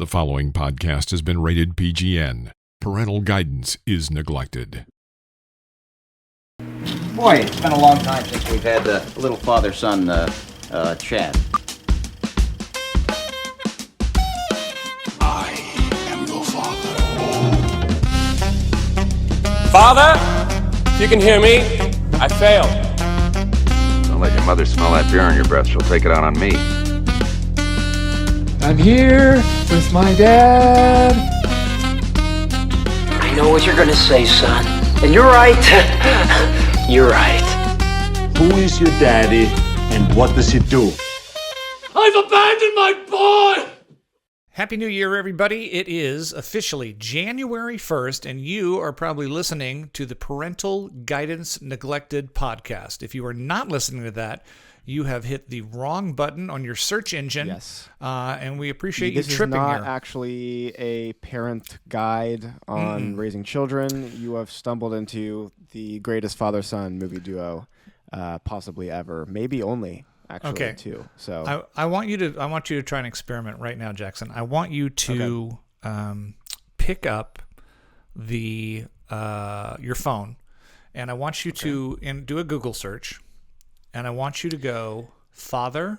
The following podcast has been rated PGN. Parental guidance is neglected. Boy, it's been a long time since we've had a little father-son chat. I am your father. Father, if you can hear me, I failed. Don't let your mother smell that beer on your breath. She'll take it out on me. I'm here with my dad. I know what you're gonna say, son. And you're right. You're right. Who is your daddy and what does he do? I've abandoned my boy! Happy New Year, everybody. It is officially January 1st, and you are probably listening to the Parental Guidance Neglected podcast. If you are not listening to that, you have hit the wrong button on your search engine. Yes. And we appreciate you tripping This is not here. actually a parent guide on raising children. You have stumbled into the greatest father-son movie duo possibly ever. Maybe only, actually, too. So I want you to try an experiment right now, Jackson. I want you to pick up the your phone, and I want you to do a Google search. And I want you to go, father.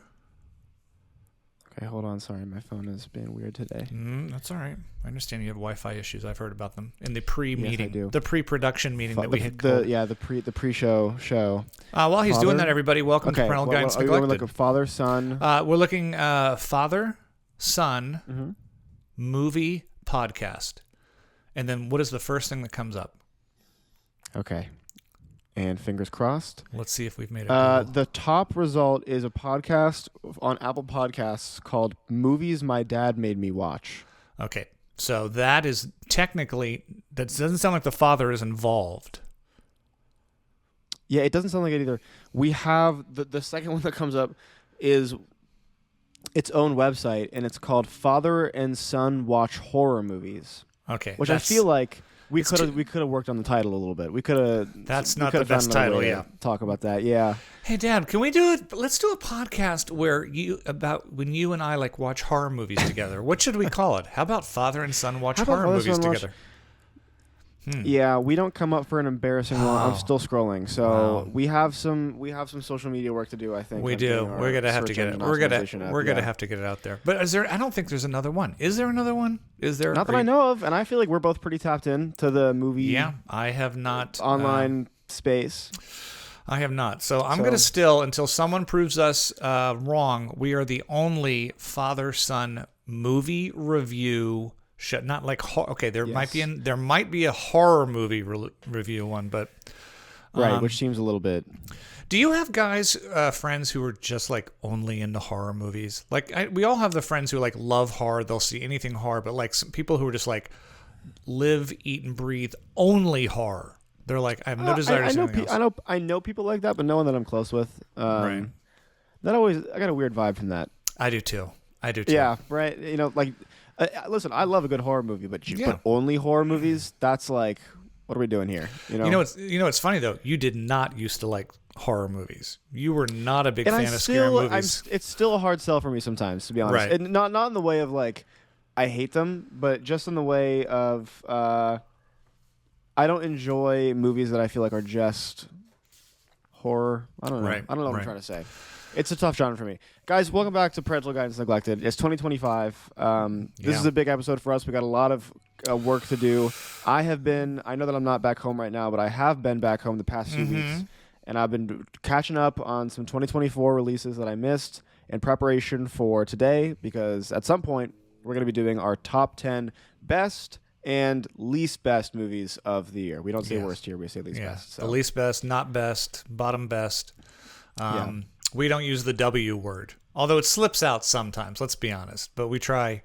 Okay, hold on. Sorry, my phone is being weird today. That's all right. I understand you have Wi-Fi issues. I've heard about them in the pre-meeting, Yes, I do. the pre-production meeting that we had. The pre-show show. While he's Father? doing that, everybody, welcome to Parental Guidance Neglected. We're looking father, son. We're looking father, son, movie podcast, and then what is the first thing that comes up? Okay. And fingers crossed. Let's see if we've made it. The top result is a podcast on Apple Podcasts called Movies My Dad Made Me Watch. Okay, so that is technically, that doesn't sound like the father is involved. Yeah, it doesn't sound like it either. We have the second one that comes up is its own website, and it's called Father and Son Watch Horror Movies. Okay, which I feel like we could have worked on the title a little bit. We could have. That's not the best title. Yeah, talk about that. Yeah. Hey, Dad, can we do it? Let's do a podcast where when you and I like watch horror movies together. What should we call it? How about Father and Son Watch Horror Movies together? Yeah, we don't come up for an embarrassing one. I'm still scrolling, so we have some social media work to do. I think we do. We're gonna have to get it. We're gonna have to get it out there. But is there? I don't think there's another one. Is there another one? Is there? Not that I know of, and I feel like we're both pretty tapped in to the movie. Yeah, I have not online space. I have not. So I'm gonna still, until someone proves us wrong. We are the only father-son movie review. Not like there might be a horror movie review one, but right, which seems a little bit. Do you have guys friends who are just like only into horror movies? Like we all have the friends who like love horror; they'll see anything horror. But like some people who are just like live, eat, and breathe only horror. They're like, I have no desire to see anything else. I know people like that, but no one that I'm close with. Right. I got a weird vibe from that. I do too. Yeah, right. Like. Listen, I love a good horror movie, but only horror movies, that's like, what are we doing here? You know, it's funny though. You did not used to like horror movies. You were not a big fan of scary movies. It's still a hard sell for me sometimes, to be honest. Right. And not in the way of like, I hate them, but just in the way of, I don't enjoy movies that I feel like are just horror. I don't know. Right. I don't know what I'm trying to say. It's a tough genre for me. Guys, welcome back to Parental Guidance Neglected. It's 2025. This is a big episode for us. We got a lot of work to do. I know that I'm not back home right now, but I have been back home the past few weeks. And I've been catching up on some 2024 releases that I missed in preparation for today, because at some point, we're going to be doing our top 10 best and least best movies of the year. We don't say worst here, we say least best. So. The least best, not best, bottom best. We don't use the W word, although it slips out sometimes, let's be honest, but we try.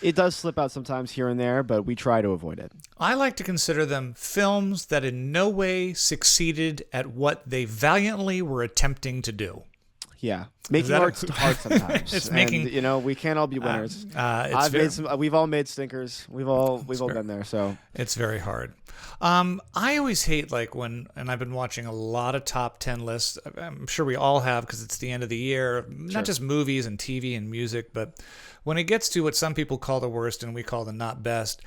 It does slip out sometimes here and there, but we try to avoid it. I like to consider them films that in no way succeeded at what they valiantly were attempting to do. Yeah, making art's hard sometimes. It's and, making we can't all be winners. We've all made stinkers. We've all been there. So it's very hard. I always hate and I've been watching a lot of top 10 lists. I'm sure we all have because it's the end of the year. Not just movies and TV and music, but when it gets to what some people call the worst and we call the not best,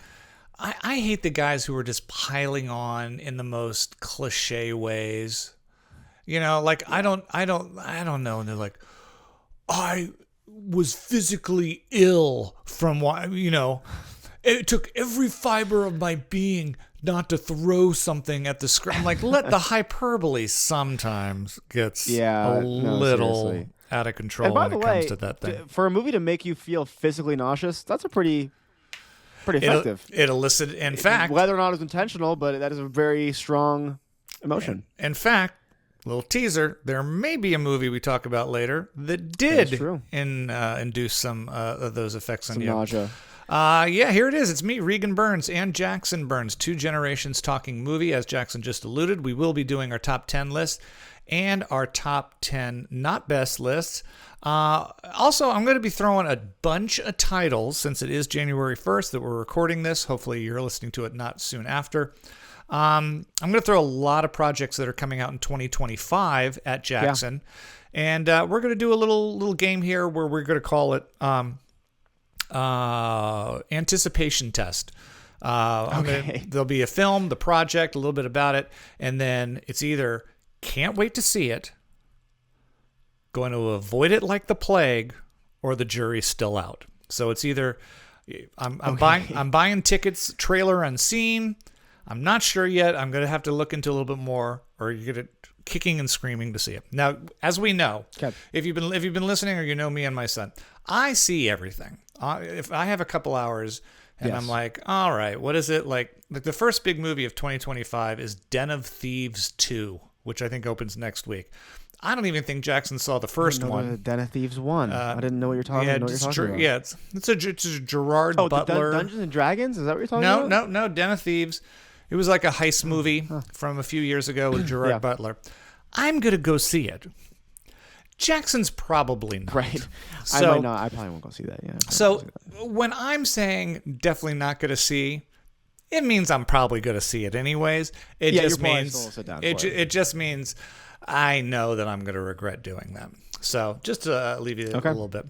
I hate the guys who are just piling on in the most cliche ways. I don't know. And they're like, I was physically ill from it took every fiber of my being not to throw something at the screen. I'm like, let the hyperbole sometimes gets a little out of control when it comes to that thing. For a movie to make you feel physically nauseous, that's a pretty effective. It elicited, in fact, whether or not it's intentional, but that is a very strong emotion. In fact, little teaser, there may be a movie we talk about later that did induce some of those effects on you. Nausea. Here it is. It's me, Regan Burns, and Jackson Burns, two generations talking movie. As Jackson just alluded, we will be doing our top 10 list and our top 10 not best lists. Also, I'm going to be throwing a bunch of titles since it is January 1st that we're recording this. Hopefully you're listening to it not soon after. I'm going to throw a lot of projects that are coming out in 2025 at Jackson. Yeah. And we're going to do a little game here where we're going to call it anticipation test. There'll be a film, the project, a little bit about it, and then it's either can't wait to see it, going to avoid it like the plague, or the jury's still out. So it's either I'm buying tickets, trailer unseen. I'm not sure yet. I'm going to have to look into a little bit more, or you're going to kicking and screaming to see it. Now, as we know, if you've been listening, or you know me and my son, I see everything. If I have a couple hours and I'm like, all right, what is it like the first big movie of 2025 is Den of Thieves 2, which I think opens next week. I don't even think Jackson saw the first one. Den of Thieves 1. I didn't know what you're talking about. Yeah, it's a Gerard Butler. Dungeons and Dragons? Is that what you're talking about? No, Den of Thieves. It was like a heist movie from a few years ago with Gerard Butler. I'm going to go see it. Jackson's probably not. Right. So, I might not. I probably won't go see that. Yeah. So when I'm saying definitely not going to see, it means I'm probably going to see it anyways. It just means I know that I'm going to regret doing that. So just to leave you a little bit.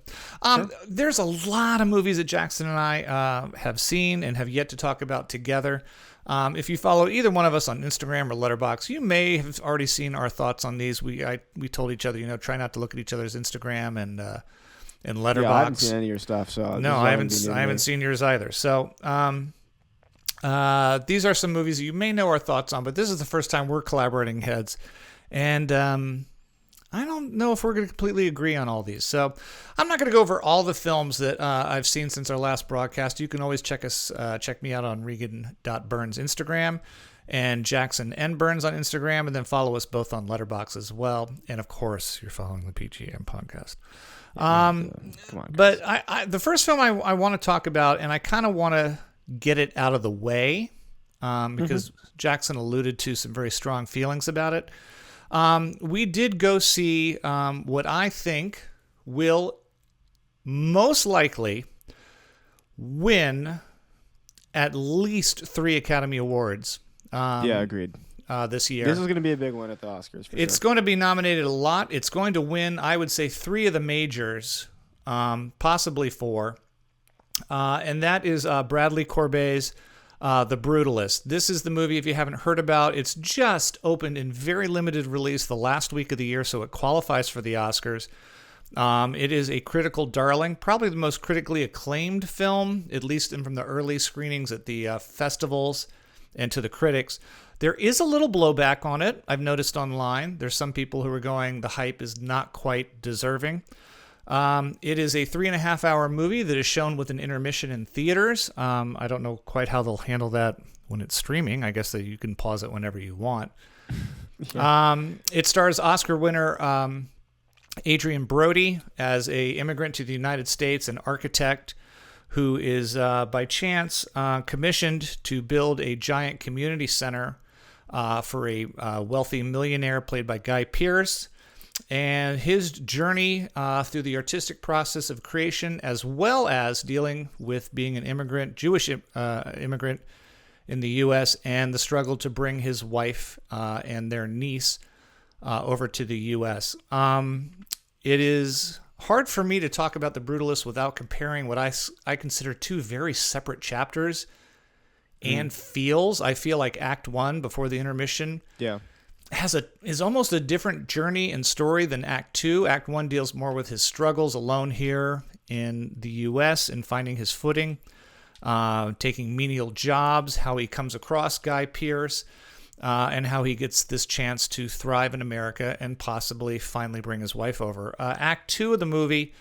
There's a lot of movies that Jackson and I have seen and have yet to talk about together. If you follow either one of us on Instagram or Letterboxd, you may have already seen our thoughts on these. We told each other, try not to look at each other's Instagram and Letterboxd. Yeah, I haven't seen any of your stuff, so no, I haven't seen yours either. So these are some movies that you may know our thoughts on, but this is the first time we're collaborating heads, and I don't know if we're going to completely agree on all these. So I'm not going to go over all the films that I've seen since our last broadcast. You can always check me out on Regan.Burns Instagram and Jackson N. Burns on Instagram, and then follow us both on Letterboxd as well. And of course, you're following the PGM podcast. Come on, but the first film I want to talk about, and I kind of want to get it out of the way because Jackson alluded to some very strong feelings about it. We did go see what I think will most likely win at least 3 Academy Awards. Agreed. This year. This is going to be a big one at the Oscars. It's going to be nominated a lot. It's going to win, I would say, 3 of the majors, possibly 4. And that is Bradley Corbet's The Brutalist. This is the movie, if you haven't heard about, it's just opened in very limited release the last week of the year, so it qualifies for the Oscars. It is a critical darling, probably the most critically acclaimed film, at least from the early screenings at the festivals and to the critics. There is a little blowback on it, I've noticed online. There's some people who are going, the hype is not quite deserving. It is a 3.5-hour movie that is shown with an intermission in theaters. I don't know quite how they'll handle that when it's streaming. I guess that you can pause it whenever you want. It stars Oscar winner Adrian Brody as a immigrant to the United States, an architect who is by chance commissioned to build a giant community center for a wealthy millionaire played by Guy Pearce. and his journey through the artistic process of creation, as well as dealing with being an immigrant, Jewish immigrant in the U.S., and the struggle to bring his wife and their niece over to the U.S. It is hard for me to talk about The Brutalist without comparing what I consider two very separate chapters and feels. I feel like Act 1, before the intermission, is almost a different journey and story than Act 2. Act 1 deals more with his struggles alone here in the U.S. and finding his footing, taking menial jobs, how he comes across Guy Pearce, and how he gets this chance to thrive in America and possibly finally bring his wife over. Act 2 of the movie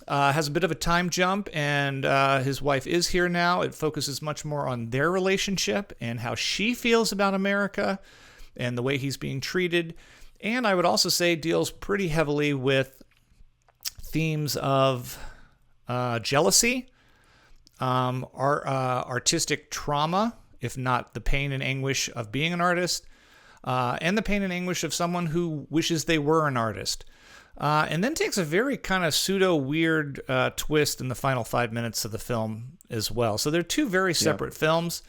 has a bit of a time jump, and his wife is here now. It focuses much more on their relationship and how she feels about America and the way he's being treated. And I would also say deals pretty heavily with themes of jealousy, artistic trauma, if not the pain and anguish of being an artist, and the pain and anguish of someone who wishes they were an artist. And then takes a very kind of pseudo-weird twist in the final 5 minutes of the film as well. So they're two very separate films.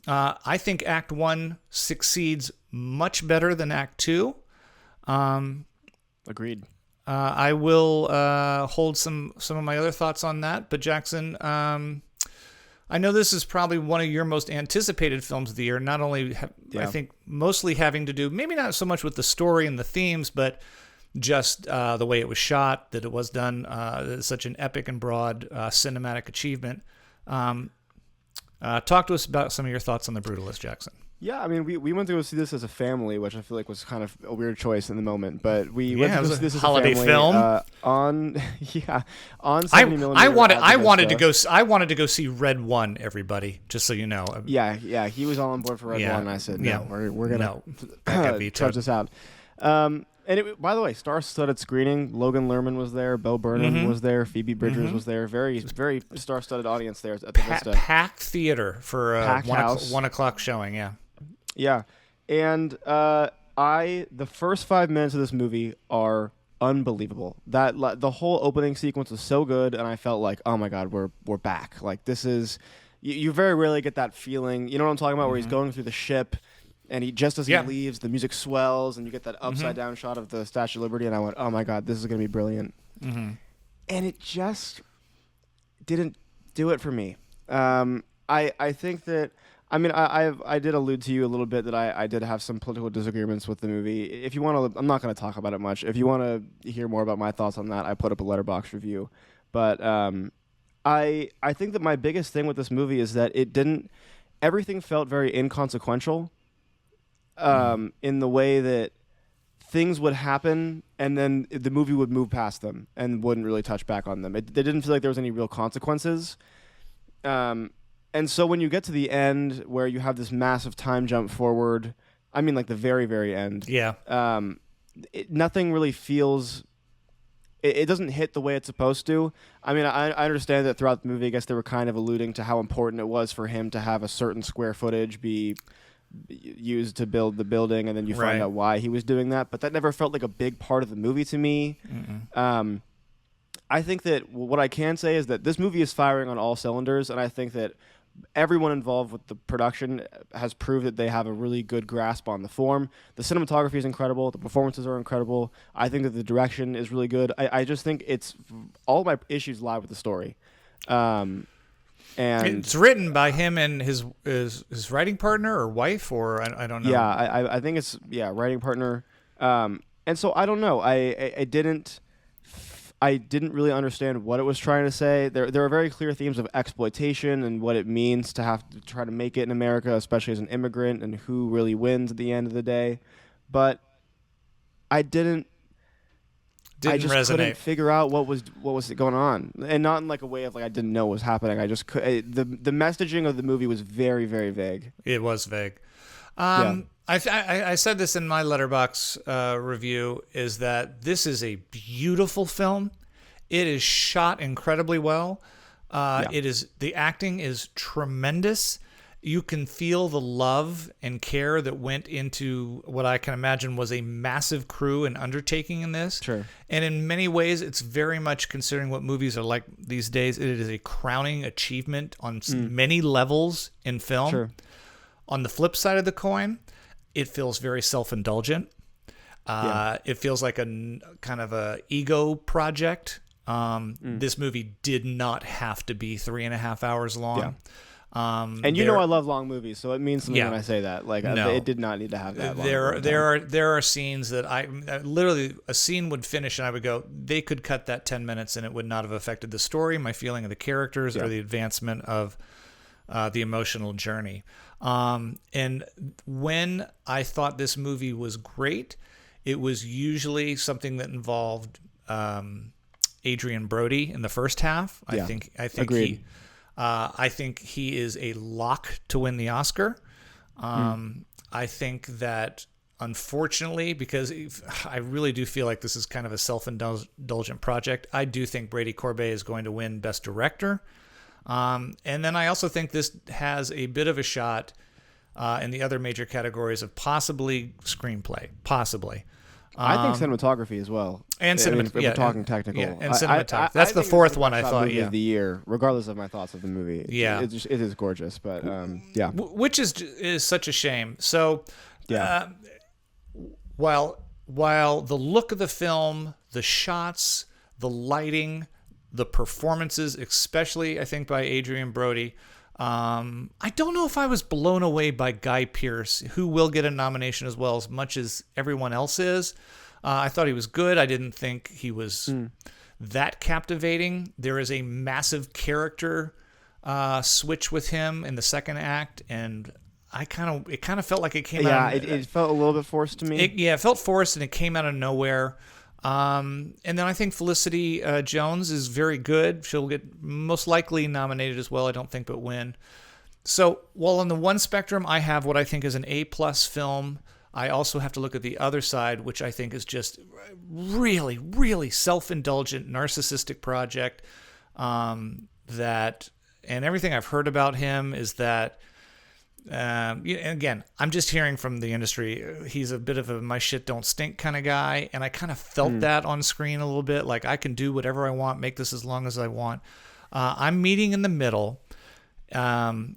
I think Act 1 succeeds much better than Act 2. Agreed. I will hold some of my other thoughts on that. But Jackson, I know this is probably one of your most anticipated films of the year, not only, I think, mostly having to do, maybe not so much with the story and the themes, but just the way it was shot, that it was done, such an epic and broad cinematic achievement. Talk to us about some of your thoughts on The Brutalist, Jackson. Yeah, I mean, we went to go see this as a family, which I feel like was kind of a weird choice in the moment. But we went to go see this as a holiday family, film on 70 millimeter. I wanted to go see Red 1. Everybody, just so you know. Yeah, he was all on board for Red 1, and I said, no, we're gonna charge this out. And by the way, star-studded screening. Logan Lerman was there. Bo Burnham was there. Phoebe Bridgers was there. Very, very star-studded audience there at the Vista. Packed theater for a 1 o'clock showing. Yeah. Yeah, and the first 5 minutes of this movie are unbelievable. The whole opening sequence was so good, and I felt like, oh my God, we're back. Like, this is, you very rarely get that feeling. You know what I'm talking about? Where he's going through the ship. And just as he leaves, the music swells, and you get that upside-down shot of the Statue of Liberty, and I went, oh, my God, this is going to be brilliant. And it just didn't do it for me. I think that, I mean, I did allude to you a little bit that I did have some political disagreements with the movie. If you want to, I'm not going to talk about it much. If you want to hear more about my thoughts on that, I put up a Letterboxd review. But I think that my biggest thing with this movie is that everything felt very inconsequential. In the way that things would happen and then the movie would move past them and wouldn't really touch back on them. They didn't feel like there was any real consequences. And so when you get to the end where you have this massive time jump forward, I mean like the very, very end. Yeah. Nothing really feels... It doesn't hit the way it's supposed to. I mean, I understand that throughout the movie, I guess they were kind of alluding to how important it was for him to have a certain square footage be used to build the building, and then you find out why he was doing that, but that never felt like a big part of the movie to me. I think that what I can say is that this movie is firing on all cylinders, and I think that everyone involved with the production has proved that they have a really good grasp on the form. The cinematography is incredible. The performances are incredible. I think that the direction is really good. I just think all my issues lie with the story. And it's written by him and his writing partner or wife, or I don't know. Yeah, I think it's writing partner. And so I don't know. I didn't really understand what it was trying to say. There are very clear themes of exploitation and what it means to have to try to make it in America, especially as an immigrant, and who really wins at the end of the day. But I just resonate. Couldn't figure out what was going on, and not in like a way of like I didn't know what was happening. I just the messaging of the movie was very, very vague. It was vague. I said this in my Letterboxd review, is that this is a beautiful film. It is shot incredibly well. The acting is tremendous, you can feel the love and care that went into what I can imagine was a massive crew and undertaking in this. Sure. And in many ways, it's very much, considering what movies are like these days, it is a crowning achievement on many levels in film. Sure. On the flip side of the coin, it feels very self-indulgent. It feels like a kind of a ego project. This movie did not have to be 3.5 hours long. Yeah. And you know I love long movies, so it means something when I say that. Like, No. it did not need to have that long. There are scenes that I literally, a scene would finish and I would go, they could cut that 10 minutes and it would not have affected the story, my feeling of the characters, or the advancement of the emotional journey. And when I thought this movie was great, it was usually something that involved Adrian Brody in the first half. I think Agreed. I think he is a lock to win the Oscar. I think that, unfortunately, because I really do feel like this is kind of a self-indulgent project, I do think Brady Corbet is going to win Best Director. And then I also think this has a bit of a shot in the other major categories of possibly screenplay. Possibly. I think cinematography as well. And if we're talking technical. And cinematography. That's the fourth one I thought, movie of the year, regardless of my thoughts of the movie. Yeah. It is gorgeous, but Which is such a shame. So, while the look of the film, the shots, the lighting, the performances, especially I think by Adrian Brody, I don't know if I was blown away by Guy Pearce, who will get a nomination as well, as much as everyone else is. I thought he was good. I didn't think he was that captivating. There is a massive character switch with him in the second act, and it kind of felt like it came out. Yeah, it felt a little bit forced to me. It felt forced, and it came out of nowhere. And then I think Felicity Jones is very good. She'll get most likely nominated as well, I don't think, but win. So while on the one spectrum I have what I think is an A+ film, I also have to look at the other side, which I think is just really, really self-indulgent, narcissistic project. And everything I've heard about him is that, again, I'm just hearing from the industry, he's a bit of a my shit don't stink kind of guy, and I kind of felt that on screen a little bit, like I can do whatever I want, make this as long as I want. I'm meeting in the middle, and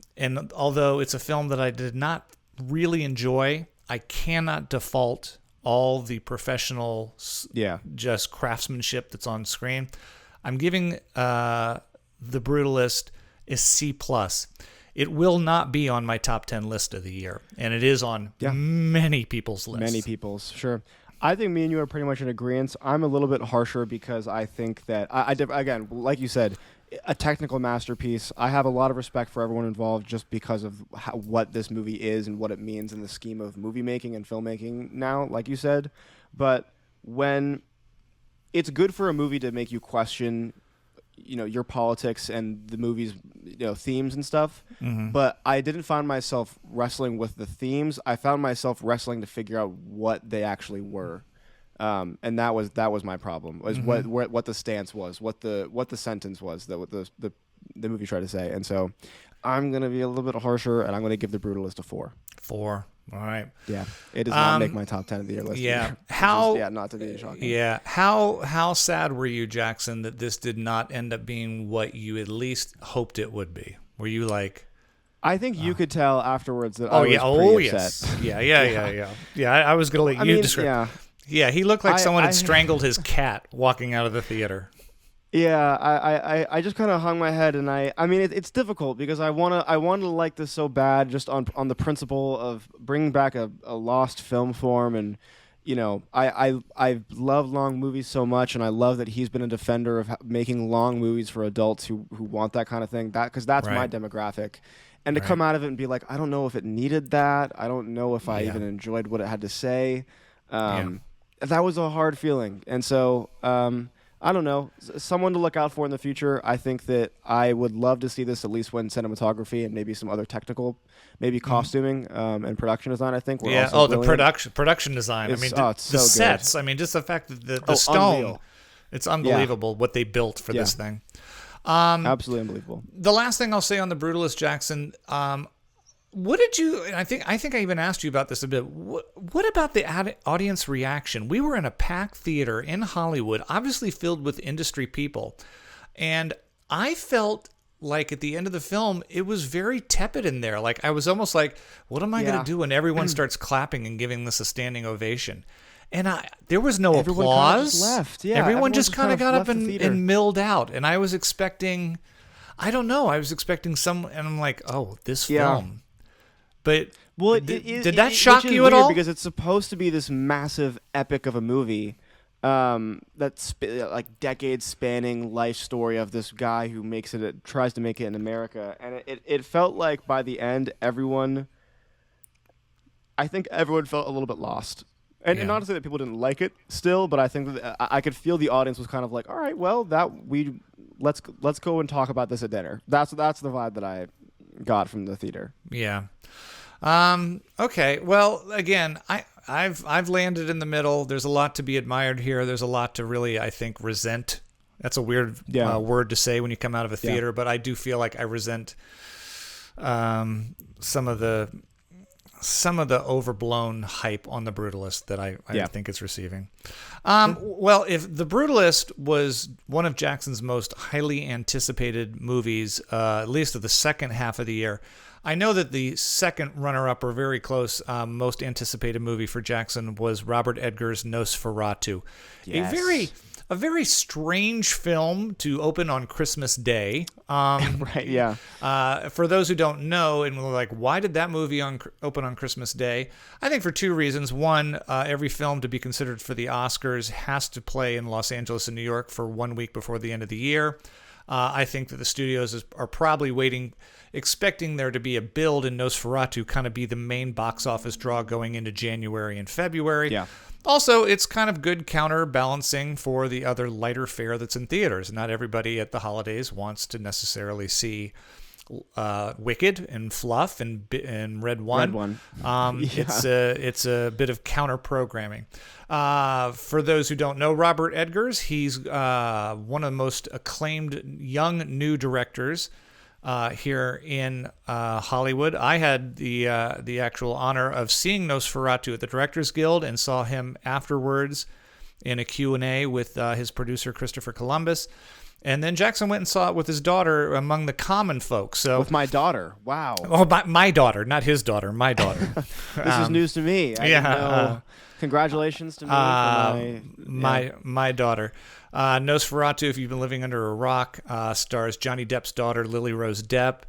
although it's a film that I did not really enjoy, I cannot default all the professional just craftsmanship that's on screen. I'm giving The Brutalist a C+. It will not be on my top 10 list of the year, and it is on many people's lists. Many people's, sure. I think me and you are pretty much in agreement. I'm a little bit harsher because I think that, again, like you said, a technical masterpiece. I have a lot of respect for everyone involved just because of what this movie is and what it means in the scheme of movie making and filmmaking now, like you said. But when it's good for a movie to make you question your politics and the movie's themes and stuff, but I didn't find myself wrestling with the themes. I found myself wrestling to figure out what they actually were, and that was my problem. Was what the stance was, what the sentence was that what the movie tried to say. And so I'm gonna be a little bit harsher, and I'm gonna give The Brutalist a 4. 4. All right. Yeah, it does not make my top 10 of the year list. Yeah. Not to be shocking. Yeah. How sad were you, Jackson, that this did not end up being what you at least hoped it would be? Were you like? I think you could tell afterwards that I was pretty upset. Yes. Yeah. I was gonna let you describe. Yeah. He looked like someone had strangled his cat walking out of the theater. Yeah, I just kind of hung my head, and I mean it's difficult because I wanna like this so bad, just on the principle of bringing back a lost film form, and I love long movies so much, and I love that he's been a defender of making long movies for adults who want that kind of thing, because that's my demographic, and to come out of it and be like, I don't know if it needed that, I don't know if I even enjoyed what it had to say, that was a hard feeling, and so. I don't know. Someone to look out for in the future. I think that I would love to see this at least win cinematography and maybe some other technical, maybe costuming and production design. I think. The production design. It's, I mean, the so sets. Good. I mean, just the fact that the stone. Unreal. It's unbelievable what they built for this thing. Absolutely unbelievable. The last thing I'll say on The Brutalist, Jackson. what did you? I think I even asked you about this a bit. What about the audience reaction? We were in a packed theater in Hollywood, obviously filled with industry people, and I felt like at the end of the film, it was very tepid in there. Like I was almost like, what am I going to do when everyone starts clapping and giving this a standing ovation? And there was no Everyone applause. Kind of just left. Yeah, everyone just kind of got up and and milled out. And I was expecting, I don't know, I was expecting some, and I'm like, oh, this film. But did that shock you at all? Because it's supposed to be this massive epic of a movie. That's like decades spanning life story of this guy who tries to make it in America, and it felt like by the end I think everyone felt a little bit lost, and not to say that people didn't like it still, but I think that I could feel the audience was kind of like, all right, well let's go and talk about this at dinner. That's the vibe that I got from the theater. Yeah. Okay. Well, again, I've landed in the middle. There's a lot to be admired here. There's a lot to really, I think, resent. That's a weird word to say when you come out of a theater, but I do feel like I resent some of the overblown hype on The Brutalist that I think it's receiving. Well, if The Brutalist was one of Jackson's most highly anticipated movies, at least of the second half of the year, I know that the second runner-up, or very close, most anticipated movie for Jackson was Robert Edgar's Nosferatu. Yes. A very strange film to open on Christmas Day. Right, yeah. For those who don't know, and we're like, why did that movie open on Christmas Day? I think for two reasons. One, every film to be considered for the Oscars has to play in Los Angeles and New York for 1 week before the end of the year. I think that the studios are probably expecting there to be a build in Nosferatu, kind of be the main box office draw going into January and February. Yeah. Also, it's kind of good counterbalancing for the other lighter fare that's in theaters. Not everybody at the holidays wants to necessarily see Wicked and Fluff and Red One. It's a bit of counter programming. For those who don't know, Robert Edgers, he's one of the most acclaimed young new directors here in Hollywood. I had the actual honor of seeing Nosferatu at the Directors Guild and saw him afterwards in a Q&A with his producer Christopher Columbus. And then Jackson went and saw it with his daughter among the common folks. So with my daughter, wow. Oh, my daughter, not his daughter, my daughter. This is news to me. I didn't know. Congratulations to me for my daughter. Nosferatu, if you've been living under a rock, stars Johnny Depp's daughter, Lily Rose Depp,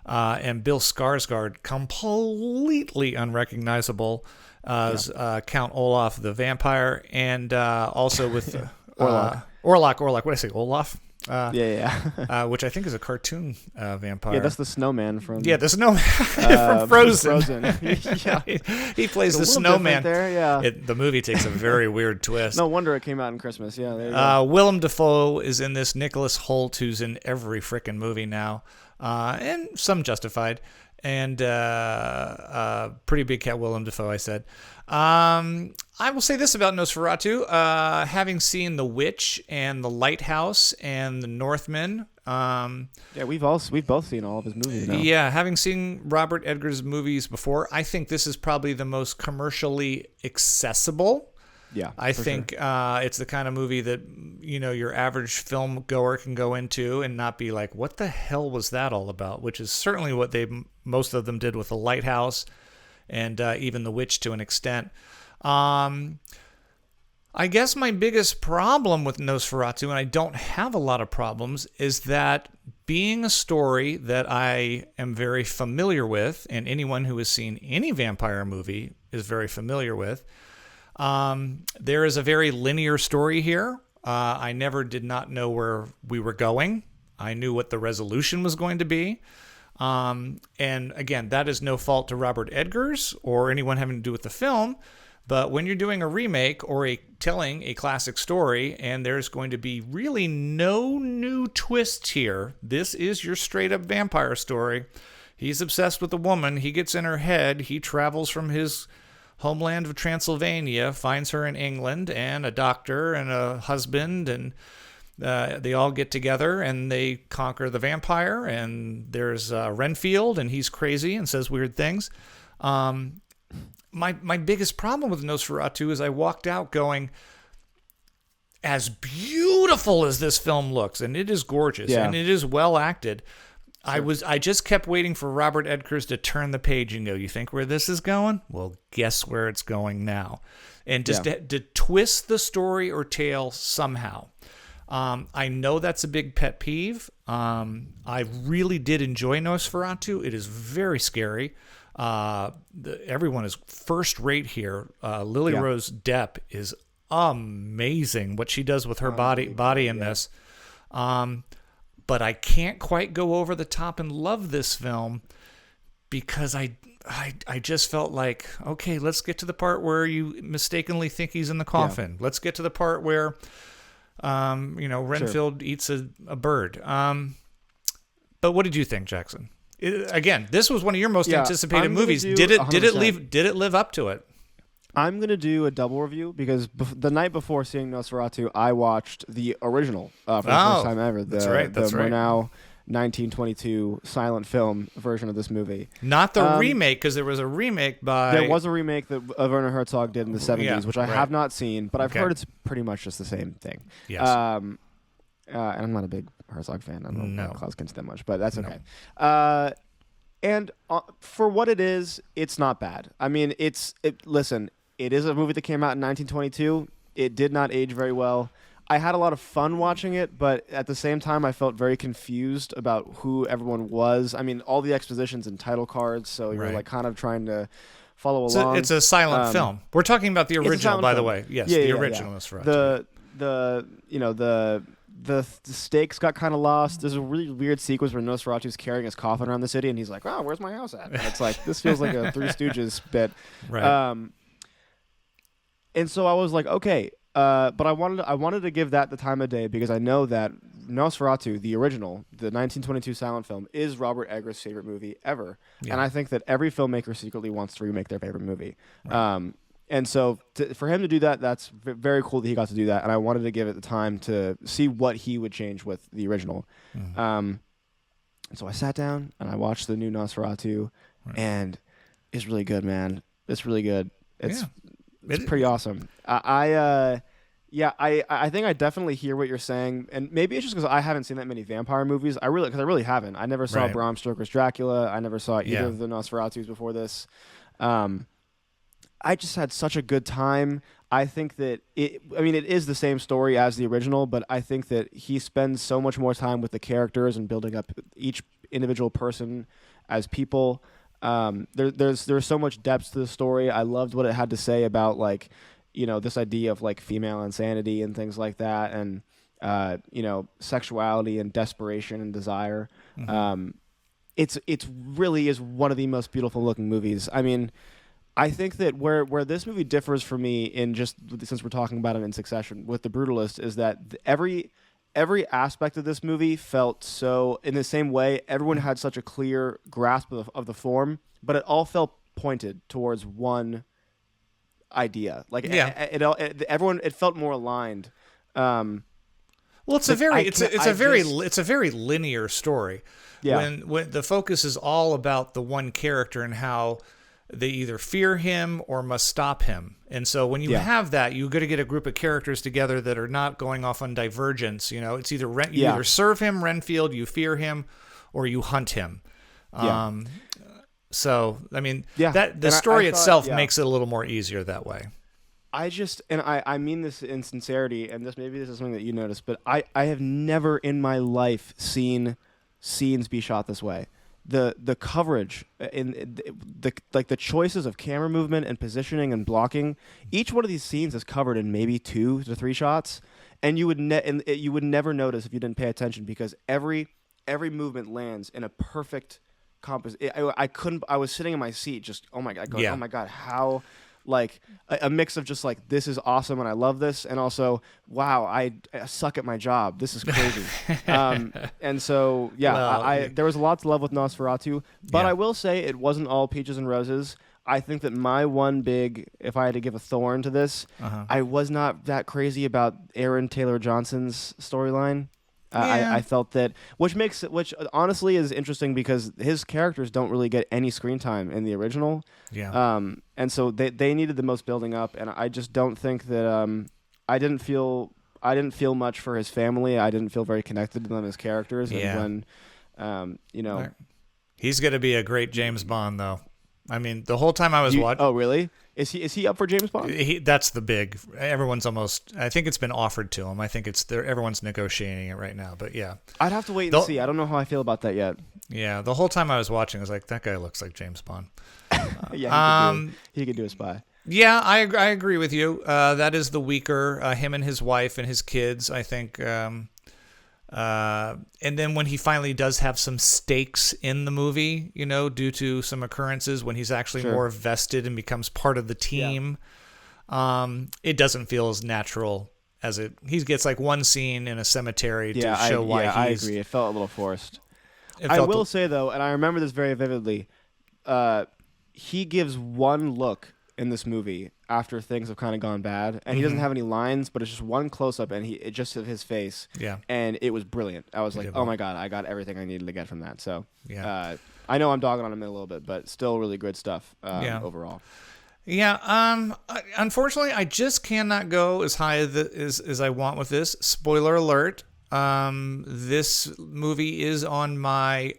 and Bill Skarsgård, completely unrecognizable as Count Olaf the vampire, and also with Orlok. What did I say, Olaf? Which I think is a cartoon vampire. Yeah, that's the snowman from... Yeah, the snowman from Frozen. Yeah. He plays the snowman. There, yeah. The movie takes a very weird twist. No wonder it came out in Christmas. Yeah, there you go. Willem Dafoe is in this. Nicholas Hoult, who's in every frickin' movie now, and some justified. And pretty big cat Willem Dafoe, I said. I will say this about Nosferatu. Having seen The Witch and The Lighthouse and The Northman. We've both seen all of his movies now. Yeah, having seen Robert Edgar's movies before, I think this is probably the most commercially accessible. Yeah, I think it's the kind of movie that your average film goer can go into and not be like, "What the hell was that all about?" Which is certainly what most of them did with The Lighthouse, and even The Witch to an extent. I guess my biggest problem with Nosferatu, and I don't have a lot of problems, is that being a story that I am very familiar with, and anyone who has seen any vampire movie is very familiar with. There is a very linear story here. I did not know where we were going. I knew what the resolution was going to be. And again, that is no fault to Robert Edgers or anyone having to do with the film. But when you're doing a remake or telling a classic story and there's going to be really no new twists here, this is your straight up vampire story. He's obsessed with a woman. He gets in her head. He travels from his homeland of Transylvania, finds her in England, and a doctor and a husband, and They all get together and they conquer the vampire, and there's Renfield, and he's crazy and says weird things. My biggest problem with Nosferatu is I walked out going, as beautiful as this film looks, and it is gorgeous, and it is well acted, I just kept waiting for Robert Edgers to turn the page and go, you think where this is going? Well, guess where it's going now. And just to twist the story or tale somehow. I know that's a big pet peeve. I really did enjoy Nosferatu. It is very scary. Everyone is first rate here. Lily Rose Depp is amazing what she does with her body in this. But I can't quite go over the top and love this film because I just felt like, okay, let's get to the part where you mistakenly think he's in the coffin. Yeah. Let's get to the part where, Renfield eats a bird. But what did you think, Jackson? Again, this was one of your most anticipated movies. Did it live up to it? I'm going to do a double review because the night before seeing Nosferatu, I watched the original for the first time ever. That's right. Murnau 1922 silent film version of this movie. Not the remake, because there was a remake by... There was a remake that Werner Herzog did in the 70s, which I have not seen, but I've heard it's pretty much just the same thing. Yes. And I'm not a big Herzog fan. I don't know Klaus Kinski that much, but that's okay. And for what it is, it's not bad. I mean, listen... It is a movie that came out in 1922. It did not age very well. I had a lot of fun watching it, but at the same time, I felt very confused about who everyone was. I mean, all the expositions and title cards, so you're like kind of trying to follow along. It's a silent film. We're talking about the original, by the way. Yes, the original is for the stakes got kind of lost. There's a really weird sequence where Nosferatu's carrying his coffin around the city, and he's like, "Oh, where's my house at?" And it's like this feels like a Three Stooges bit. Right. And so I was like, okay, but I wanted to give that the time of day because I know that Nosferatu, the original, the 1922 silent film, is Robert Eggers' favorite movie ever. Yeah. And I think that every filmmaker secretly wants to remake their favorite movie. Right. And so for him to do that, that's very cool that he got to do that. And I wanted to give it the time to see what he would change with the original. Mm-hmm. And so I sat down and I watched the new Nosferatu, and it's really good, man. It's really good. It's pretty awesome. I think I definitely hear what you're saying, and maybe it's just because I haven't seen that many vampire movies. I really haven't. I never saw Bram Stoker's Dracula. I never saw either of the Nosferatus before this. I just had such a good time. I think that it is the same story as the original, but I think that he spends so much more time with the characters and building up each individual person as people. There's so much depth to the story. I loved what it had to say about this idea of female insanity and things like that, and sexuality and desperation and desire. Mm-hmm. It's really is one of the most beautiful looking movies. I mean, I think that where this movie differs for me in just since we're talking about it in succession with The Brutalist is that every aspect of this movie felt so in the same way. Everyone had such a clear grasp of the form, but it all felt pointed towards one idea. It felt more aligned. Well, it's a very linear story. Yeah. When the focus is all about the one character and how they either fear him or must stop him. And so when you have that, you're going to get a group of characters together that are not going off on divergence. It's either you either serve him, Renfield, you fear him, or you hunt him. Yeah. So, I mean, the story itself makes it a little more easier that way. I mean this in sincerity, and maybe this is something that you noticed, but I have never in my life seen scenes be shot this way. The coverage in the choices of camera movement and positioning and blocking, each one of these scenes is covered in maybe 2 to 3 shots, and you would never notice if you didn't pay attention because every movement lands in a perfect composition. I was sitting in my seat just oh my god, how a mix of just this is awesome and I love this, and also wow, I suck at my job, this is crazy. And so there was a lot to love with Nosferatu, but I will say it wasn't all peaches and roses. I think that my one big, if I had to give a thorn to this, I was not that crazy about Aaron Taylor Johnson's storyline. I felt that, which honestly is interesting because his characters don't really get any screen time in the original. Yeah. And so they needed the most building up, and I just don't think that I didn't feel much for his family. I didn't feel very connected to them as characters. Yeah. And when, he's going to be a great James Bond, though. I mean, the whole time I was watching. Oh, really? Is he up for James Bond? That's the big. Everyone's almost. I think it's been offered to him. I think it's there. Everyone's negotiating it right now. But yeah, I'd have to wait and see. I don't know how I feel about that yet. Yeah, the whole time I was watching, I was like, that guy looks like James Bond. Yeah, he could do a spy. Yeah, I agree with you. That is the weaker. Him and his wife and his kids, I think. And then when he finally does have some stakes in the movie, due to some occurrences, when he's actually more vested and becomes part of the team, it doesn't feel as natural as it. He gets like one scene in a cemetery to show why he's. I agree. It felt a little forced. I will say though, and I remember this very vividly, he gives one look in this movie after things have kind of gone bad, and he doesn't have any lines, but it's just one close-up, and it just of his face, and it was brilliant. I was like, oh my god, I got everything I needed to get from that. So I know I'm dogging on him a little bit, but still really good stuff overall. Yeah, unfortunately, I just cannot go as high as I want with this. Spoiler alert, this movie is on my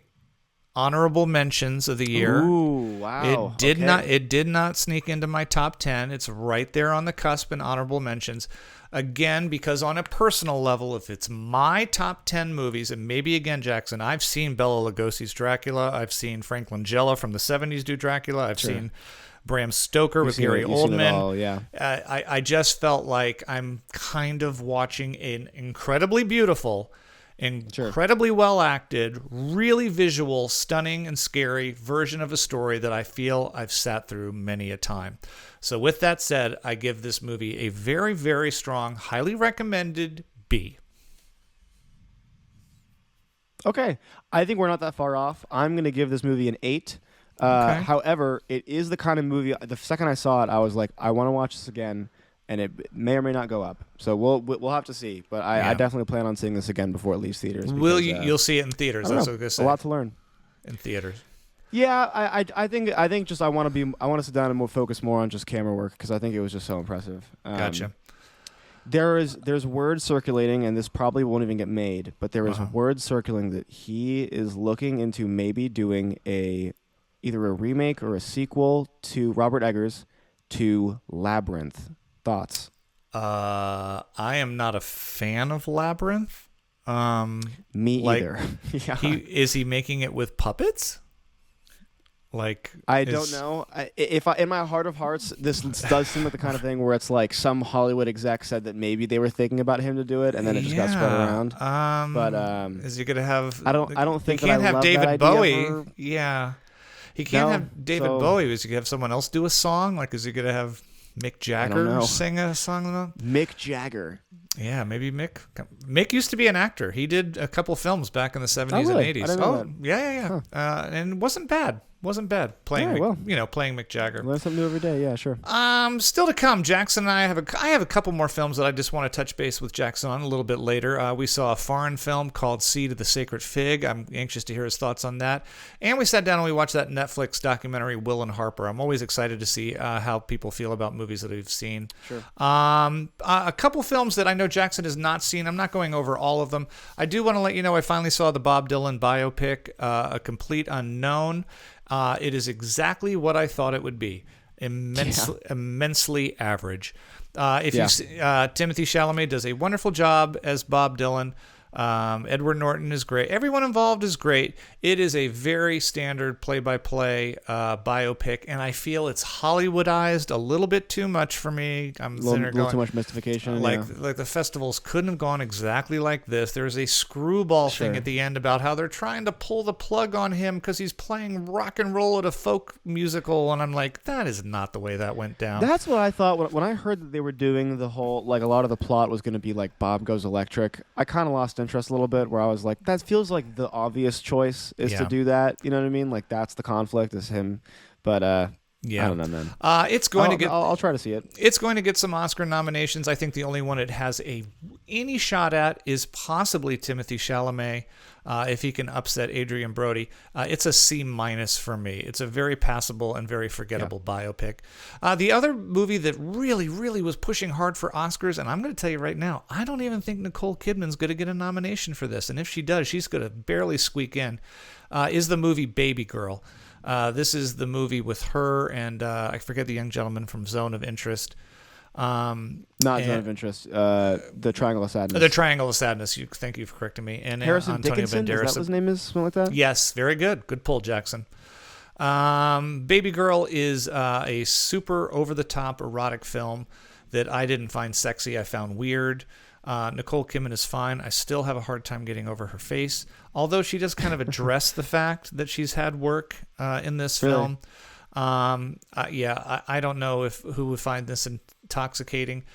honorable mentions of the year. Ooh, wow. It did not sneak into my top 10. It's right there on the cusp in honorable mentions. Again, because on a personal level, if it's my top 10 movies, and maybe again, Jackson, I've seen Bela Lugosi's Dracula. I've seen Frank Langella from the 70s do Dracula. I've seen Bram Stoker with Gary Oldman. I just felt like I'm kind of watching an incredibly beautiful, incredibly well acted, really visual, stunning and scary version of a story that I feel I've sat through many a time. So with that said, I give this movie a very, very strong, highly recommended B. Okay. I think we're not that far off. I'm going to give this movie an 8. However, it is the kind of movie, the second I saw it, I was like, I want to watch this again. And it may or may not go up, so we'll have to see. But I definitely plan on seeing this again before it leaves theaters. Will you? You'll see it in theaters. That's what I'm gonna say. A lot to learn in theaters. Yeah, I think just I want to sit down and focus more on just camera work because I think it was just so impressive. Gotcha. There's word circulating, and this probably won't even get made, but there is word circulating that he is looking into maybe doing either a remake or a sequel to Robert Eggers to Labyrinth. Thoughts? I am not a fan of Labyrinth. Me either. Is he making it with puppets? I don't know. If in my heart of hearts, this does seem like the kind of thing where it's like some Hollywood exec said that maybe they were thinking about him to do it, and then it just got spread around. But is he gonna have? I don't think he can't have David Bowie. Yeah, he can't have David Bowie. Is he gonna have someone else do a song? Like, is he gonna have Mick Jagger sing a song? Mick Jagger. Yeah, maybe Mick. Mick used to be an actor. He did a couple films back in the 70s and 80s. I didn't know that. Yeah. Huh. And it wasn't bad. Playing Mick Jagger. Learn something new every day. Yeah, sure. Still to come, Jackson and I have a couple more films that I just want to touch base with Jackson on a little bit later. We saw a foreign film called Seed of the Sacred Fig. I'm anxious to hear his thoughts on that. And we sat down and we watched that Netflix documentary, Will and Harper. I'm always excited to see how people feel about movies that we've seen. Sure. A couple films that I know Jackson has not seen. I'm not going over all of them. I do want to let you know I finally saw the Bob Dylan biopic, A Complete Unknown. It is exactly what I thought it would be. Immensely average. Timothy Chalamet does a wonderful job as Bob Dylan. Edward Norton is great. Everyone involved is great. It is a very standard play-by-play biopic, and I feel it's Hollywoodized a little bit too much for me. I'm a little too much mystification. Like the festivals couldn't have gone exactly like this. There's a screwball thing at the end about how they're trying to pull the plug on him because he's playing rock and roll at a folk musical, and I'm like, that is not the way that went down. That's what I thought when I heard that they were doing the whole, like, a lot of the plot was going to be like Bob Goes Electric. I kind of lost interest a little bit, where I was like, that feels like the obvious choice is to do that. You know what I mean? Like, that's the conflict, is him. But Yeah. I don't know, man. It's going to get. I'll try to see it. It's going to get some Oscar nominations. I think the only one it has any shot at is possibly Timothée Chalamet, if he can upset Adrian Brody. It's a C- for me. It's a very passable and very forgettable biopic. The other movie that really, really was pushing hard for Oscars, and I'm going to tell you right now, I don't even think Nicole Kidman's going to get a nomination for this. And if she does, she's going to barely squeak in, is the movie Baby Girl. This is the movie with her and I forget the young gentleman from Zone of Interest. Zone of Interest. The Triangle of Sadness. The Triangle of Sadness. Thank you for correcting me. And Harrison Antonio Dickinson. Banderas. Is that what his name is? Something like that. Yes, very good. Good pull, Jackson. Baby Girl is a super over-the-top erotic film that I didn't find sexy. I found weird. Nicole Kidman is fine. I still have a hard time getting over her face, although she does kind of address the fact that she's had work in this film. I don't know who would find this intoxicating.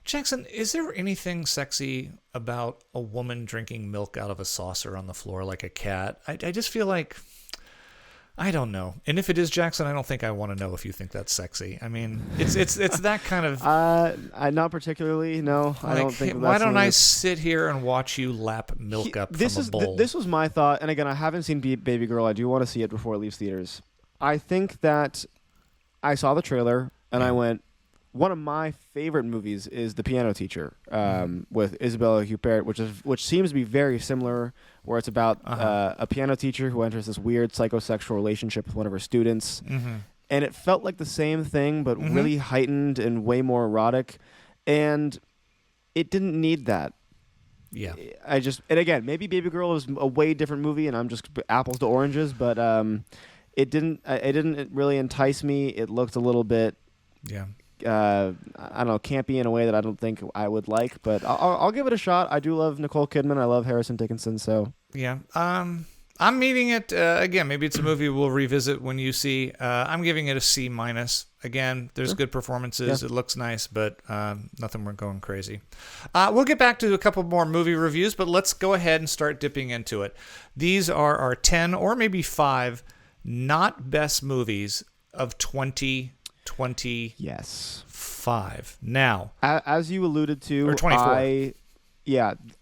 Jackson, is there anything sexy about a woman drinking milk out of a saucer on the floor like a cat? I just feel like... I don't know. And if it is, Jackson, I don't think I want to know if you think that's sexy. I mean, it's that kind of... not particularly, no. I don't think that's... Why don't I sit here and watch you lap milk up from a bowl? This was my thought, and again, I haven't seen Baby Girl. I do want to see it before it leaves theaters. I think that I saw the trailer, and I went, one of my favorite movies is The Piano Teacher with Isabella Huppert, which seems to be very similar, where it's about a piano teacher who enters this weird psychosexual relationship with one of her students. And it felt like the same thing, but really heightened and way more erotic. And it didn't need that. Yeah. And again, maybe Baby Girl is a way different movie, and I'm just apples to oranges, but it didn't really entice me. It looked a little bit... Yeah. I don't know, campy in a way that I don't think I would like, but I'll give it a shot. I do love Nicole Kidman. I love Harrison Dickinson. So yeah, I'm meeting it again. Maybe it's a movie we'll revisit when you see. I'm giving it a C-. Again, there's good performances. Yeah. It looks nice, but nothing we're going crazy. We'll get back to a couple more movie reviews, but let's go ahead and start dipping into it. These are our 10 or maybe 5 not best movies of 2025. Now, as you alluded to, or 24.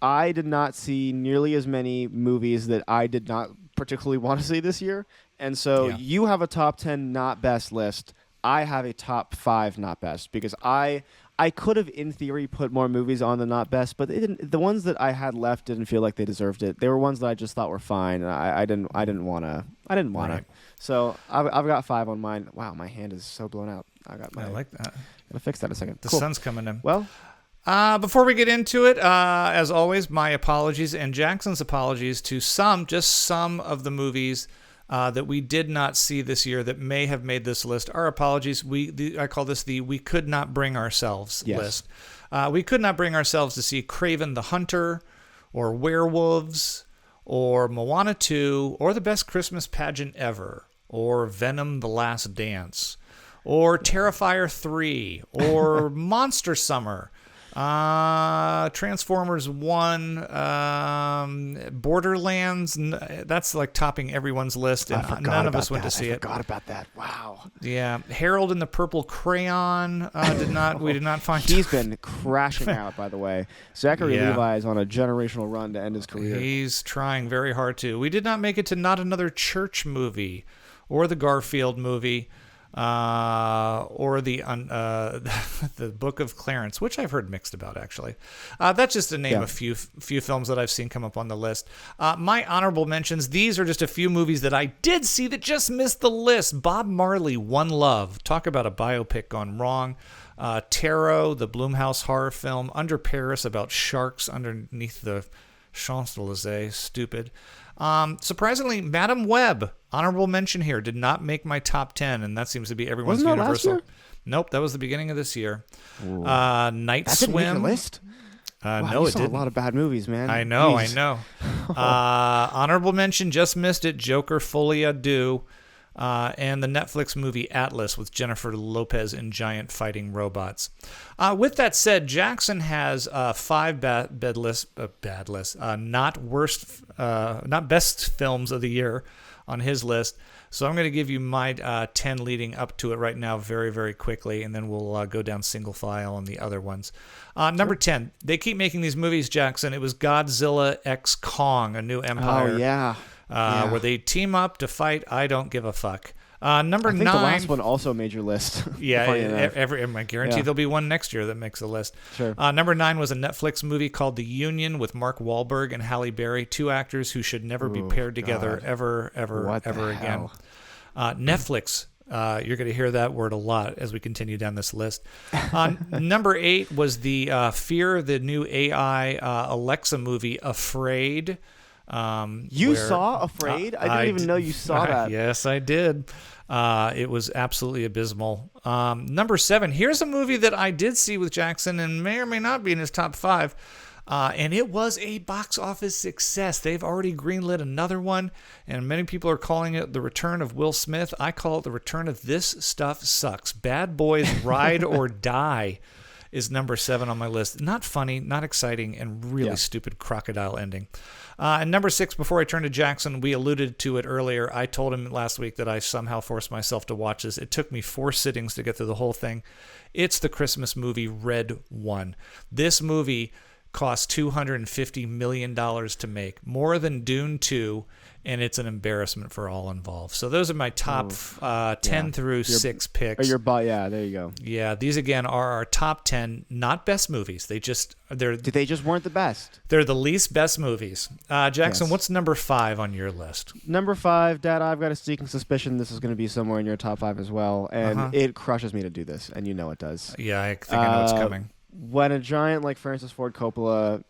I did not see nearly as many movies that I did not particularly want to see this year. And so you have a top 10 not best list. I have a top 5 not best, because I could have, in theory, put more movies on the not best, but they didn't. The ones that I had left didn't feel like they deserved it. They were ones that I just thought were fine. And I didn't want to. Right. So I've got 5 on mine. Wow, my hand is so blown out. I like that. Gotta fix that in a second. The sun's coming in. Well, before we get into it, as always, my apologies and Jackson's apologies to just some of the movies that we did not see this year that may have made this list. Our apologies. I call this the "we could not bring ourselves" list. We could not bring ourselves to see Kraven the Hunter, or Werewolves, or Moana 2, or The Best Christmas Pageant Ever, or Venom: The Last Dance, or Terrifier 3, or Monster Summer, Transformers 1, Borderlands. That's like topping everyone's list, and none of us went to see it. I forgot about that. Wow. Yeah, Harold and the Purple Crayon we did not find. He's been crashing out, by the way. Zachary Levi is on a generational run to end his career. He's trying very hard to. We did not make it to Not Another Church movie, or the Garfield movie, or the Book of Clarence, which I've heard mixed about, actually. That's just to name a few films that I've seen come up on the list. My honorable mentions, these are just a few movies that I did see that just missed the list. Bob Marley, One Love. Talk about a biopic gone wrong. Tarot, the Blumhouse horror film. Under Paris, about sharks underneath the Champs-Élysées. Stupid. Surprisingly, Madam Web, honorable mention here, did not make my top 10, and that seems to be everyone's Wasn't that universal. last year? Nope, that was the beginning of this year. Night that Swim. Didn't make your list? No, you it saw didn't. A lot of bad movies, man. I know. Jeez. Honorable mention, just missed it, Joker Folie à Deux, and the Netflix movie Atlas with Jennifer Lopez and giant fighting robots. With that said, Jackson has 5 not best films of the year on his list. So I'm going to give you my 10 leading up to it right now very, very quickly, and then we'll go down single file on the other ones. Number 10, they keep making these movies, Jackson. It was Godzilla x Kong, A New Empire. Oh, yeah. Where they team up to fight I don't give a fuck. Number I think 9. the last one also made your list. Yeah, Funny enough. I guarantee there'll be one next year that makes the list. Sure. Number 9 was a Netflix movie called The Union with Mark Wahlberg and Halle Berry, two actors who should never be paired together ever again. Netflix. You're going to hear that word a lot as we continue down this list. Number 8 was the Fear, the new AI Alexa movie, Afraid. You saw Afraid? I didn't even know you saw that. Yes, I did. It was absolutely abysmal. Number 7, here's a movie that I did see with Jackson and may or may not be in his top 5. And it was a box office success. They've already greenlit another one, and many people are calling it The Return of Will Smith. I call it The Return of This Stuff Sucks. Bad Boys Ride or Die is number 7 on my list. Not funny, not exciting, and really stupid crocodile ending. And number 6, before I turn to Jackson, we alluded to it earlier. I told him last week that I somehow forced myself to watch this. It took me 4 sittings to get through the whole thing. It's the Christmas movie Red One. This movie cost $250 million to make, more than Dune 2, and it's an embarrassment for all involved. So those are my top 10 through 6 picks. Yeah, there you go. Yeah, these again are our top 10, not best movies. They just weren't the best. They're the least best movies. Jackson, Yes. what's number 5 on your list? Number 5, Dad, I've got a sneaking suspicion this is going to be somewhere in your top 5 as well, and it crushes me to do this, and you know it does. Yeah, I think I know what's coming. When a giant like Francis Ford Coppola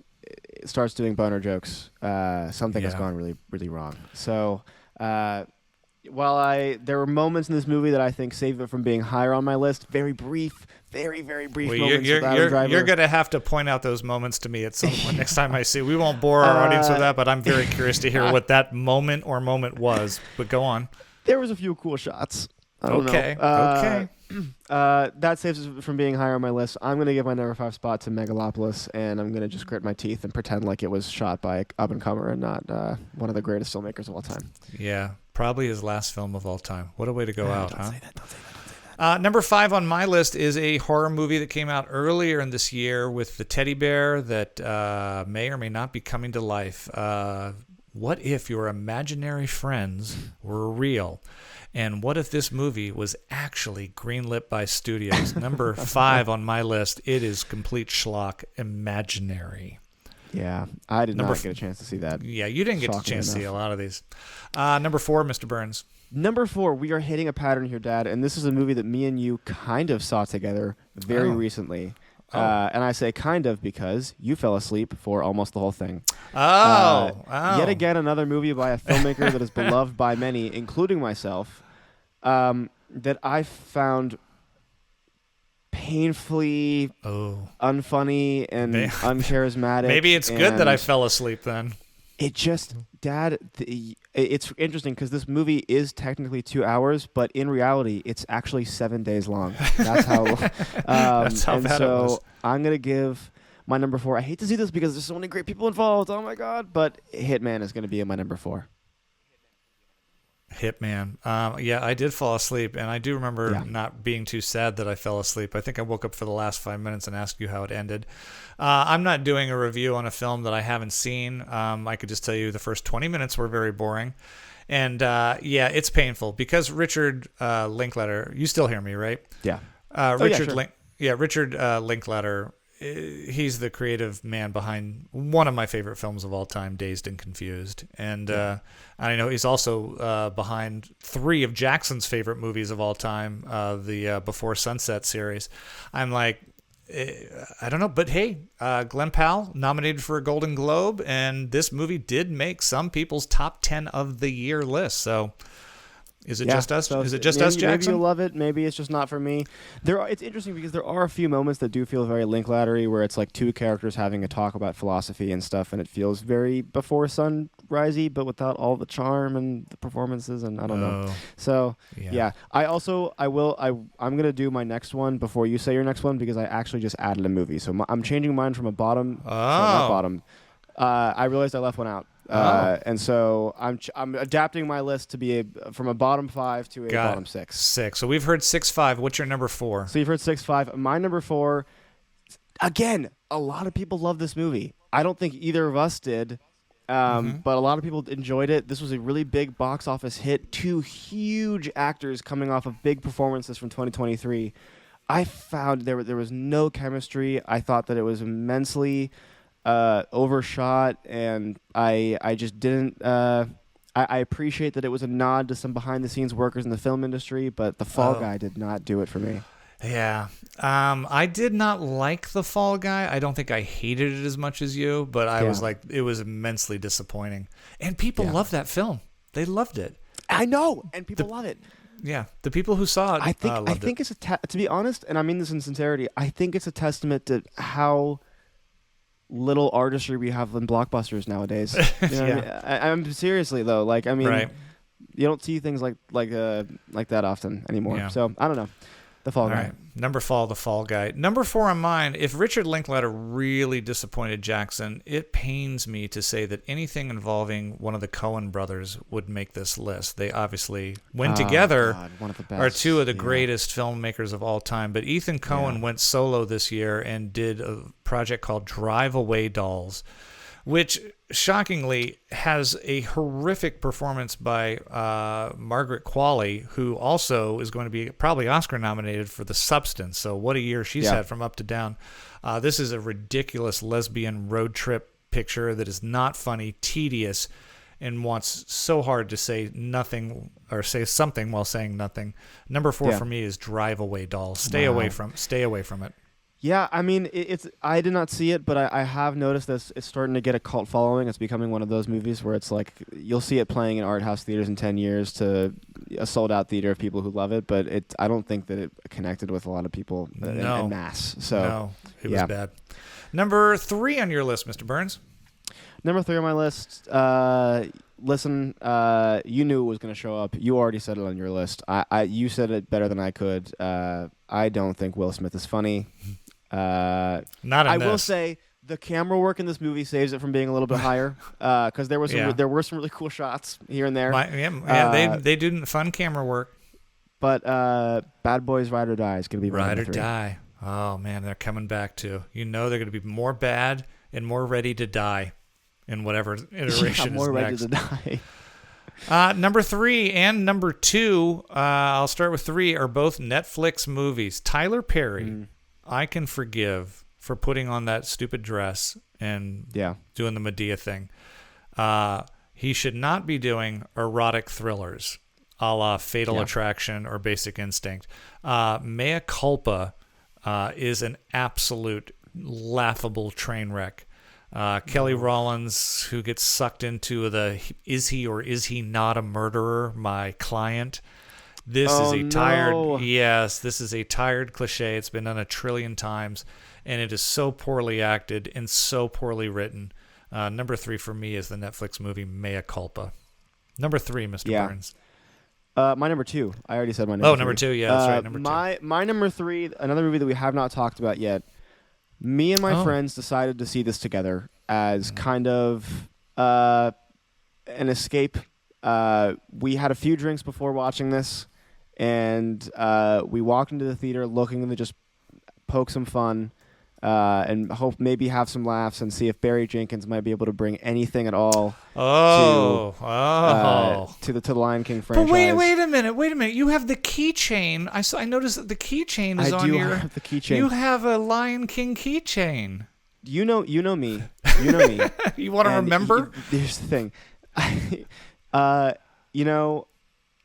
starts doing boner jokes, something has gone really, really wrong. So, while there were moments in this movie that I think save it from being higher on my list, very brief moments. You're going to have to point out those moments to me at some point next time I see. We won't bore our audience with that, but I'm very curious to hear what that moment was. But go on. There was a few cool shots. I don't know. Okay. That saves it from being higher on my list. I'm going to give my number 5 spot to Megalopolis, and I'm going to just grit my teeth and pretend like it was shot by up-and-comer and not one of the greatest filmmakers of all time. Yeah, probably his last film of all time. What a way to go out, huh? Don't say that. Number 5 on my list is a horror movie that came out earlier in this year with the teddy bear that may or may not be coming to life. What if your imaginary friends were real? And what if this movie was actually greenlit by studios? Number 5 on my list, it is complete schlock, Imaginary. Yeah, I did not get a chance to see that. Yeah, you didn't get a chance to see a lot of these. Number 4, Mr. Burns. Number 4, we are hitting a pattern here, Dad, and this is a movie that me and you kind of saw together very recently. And I say kind of because you fell asleep for almost the whole thing. Yet again, another movie by a filmmaker that is beloved by many, including myself, that I found painfully unfunny and uncharismatic. Maybe it's good that I fell asleep then. It just, Dad, it's interesting because this movie is technically 2 hours, but in reality, it's actually 7 days long. That's how. That's how bad it was. I'm gonna give my number 4. I hate to see this because there's so many great people involved. Oh my God! But Hitman is gonna be in my number 4. Hitman. Yeah, I did fall asleep, and I do remember not being too sad that I fell asleep. I think I woke up for the last 5 minutes and asked you how it ended. I'm not doing a review on a film that I haven't seen. I could just tell you the first 20 minutes were very boring. And it's painful because Richard Linklater, you still hear me, right? Yeah. Richard Linklater, he's the creative man behind one of my favorite films of all time, Dazed and Confused. And I know he's also behind 3 of Jackson's favorite movies of all time, the Before Sunset series. I'm like, I don't know, but hey, Glenn Powell nominated for a Golden Globe, and this movie did make some people's top 10 of the year list. So is it just us? Is it just us, Jackson? Maybe you'll love it. Maybe it's just not for me. It's interesting because there are a few moments that do feel very Linklater-y, where it's like 2 characters having a talk about philosophy and stuff, and it feels very Before Sunrise-y, but without all the charm and the performances, and I don't know. So yeah. I'm gonna do my next one before you say your next one because I actually just added a movie. So I'm changing mine from a bottom. Oh. Not bottom. I realized I left one out. And so I'm adapting my list to be from a bottom 5 to a bottom 6. 6. So we've heard 6-5. What's your number 4? So you've heard 6-5. My number 4. Again, a lot of people love this movie. I don't think either of us did, but a lot of people enjoyed it. This was a really big box office hit. 2 huge actors coming off of big performances from 2023. I found there was no chemistry. I thought that it was immensely overshot, and I just didn't. I appreciate that it was a nod to some behind-the-scenes workers in the film industry, but The Fall Guy did not do it for me. Yeah. I did not like The Fall Guy. I don't think I hated it as much as you, but I was like, it was immensely disappointing. And people loved that film. They loved it. I know, and people love it. Yeah, the people who saw it, I think it's to be honest, and I mean this in sincerity, I think it's a testament to how little artistry we have in blockbusters nowadays. You know what I mean? I'm seriously though, like I mean, you don't see things like that often anymore. Yeah. So I don't know. The Fall Guy. All right. Number 4, The Fall Guy. Number 4 on mine, if Richard Linklater really disappointed Jackson, it pains me to say that anything involving one of the Coen brothers would make this list. They obviously went together, one of the best. are 2 of the greatest filmmakers of all time. But Ethan Coen went solo this year and did a project called Drive Away Dolls, which shockingly has a horrific performance by Margaret Qualley, who also is going to be probably Oscar nominated for The Substance. So what a year she's had from Up to Down. This is a ridiculous lesbian road trip picture that is not funny, tedious, and wants so hard to say nothing or say something while saying nothing. Number 4 for me is Drive Away Dolls. Stay away from it. Yeah, I mean, I did not see it, but I have noticed that it's starting to get a cult following. It's becoming one of those movies where it's like you'll see it playing in art house theaters in 10 years to a sold-out theater of people who love it, but I don't think that it connected with a lot of people en masse. So, no, it was bad. Number 3 on your list, Mr. Burns. Number 3 on my list, listen, you knew it was going to show up. You already said it on your list. You said it better than I could. I don't think Will Smith is funny. Not in I this. will say the camera work in this movie saves it from being a little bit higher because there were some really cool shots here and there. They do fun camera work. But Bad Boys Ride or Die is going to be Ride or 3. Die. Oh man, they're coming back too. You know they're going to be more bad and more ready to die in whatever iteration more is ready next. to die. Number 3 and number 2, I'll start with 3, are both Netflix movies. Tyler Perry, I can forgive for putting on that stupid dress and doing the Medea thing. He should not be doing erotic thrillers a la Fatal Attraction or Basic Instinct. Mea Culpa is an absolute laughable train wreck. Kelly Rollins, who gets sucked into the is he or is he not a murderer, my client. This is a tired cliche. It's been done a trillion times, and it is so poorly acted and so poorly written. Number 3 for me is the Netflix movie Mea Culpa. Number 3, Mr. Burns. My number 2. I already said my number 3. Number 2. Yeah, that's right. Number 2. My number 3, another movie that we have not talked about yet. Me and my friends decided to see this together as kind of an escape. We had a few drinks before watching this, and we walked into the theater looking to just poke some fun and hope maybe have some laughs and see if Barry Jenkins might be able to bring anything at all to the Lion King franchise. But wait a minute. You have the keychain. I noticed that the keychain is on your. Have the keychain. You have a Lion King keychain. You know me. You know me. You want to remember? Here's the thing.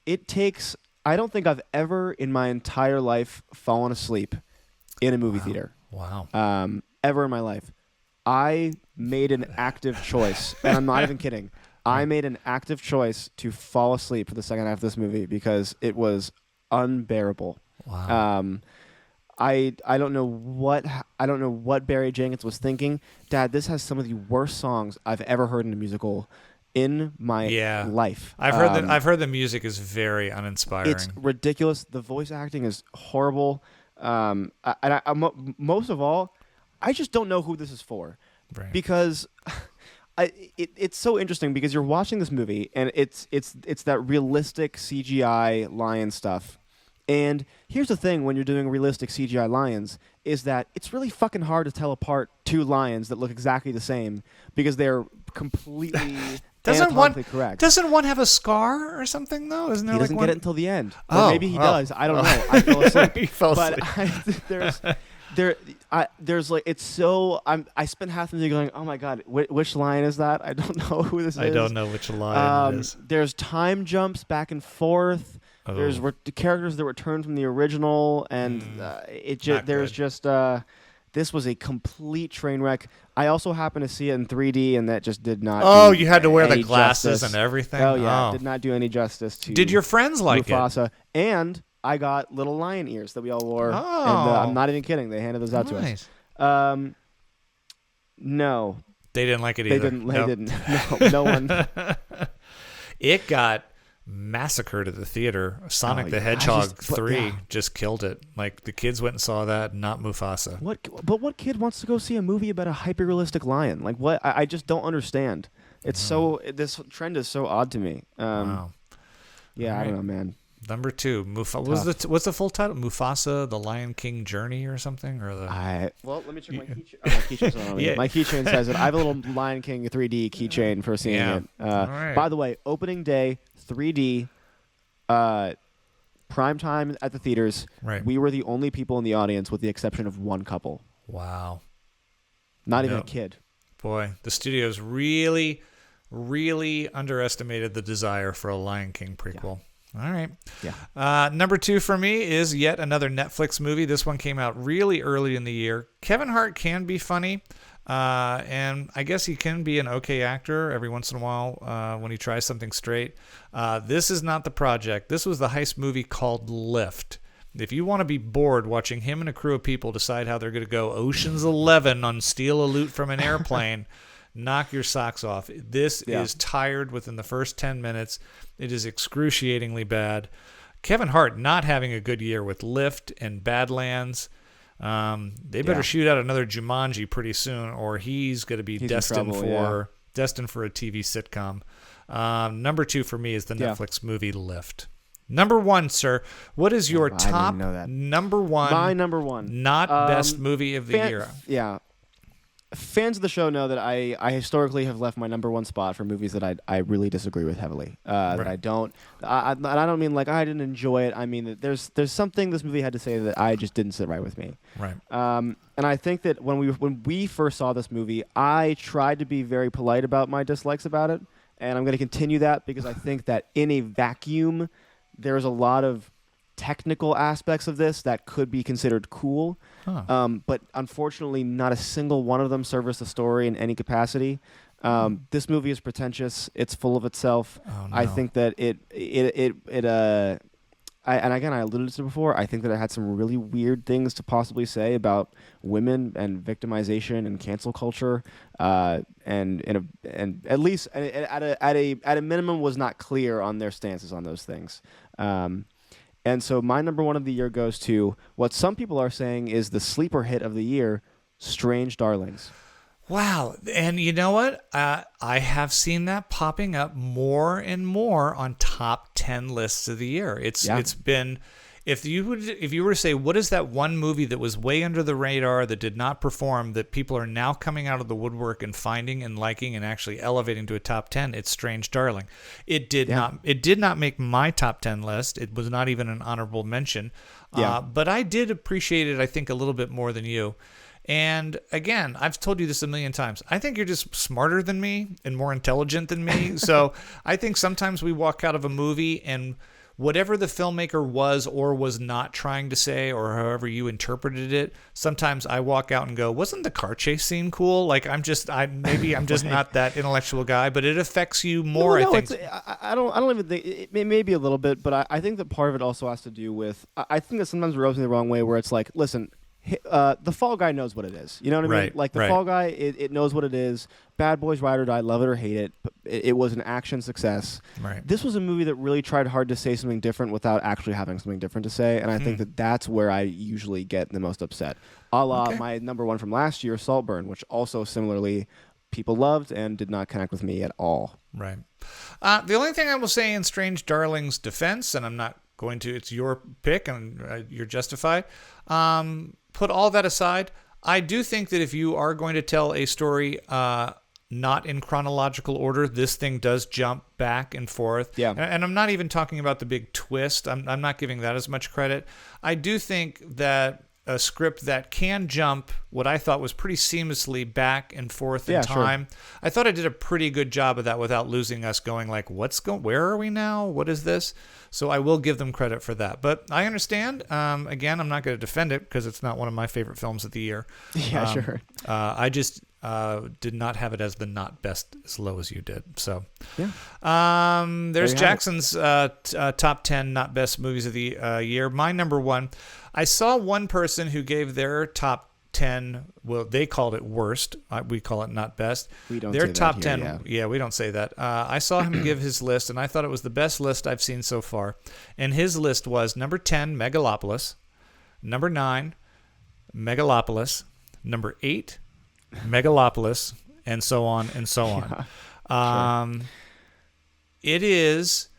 It takes. I don't think I've ever in my entire life fallen asleep in a movie theater. Wow. Ever in my life. I made an active choice, and I'm not even kidding. I made an active choice to fall asleep for the second half of this movie because it was unbearable. Wow. I don't know what Barry Jenkins was thinking. Dad, this has some of the worst songs I've ever heard in a musical in my life. I've heard the music is very uninspiring. It's ridiculous. The voice acting is horrible. Most of all, I just don't know who this is for, because it's so interesting because you're watching this movie and it's that realistic CGI lion stuff. And here's the thing when you're doing realistic CGI lions is that it's really fucking hard to tell apart two lions that look exactly the same because they're completely anatomically correct. Doesn't one have a scar or something though? Isn't there? He doesn't get it until the end. Or maybe he does. I don't know. I fell asleep. He fell asleep. But there's like it's so I spent half the movie going, oh my god, which lion is that? I don't know who this is. I don't know which lion it is. There's time jumps back and forth. Oh. There's the characters that returned from the original, and this was a complete train wreck. I also happened to see it in 3D, and that just did not. Oh, you had to wear the glasses justice. and everything. Oh yeah, did not do any justice to. Did your friends like Mufasa? And I got little lion ears that we all wore, and I'm not even kidding. They handed those out to us. No, they didn't like it either. They didn't. No one. It got massacred at the theater. Sonic the Hedgehog 3 just killed it. Like the kids went and saw that, not Mufasa. What kid wants to go see a movie about a hyper-realistic lion? Like what? I just don't understand. It's this trend is so odd to me. Wow. Yeah, All right. I don't know, man. Number 2, what's the full title? Mufasa: The Lion King Journey or something? Or the well, let me check my keychain. My keychain My keychain says it. I have a little Lion King 3D keychain for seeing it. All right. By the way, opening day 3D, prime time at the theaters. Right. We were the only people in the audience, with the exception of one couple. Wow. Not even a kid. Boy, the studios really, really underestimated the desire for a Lion King prequel. All right. Yeah. Number 2 for me is yet another Netflix movie. This one came out really early in the year. Kevin Hart can be funny, and I guess he can be an okay actor every once in a while when he tries something straight. This is not The Project. This was the heist movie called Lift. If you want to be bored watching him and a crew of people decide how they're going to go Ocean's 11 on steal a loot from an airplane, knock your socks off. This is tired within the first 10 minutes. It is excruciatingly bad. Kevin Hart not having a good year with Lift and Badlands. They better shoot out another Jumanji pretty soon, or he's going to be destined for a TV sitcom. Number 2 for me is the Netflix movie Lift. Number 1, sir. What is your top number 1? My number 1. Not best movie of the year. Yeah. Fans of the show know that I historically have left my number 1 spot for movies that I really disagree with heavily. That I don't. I don't mean like I didn't enjoy it. I mean that there's something this movie had to say that I just didn't sit right with me. Right. And I think that when we first saw this movie, I tried to be very polite about my dislikes about it, and I'm going to continue that because I think that in a vacuum, there's a lot of technical aspects of this that could be considered cool, but unfortunately not a single one of them service the story in any capacity. This movie is pretentious. It's full of itself. Oh, no. I think that and again, I alluded to it before, I think that it had some really weird things to possibly say about women and victimization and cancel culture, and at least at a minimum was not clear on their stances on those things. And so my number 1 of the year goes to what some people are saying is the sleeper hit of the year, Strange Darlings. Wow. And you know what? I have seen that popping up more and more on top 10 lists of the year. It's been, if you were to say, what is that one movie that was way under the radar that did not perform that people are now coming out of the woodwork and finding and liking and actually elevating to a top 10? It's Strange Darling. It did not make my top 10 list. It was not even an honorable mention. But I did appreciate it, I think, a little bit more than you. And again, I've told you this a million times. I think you're just smarter than me and more intelligent than me. So I think sometimes we walk out of a movie and whatever the filmmaker was or was not trying to say, or however you interpreted it, sometimes I walk out and go, wasn't the car chase scene cool? Like I'm just not that intellectual guy, but it affects you more. No, I think. I don't even think it may be a little bit, but I think that part of it also has to do with. I think that sometimes we're rubbing the wrong way, where it's like, listen. The Fall Guy knows what it is. You know what I mean? Like the Fall Guy, it knows what it is. Bad Boys, Ride or Die, love it or hate it. But it was an action success. Right. This was a movie that really tried hard to say something different without actually having something different to say. And I think that that's where I usually get the most upset. A la my number 1 from last year, Saltburn, which also similarly people loved and did not connect with me at all. Right. The only thing I will say in Strange Darling's defense, and I'm not going to, it's your pick and you're justified. Put all that aside, I do think that if you are going to tell a story not in chronological order, this thing does jump back and forth. Yeah. And I'm not even talking about the big twist. I'm not giving that as much credit. I do think that a script that can jump what I thought was pretty seamlessly back and forth in time. Sure. I thought I did a pretty good job of that without losing us going like, where are we now? What is this? So I will give them credit for that. But I understand. Again, I'm not going to defend it because it's not one of my favorite films of the year. Yeah, sure. I just did not have it as the not best as low as you did. So yeah. There's Jackson's top 10 not best movies of the year. My number one, I saw one person who gave their top 10, well, they called it worst. We call it not best. We don't their say top that here, 10. Yeah, we don't say that. I saw him give his list, and I thought it was the best list I've seen so far. And his list was number 10, Megalopolis. Number 9, Megalopolis. Number 8, Megalopolis, and so on and so on. Sure. It is,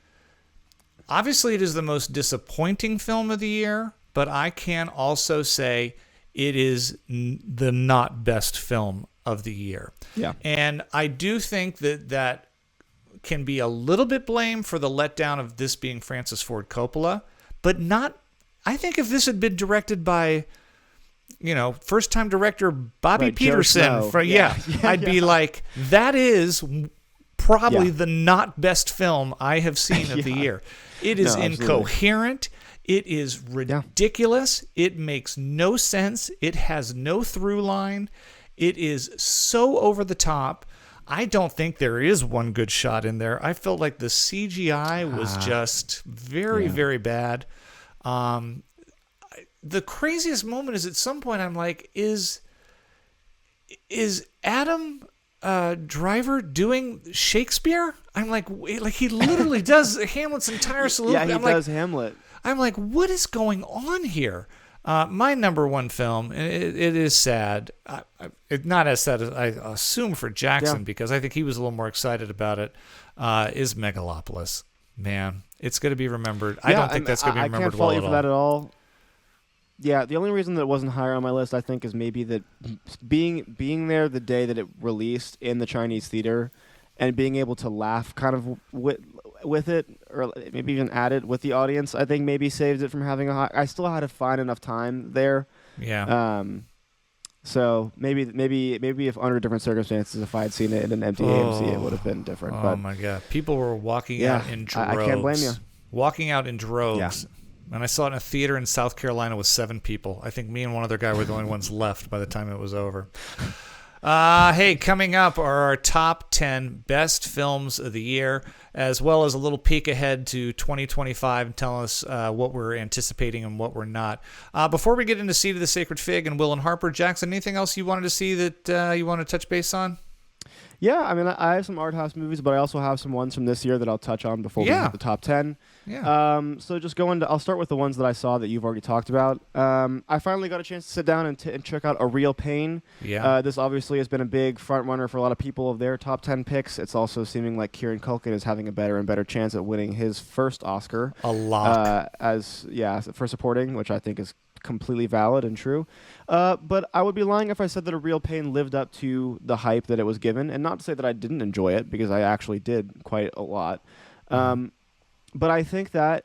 obviously it is the most disappointing film of the year, but I can also say it is the not best film of the year. Yeah. And I do think that can be a little bit blamed for the letdown of this being Francis Ford Coppola, but not, I think if this had been directed by, first-time director Bobby Peterson, I'd be like, that is probably the not best film I have seen of the year. It is incoherent. It is ridiculous. It makes no sense. It has no through line. It is so over the top. I don't think there is one good shot in there. I felt like the CGI was just very, very bad. The craziest moment is at some point I'm like, is Adam Driver doing Shakespeare? I'm like he literally does Hamlet's entire soliloquy. Yeah, he does Hamlet. I'm like, what is going on here? My number one film, and it is sad. It's not as sad as I assume for Jackson, because I think he was a little more excited about it, is Megalopolis. Man, it's going to be remembered. I don't think that's going to be remembered I can't fault well you for that at all. Yeah, the only reason that it wasn't higher on my list, I think, is maybe that being there the day that it released in the Chinese theater and being able to laugh kind of with it, or maybe even add it with the audience, I think maybe saved it from having a high. I still had to find enough time there. Yeah. So maybe if under different circumstances, if I had seen it in an empty AMC, it would have been different. Oh my God! People were walking out in droves. I can't blame you. Walking out in droves. Yeah. And I saw it in a theater in South Carolina with 7 people. I think me and one other guy were the only ones left by the time it was over. Hey, coming up are our top 10 best films of the year, as well as a little peek ahead to 2025 and tell us what we're anticipating and what we're not. Before we get into Seed of the Sacred Fig and Will and Harper, Jackson, anything else you wanted to see that you want to touch base on? Yeah, I mean, I have some art house movies, but I also have some ones from this year that I'll touch on before we hit the top 10. Yeah. So just I'll start with the ones that I saw that you've already talked about. I finally got a chance to sit down and check out A Real Pain. Yeah. This obviously has been a big front runner for a lot of people of their top 10 picks. It's also seeming like Kieran Culkin is having a better and better chance at winning his first Oscar. A lock. For supporting, which I think is completely valid and true. But I would be lying if I said that A Real Pain lived up to the hype that it was given, and not to say that I didn't enjoy it, because I actually did quite a lot. But I think that,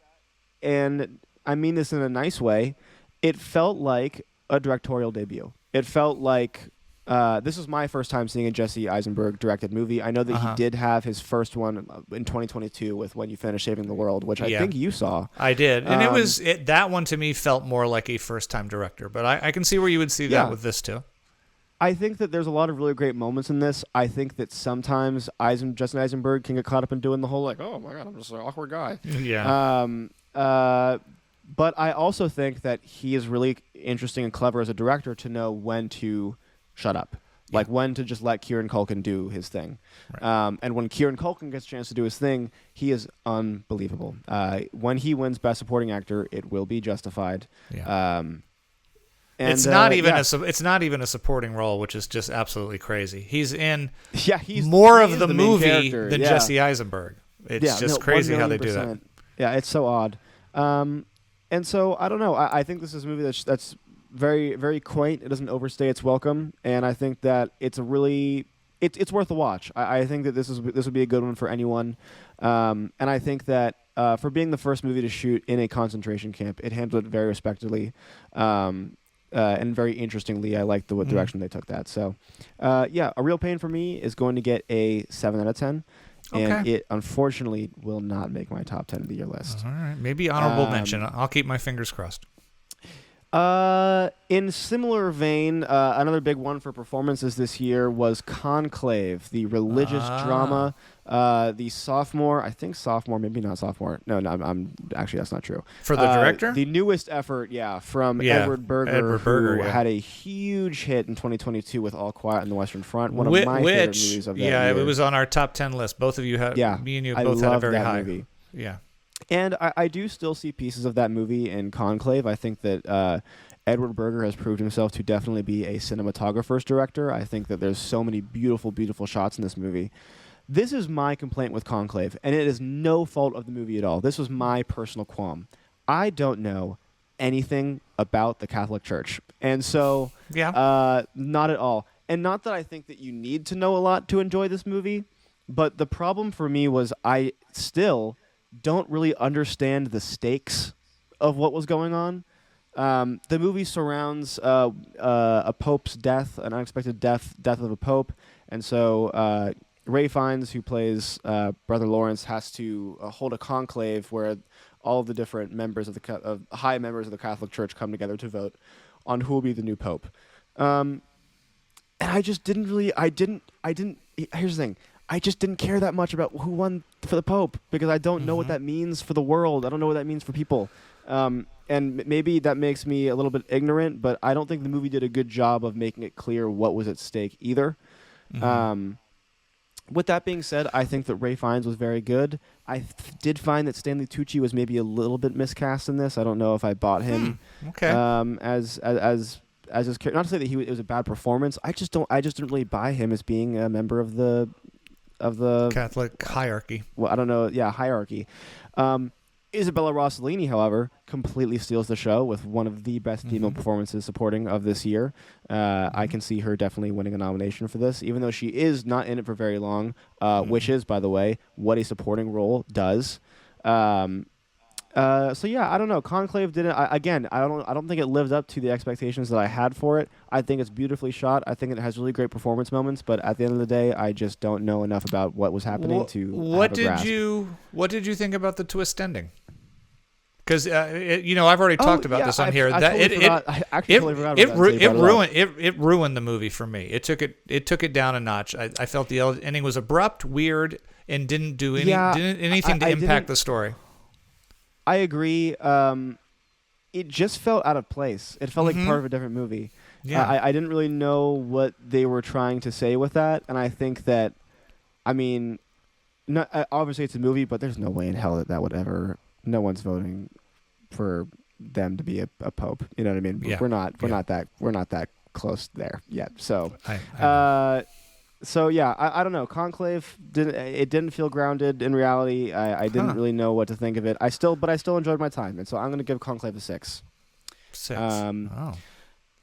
and I mean this in a nice way, it felt like a directorial debut. It felt like this was my first time seeing a Jesse Eisenberg directed movie. I know that he did have his first one in 2022 with When You Finish Saving the World, which I think you saw. I did. And that one to me felt more like a first-time director. But I can see where you would see that with this too. I think that there's a lot of really great moments in this. I think that sometimes Jesse Eisenberg can get caught up in doing the whole like, oh my God, I'm just an awkward guy. Yeah. But I also think that he is really interesting and clever as a director to know when to shut up. Like when to just let Kieran Culkin do his thing. Right. And when Kieran Culkin gets a chance to do his thing, he is unbelievable. When he wins Best Supporting Actor, it will be justified. Yeah. And, it's not even it's not even a supporting role, which is just absolutely crazy. He's in he's more he of the main movie character. than Jesse Eisenberg. It's just crazy how they do that. Yeah, it's so odd. And so I don't know. I think this is a movie that's very, very quaint. It doesn't overstay its welcome, and I think that it's a really it's worth a watch. I think that this would be a good one for anyone, and I think that for being the first movie to shoot in a concentration camp, it handled it very respectfully, and very interestingly. I like the direction they took that. So, A Real Pain for me is going to get a 7 out of 10. And it unfortunately will not make my top 10 of the year list. All right, maybe honorable mention. I'll keep my fingers crossed. In similar vein, another big one for performances this year was Conclave, the religious drama. The sophomore, maybe not sophomore. No, I'm actually that's not true. For the director, the newest effort, from Edward Berger, who had a huge hit in 2022 with All Quiet on the Western Front. One of my favorite movies of that year. It was on our top 10 list. Both of you had, me and you both had a very high movie. Yeah. And I do still see pieces of that movie in Conclave. I think that Edward Berger has proved himself to definitely be a cinematographer's director. I think that there's so many beautiful, beautiful shots in this movie. This is my complaint with Conclave, and it is no fault of the movie at all. This was my personal qualm. I don't know anything about the Catholic Church. And so, not at all. And not that I think that you need to know a lot to enjoy this movie, but the problem for me was I still don't really understand the stakes of what was going on. The movie surrounds a pope's death, an unexpected death of a pope, and so Ray Fiennes, who plays Brother Lawrence, has to hold a conclave where all of the different members of the high members of the Catholic Church come together to vote on who will be the new pope. And I just didn't really. Here's the thing. I just didn't care that much about who won for the Pope because I don't know what that means for the world. I don't know what that means for people. And maybe that makes me a little bit ignorant, but I don't think the movie did a good job of making it clear what was at stake either. With that being said, I think that Ray Fiennes was very good. I did find that Stanley Tucci was maybe a little bit miscast in this. I don't know if I bought him as his character. Not to say that it was a bad performance. I just didn't really buy him as being a member of the Catholic hierarchy. Well, I don't know. Yeah, hierarchy. Isabella Rossellini, however, completely steals the show with one of the best female performances supporting of this year. I can see her definitely winning a nomination for this, even though she is not in it for very long, which is, by the way, what a supporting role does. So yeah, I don't know. Conclave didn't. I don't think it lived up to the expectations that I had for it. I think it's beautifully shot. I think it has really great performance moments. But at the end of the day, I just don't know enough about what was happening to. What did you think about the twist ending? Because I've already talked about this on here. It ruined the movie for me. It took it down a notch. I felt the ending was abrupt, weird, and didn't do anything to impact the story. I agree. It just felt out of place. It felt like part of a different movie. Yeah. I didn't really know what they were trying to say with that, and I think that, obviously it's a movie, but there's no way in hell that would ever. No one's voting for them to be a pope. You know what I mean? Yeah. We're not that close there yet. So, I don't know. Conclave didn't feel grounded in reality. I didn't really know what to think of it. I still enjoyed my time, and so I'm going to give Conclave a 6. 6.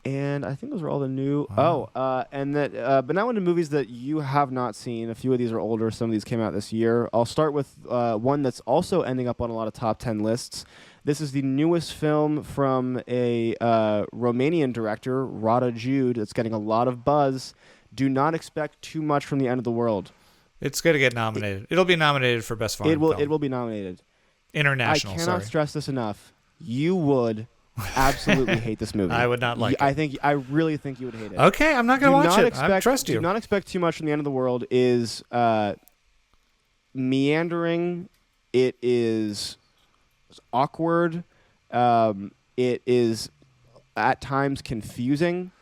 And I think those are all the new. But now into movies that you have not seen. A few of these are older. Some of these came out this year. I'll start with one that's also ending up on a lot of top 10 lists. This is the newest film from a Romanian director, Rada Jude. It's getting a lot of buzz. Do not expect too much from The End of the World. It's going to get nominated. It'll be nominated for Best Foreign Film. It will be nominated. International, I cannot stress this enough. You would absolutely hate this movie. I would not like it. I really think you would hate it. Okay, I'm not going to watch it. I trust you. Do not expect too much from The End of the World. Is meandering. It is awkward. It is at times confusing.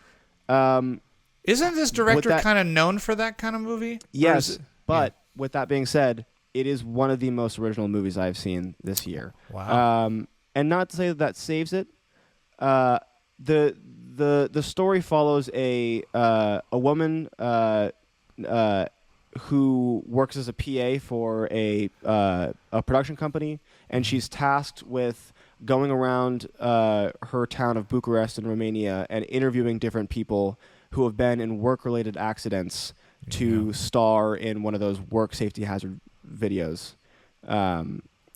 Isn't this director kind of known for that kind of movie? Yes, but with that being said, it is one of the most original movies I've seen this year. Wow. And not to say that saves it. The the story follows a woman who works as a PA for a production company, and she's tasked with going around her town of Bucharest in Romania and interviewing different people who have been in work-related accidents to star in one of those work safety hazard videos.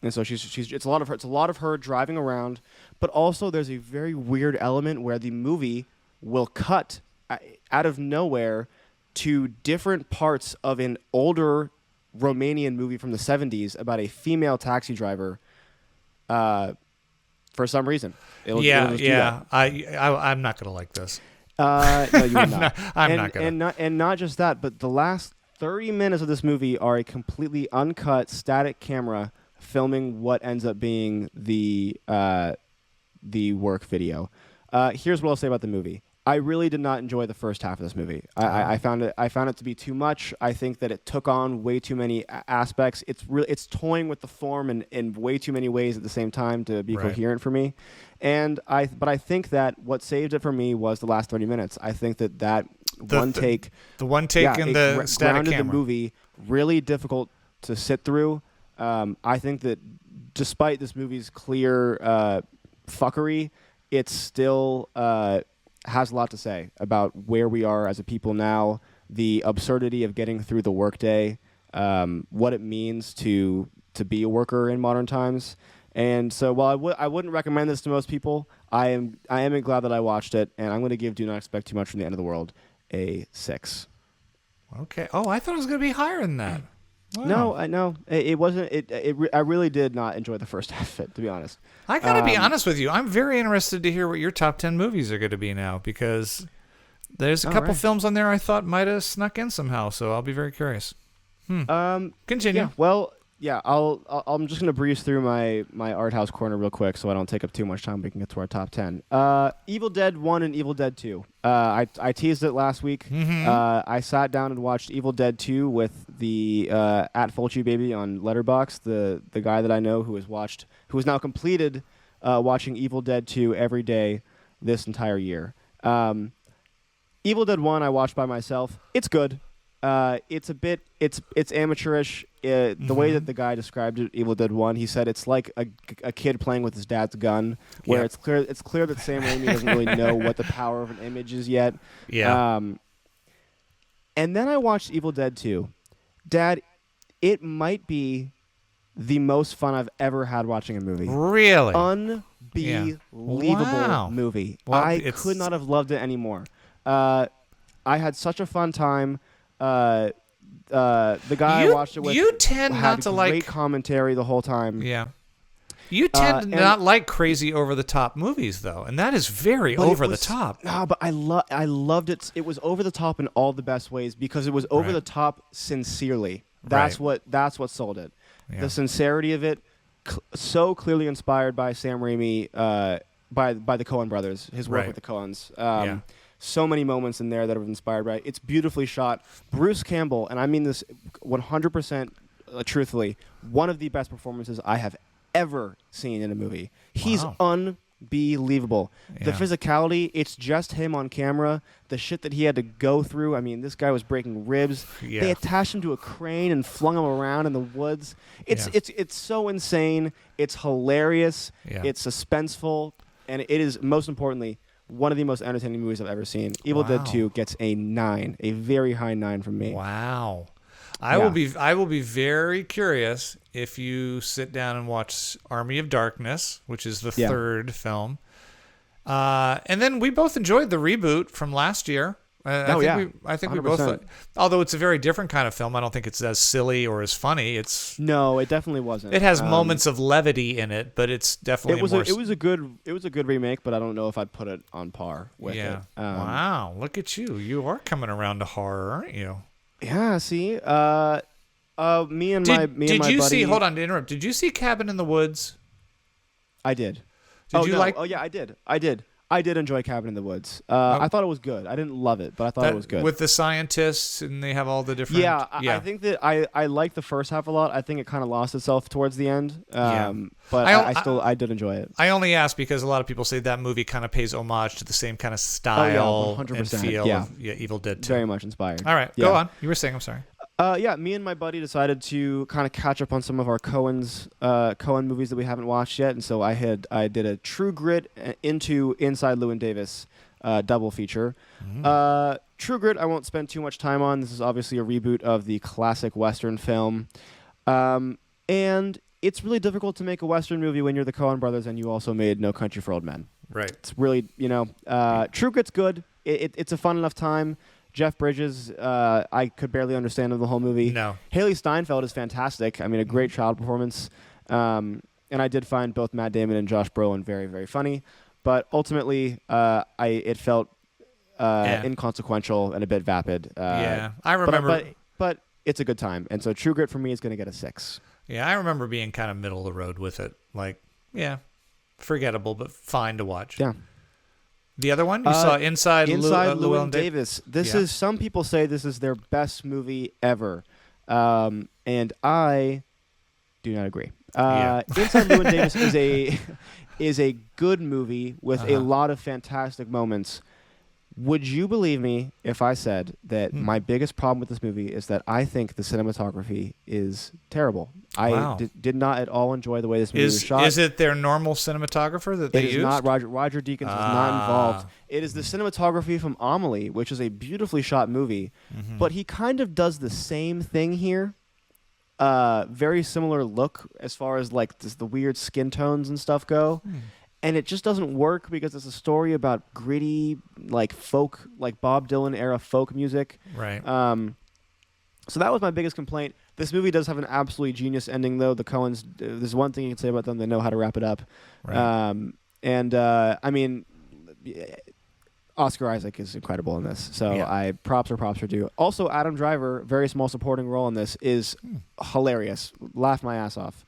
And so it's a lot of her driving around, but also there's a very weird element where the movie will cut out of nowhere to different parts of an older Romanian movie from the 70s about a female taxi driver. For some reason, it'll just do that. I'm not gonna like this. No, you would not. I'm not gonna. And not just that, but the last 30 minutes of this movie are a completely uncut, static camera filming what ends up being the work video. Here's what I'll say about the movie. I really did not enjoy the first half of this movie. I found it to be too much. I think that it took on way too many aspects. It's toying with the form in way too many ways at the same time to be coherent for me. But I think that what saved it for me was the last 30 minutes. I think that one take in the static grounded camera. the movie really difficult to sit through. I think that despite this movie's clear fuckery, it's still has a lot to say about where we are as a people now, the absurdity of getting through the workday, what it means to be a worker in modern times. And so while I wouldn't recommend this to most people, I am glad that I watched it, and I'm going to give Do Not Expect Too Much from the End of the World a 6. Okay. Oh, I thought it was going to be higher than that. Wow. No, I know it wasn't. I really did not enjoy the first half of it, to be honest. I gotta be honest with you. I'm very interested to hear what your top 10 movies are going to be now, because there's a couple films on there I thought might have snuck in somehow. So I'll be very curious. Continue. Yeah, well, yeah. I'm just gonna breeze through my art house corner real quick, so I don't take up too much time. We can get to our top 10. Evil Dead 1 and Evil Dead 2. I teased it last week. I sat down and watched Evil Dead 2 with the at Fulci baby on Letterboxd, the guy that I know who has now completed watching Evil Dead 2 every day this entire year. Evil Dead 1 I watched by myself. It's good. It's amateurish. The way that the guy described it, Evil Dead 1, he said it's like a kid playing with his dad's gun, where it's clear that Sam Raimi doesn't really know what the power of an image is yet. Yeah. And then I watched Evil Dead 2. Dad, it might be the most fun I've ever had watching a movie. Really? Unbelievable movie. Well, I could not have loved it anymore. I had such a fun time. The guy I watched it with tend had not to great like commentary the whole time. Yeah. You tend to not like crazy over the top movies though, and that is very over the top. No, but I loved it. It was over the top in all the best ways because it was over the top sincerely. That's what sold it. Yeah. The sincerity of it, so clearly inspired by Sam Raimi, by the Coen brothers, his work with the Coens. So many moments in there that have inspired by it. It's beautifully shot. Bruce Campbell, and I mean this 100% truthfully, one of the best performances I have ever seen in a movie. He's unbelievable. Yeah. The physicality, it's just him on camera. The shit that he had to go through. I mean, this guy was breaking ribs. Yeah. They attached him to a crane and flung him around in the woods. It's so insane. It's hilarious. Yeah. It's suspenseful. And it is, most importantly, one of the most entertaining movies I've ever seen. Evil Dead 2 gets a 9, a very high 9 from me. Wow. I will be very curious if you sit down and watch Army of Darkness, which is the third film. And then we both enjoyed the reboot from last year. I think we both. Although it's a very different kind of film, I don't think it's as silly or as funny. No, it definitely wasn't. It has moments of levity in it, but it's definitely it was a good remake, but I don't know if I'd put it on par with it. Wow, look at you! You are coming around to horror, aren't you? Yeah. See, me and my buddy. Hold on to interrupt. Did you see Cabin in the Woods? I did. Did you like? Oh yeah, I did. I did enjoy Cabin in the Woods. I thought it was good. I didn't love it, but I thought it was good. With the scientists, and they have all the different... I think that I liked the first half a lot. I think it kind of lost itself towards the end. But I did enjoy it. I only ask because a lot of people say that movie kind of pays homage to the same kind of style 100%. and feel of Evil Dead 2. Very much inspired. All right, go on. You were saying, I'm sorry. Me and my buddy decided to kind of catch up on some of our Coen movies that we haven't watched yet, and so I did a True Grit into Inside Llewyn Davis double feature. True Grit I won't spend too much time on. This is obviously a reboot of the classic Western film, and it's really difficult to make a Western movie when you're the Coen brothers and you also made No Country for Old Men. Right. It's really, True Grit's good. It's a fun enough time. Jeff Bridges, I could barely understand the whole movie. No. Haley Steinfeld is fantastic. I mean, a great child performance. And I did find both Matt Damon and Josh Brolin very, very funny. But ultimately, it felt inconsequential and a bit vapid. I remember. But it's a good time. And so True Grit for me is going to get a 6. Yeah, I remember being kind of middle of the road with it. Like, forgettable, but fine to watch. Yeah. The other one? You saw Inside Llewyn Davis. This is, some people say this is their best movie ever. And I do not agree. Inside Llewyn Davis is a good movie with a lot of fantastic moments. Would you believe me if I said that my biggest problem with this movie is that I think the cinematography is terrible? I did not at all enjoy the way this movie was shot. Is it their normal cinematographer that they used? It is not. Roger Deakins was not involved. It is the cinematography from Amelie, which is a beautifully shot movie, but he kind of does the same thing here. Very similar look as far as like the weird skin tones and stuff go. And it just doesn't work because it's a story about gritty, like folk, like Bob Dylan era folk music. Right. So that was my biggest complaint. This movie does have an absolutely genius ending, though. The Coens, there's one thing you can say about them: they know how to wrap it up. Right. I mean, Oscar Isaac is incredible in this. So props are due. Also, Adam Driver, very small supporting role in this, is hilarious. Laughed my ass off.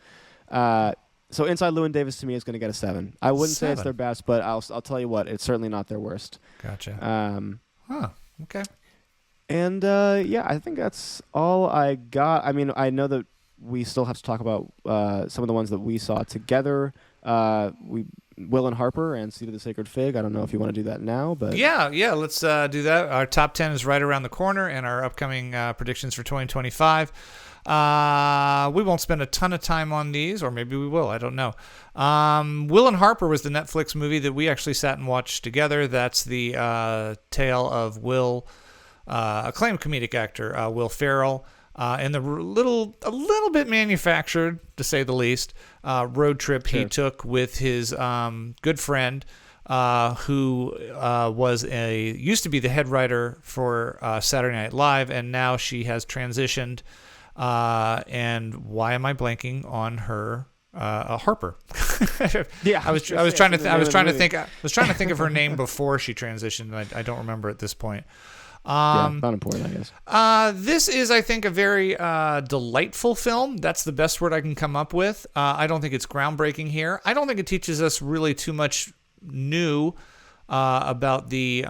So Inside Llewyn Davis to me is going to get a 7. I wouldn't say it's their best, but I'll tell you what, it's certainly not their worst. Gotcha. Okay. And I think that's all I got. I mean, I know that we still have to talk about some of the ones that we saw together. Will and Harper and Seed of the Sacred Fig. I don't know if you want to do that now, but yeah, let's do that. Our top 10 is right around the corner, and our upcoming predictions for 2025. We won't spend a ton of time on these, or maybe we will. I don't know. Will and Harper was the Netflix movie that we actually sat and watched together. That's the tale of Will, acclaimed comedic actor Will Ferrell, and the a little bit manufactured, to say the least, road trip he took with his good friend, who used to be the head writer for Saturday Night Live, and now she has transitioned. And why am I blanking on her? Harper. I was trying to think of her name before she transitioned. And I don't remember at this point. Not important, I guess. This is, I think, a very delightful film. That's the best word I can come up with. I don't think it's groundbreaking here. I don't think it teaches us really too much new about the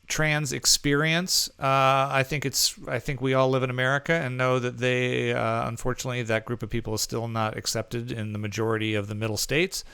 trans experience. I think we all live in America and know that unfortunately, that group of people is still not accepted in the majority of the middle states.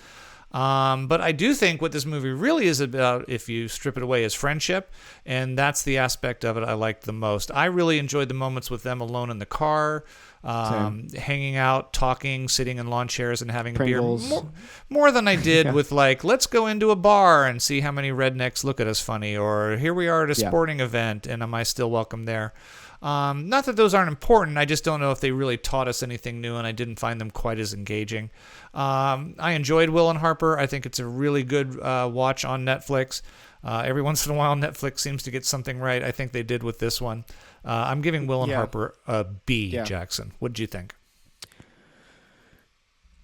But I do think what this movie really is about, if you strip it away, is friendship, and that's the aspect of it I liked the most. I really enjoyed the moments with them alone in the car, hanging out, talking, sitting in lawn chairs and having Pringles. a beer. More than I did with, like, let's go into a bar and see how many rednecks look at us funny, or here we are at a sporting event and am I still welcome there? Not that those aren't important. I just don't know if they really taught us anything new, and I didn't find them quite as engaging. I enjoyed Will and Harper. I think it's a really good watch on Netflix. Every once in a while, Netflix seems to get something right. I think they did with this one. I'm giving Will and Harper a B, Jackson. What do you think?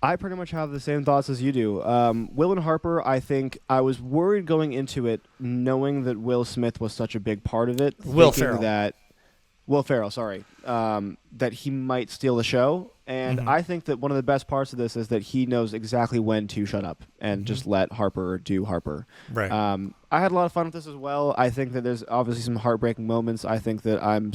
I pretty much have the same thoughts as you do. Will and Harper, I think I was worried going into it, knowing that Will Smith was such a big part of it. Will Ferrell. Will Ferrell, sorry, that he might steal the show. And I think that one of the best parts of this is that he knows exactly when to shut up and just let Harper do Harper. Right. I had a lot of fun with this as well. I think that there's obviously some heartbreaking moments. I think that I'm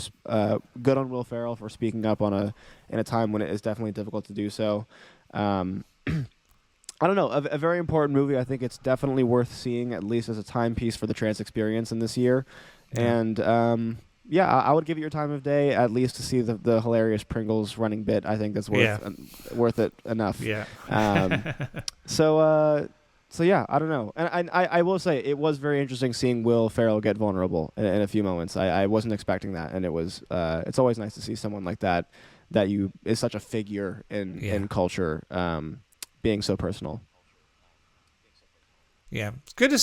good on Will Ferrell for speaking up in a time when it is definitely difficult to do so. I don't know, a very important movie. I think it's definitely worth seeing, at least as a timepiece for the trans experience in this year. And I would give it your time of day, at least to see the hilarious Pringles running bit. I think that's worth it enough. Yeah. So yeah, I don't know. And I will say it was very interesting seeing Will Ferrell get vulnerable in a few moments. I wasn't expecting that, and it was. It's always nice to see someone like that is such a figure in culture, being so personal. Yeah, it's good to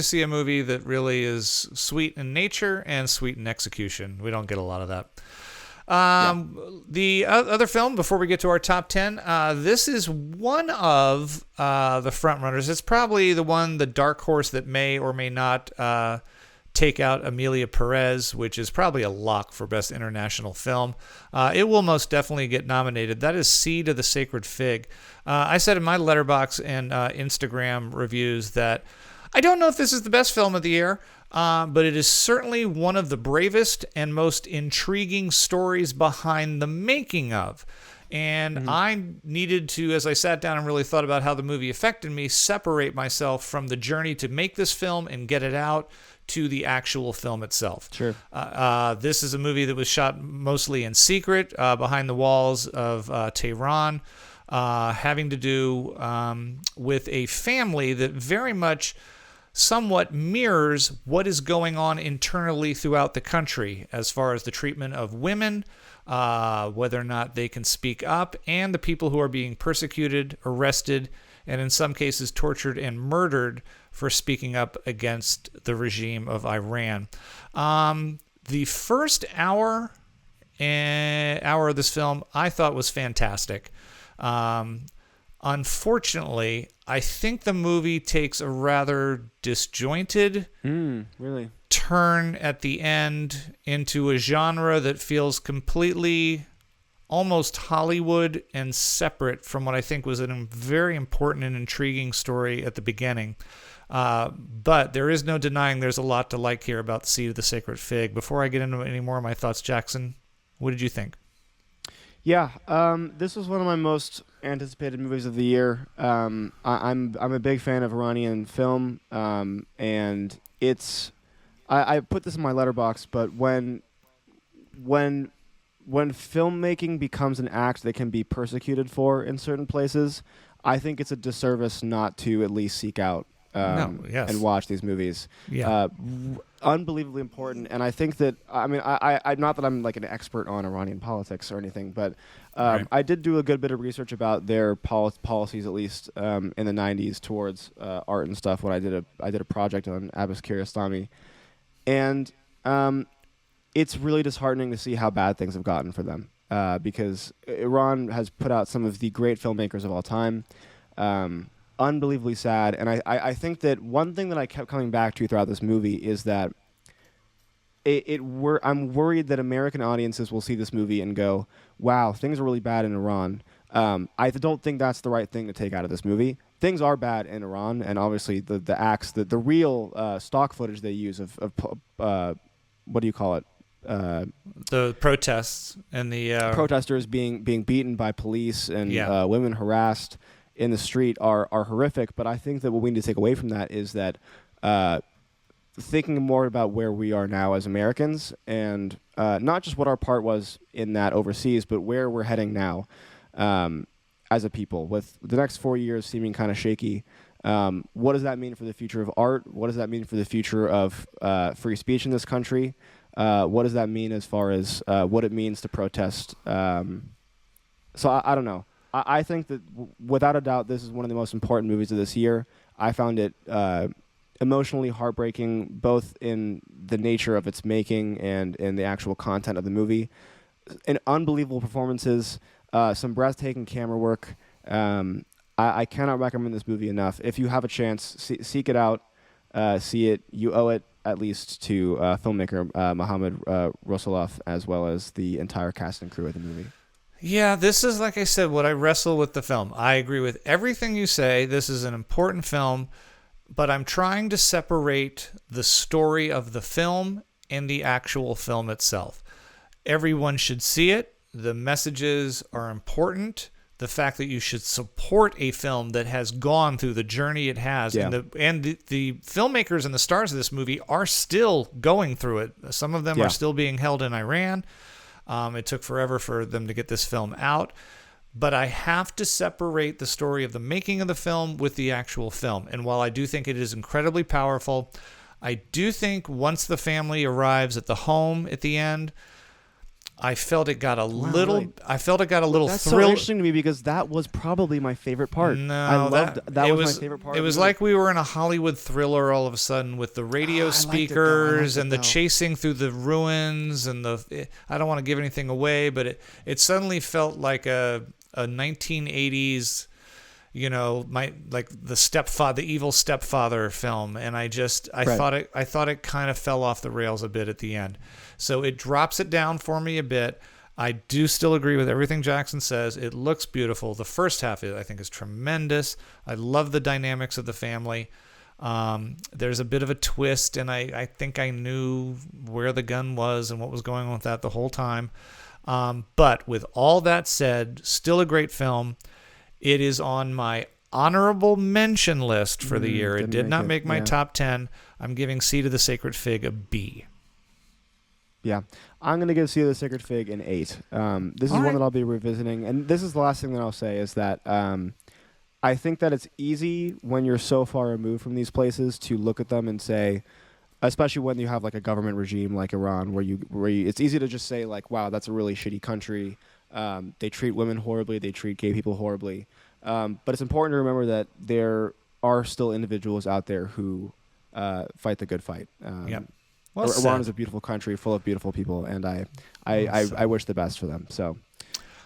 see a movie that really is sweet in nature and sweet in execution. We don't get a lot of that. The other film, before we get to our top 10, this is one of the front runners. It's probably the dark horse that may or may not take out Emilia Perez, which is probably a lock for Best International Film. It will most definitely get nominated. That is Seed of the Sacred Fig. I said in my Letterboxd and Instagram reviews that I don't know if this is the best film of the year, but it is certainly one of the bravest and most intriguing stories behind the making of. And I needed to, as I sat down and really thought about how the movie affected me, separate myself from the journey to make this film and get it out to the actual film itself. Sure. This is a movie that was shot mostly in secret behind the walls of Tehran, having to do with a family that very much somewhat mirrors what is going on internally throughout the country as far as the treatment of women, whether or not they can speak up, and the people who are being persecuted, arrested, and in some cases tortured and murdered for speaking up against the regime of Iran. The first hour of this film I thought was fantastic. Unfortunately, I think the movie takes a rather disjointed turn at the end into a genre that feels completely almost Hollywood and separate from what I think was a very important and intriguing story at the beginning. But there is no denying there's a lot to like here about the Seed of the Sacred Fig. Before I get into any more of my thoughts, Jackson, what did you think? Yeah, this was one of my most anticipated movies of the year. I'm a big fan of Iranian film, and it's I put this in my letterbox. But when filmmaking becomes an act that can be persecuted for in certain places, I think it's a disservice not to at least seek out and watch these movies. Yeah. Unbelievably important, and I think that I not that I'm like an expert on Iranian politics or anything, but I did do a good bit of research about their policies, at least in the '90s, towards art and stuff. When I did a project on Abbas Kiarostami, and it's really disheartening to see how bad things have gotten for them, because Iran has put out some of the great filmmakers of all time. Unbelievably sad, and I think that one thing that I kept coming back to throughout this movie is that I'm worried that American audiences will see this movie and go, wow, things are really bad in Iran. I don't think that's the right thing to take out of this movie. Things are bad in Iran, and obviously the acts, the real stock footage they use of what do you call it? The protests and the protesters being beaten by police and women harassed in the street are horrific, but I think that what we need to take away from that is that thinking more about where we are now as Americans, and not just what our part was in that overseas, but where we're heading now as a people, with the next 4 years seeming kind of shaky. What does that mean for the future of art? What does that mean for the future of free speech in this country? What does that mean as far as what it means to protest? So I don't know. I think that without a doubt, this is one of the most important movies of this year. I found it emotionally heartbreaking, both in the nature of its making and in the actual content of the movie. And unbelievable performances, some breathtaking camera work. I cannot recommend this movie enough. If you have a chance, seek it out, see it. You owe it. at least to filmmaker Mohamed Rosoloff, as well as the entire cast and crew of the movie. Yeah, this is, like I said, what I wrestle with the film. I agree with everything you say. This is an important film, but I'm trying to separate the story of the film and the actual film itself. Everyone should see it. The messages are important. The fact that you should support a film that has gone through the journey it has, Yeah. and the filmmakers and the stars of this movie are still going through it. Some of them are still being held in Iran. It took forever for them to get this film out. But I have to separate the story of the making of the film with the actual film. And while I do think it is incredibly powerful, I do think once the family arrives at the home at the end, I felt it got a little. Really? I felt it got a little That's so thrill. interesting to me because that was probably my favorite part. No, I loved that. Was my favorite part. It was like we were in a Hollywood thriller all of a sudden with the radio speakers and the chasing through the ruins and the. I don't want to give anything away, but it suddenly felt like a 1980s. You know, the evil stepfather film, and I thought it kind of fell off the rails a bit at the end. So it drops it down for me a bit. I do still agree with everything Jackson says. It looks beautiful. The first half, I think, is tremendous. I love the dynamics of the family. There's a bit of a twist, and I think I knew where the gun was and what was going on with that the whole time. But with all that said, still a great film. It is on my honorable mention list for the year. It did not make my top 10. I'm giving Seed of the Sacred Fig a B. Yeah. I'm going to give Seed of the Sacred Fig an 8. This is one that I'll be revisiting. And this is the last thing that I'll say is that I think that it's easy when you're so far removed from these places to look at them and say, especially when you have like a government regime like Iran, where it's easy to just say like, wow, that's a really shitty country. They treat women horribly. They treat gay people horribly. But it's important to remember that there are still individuals out there who fight the good fight. Well Iran is a beautiful country full of beautiful people, and I wish the best for them. So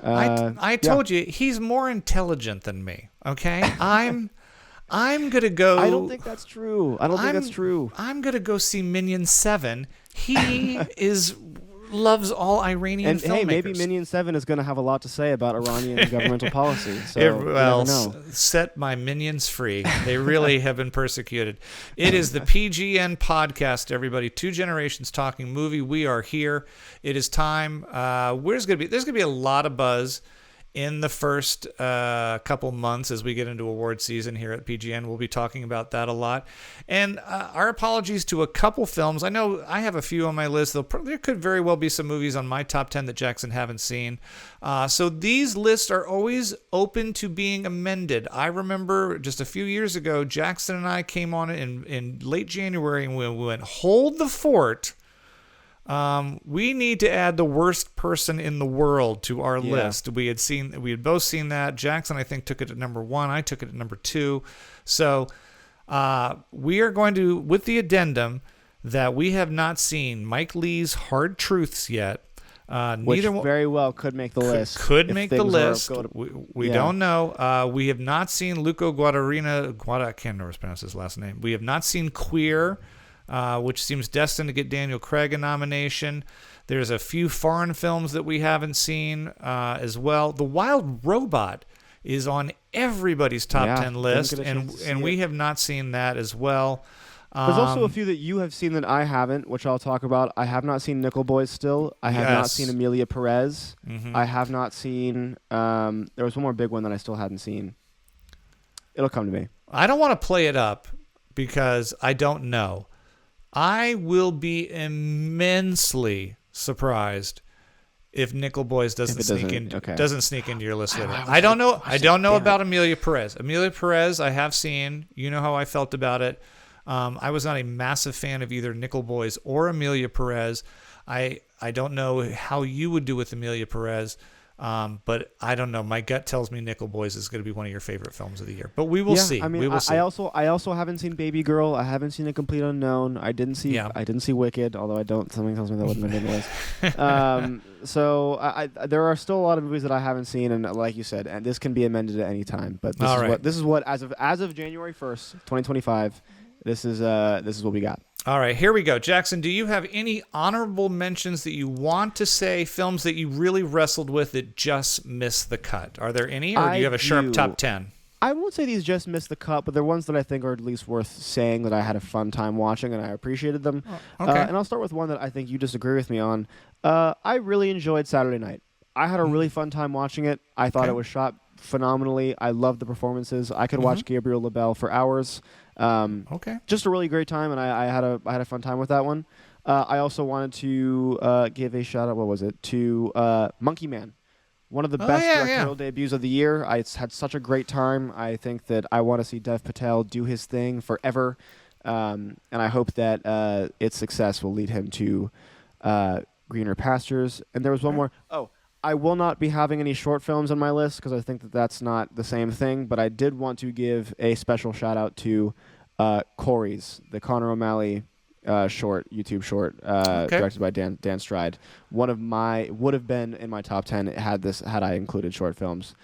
I told you he's more intelligent than me. Okay, I'm gonna go. I don't think that's true. I'm gonna go see Minions 7. He loves all Iranian filmmakers. Hey, maybe Minion 7 is going to have a lot to say about Iranian governmental policy. So you never know. Set my minions free. They really have been persecuted. It is the PGN podcast, everybody. 2 generations talking movie. We are here. It is time. There's going to be a lot of buzz in the first couple months as we get into award season here at PGN. We'll be talking about that a lot. And our apologies to a couple films. I know I have a few on my list. There could very well be some movies on my top 10 that Jackson haven't seen. So these lists are always open to being amended. I remember just a few years ago, Jackson and I came on in late January and we went, hold the fort. We need to add the worst person in the world to our list. We had both seen that. Jackson, I think, took it at number 1. I took it at number 2. So we are going to, with the addendum that we have not seen Mike Lee's Hard Truths yet. Which very well could make the list. Could make the list. We don't know. We have not seen Luco Guadagnino. I can't remember how to pronounce his last name. We have not seen Queer. Which seems destined to get Daniel Craig a nomination. There's a few foreign films that we haven't seen as well. The Wild Robot is on everybody's top 10 list, and we have not seen that as well. There's also a few that you have seen that I haven't, which I'll talk about. I have not seen Nickel Boys still. I have not seen Amelia Perez. Mm-hmm. I have not seen... there was one more big one that I still hadn't seen. It'll come to me. I don't want to play it up because I don't know. I will be immensely surprised if Nickel Boys doesn't sneak into your list later. I don't know about Amelia Perez. Amelia Perez, I have seen. You know how I felt about it. I was not a massive fan of either Nickel Boys or Amelia Perez. I don't know how you would do with Amelia Perez. But I don't know. My gut tells me Nickel Boys is going to be one of your favorite films of the year. But we will see. I mean, we will see. I also haven't seen Baby Girl. I haven't seen A Complete Unknown. I didn't see Wicked, although something tells me that wouldn't have been the list. So there are still a lot of movies that I haven't seen, and like you said, and this can be amended at any time. But this is what as of January 1st, 2025, this is what we got. All right, here we go. Jackson, do you have any honorable mentions that you want to say, films that you really wrestled with that just missed the cut? Are there any, or do you have a sharp top 10? I won't say these just missed the cut, but they're ones that I think are at least worth saying that I had a fun time watching and I appreciated them. Oh, okay. And I'll start with one that I think you disagree with me on. I really enjoyed Saturday Night. I had a really fun time watching it. I thought it was shot phenomenally. I loved the performances. I could watch Gabriel LaBelle for hours. Just a really great time, and I had a fun time with that one. I also wanted to give a shout out. What was it? To Monkey Man, one of the best directorial debuts of the year. I had such a great time. I think that I want to see Dev Patel do his thing forever, and I hope that its success will lead him to greener pastures. And there was one more. Oh. I will not be having any short films on my list because I think that that's not the same thing, but I did want to give a special shout-out to Corey's, the Conor O'Malley YouTube short, directed by Dan Stride. One of my would have been in my top 10 had I included short films.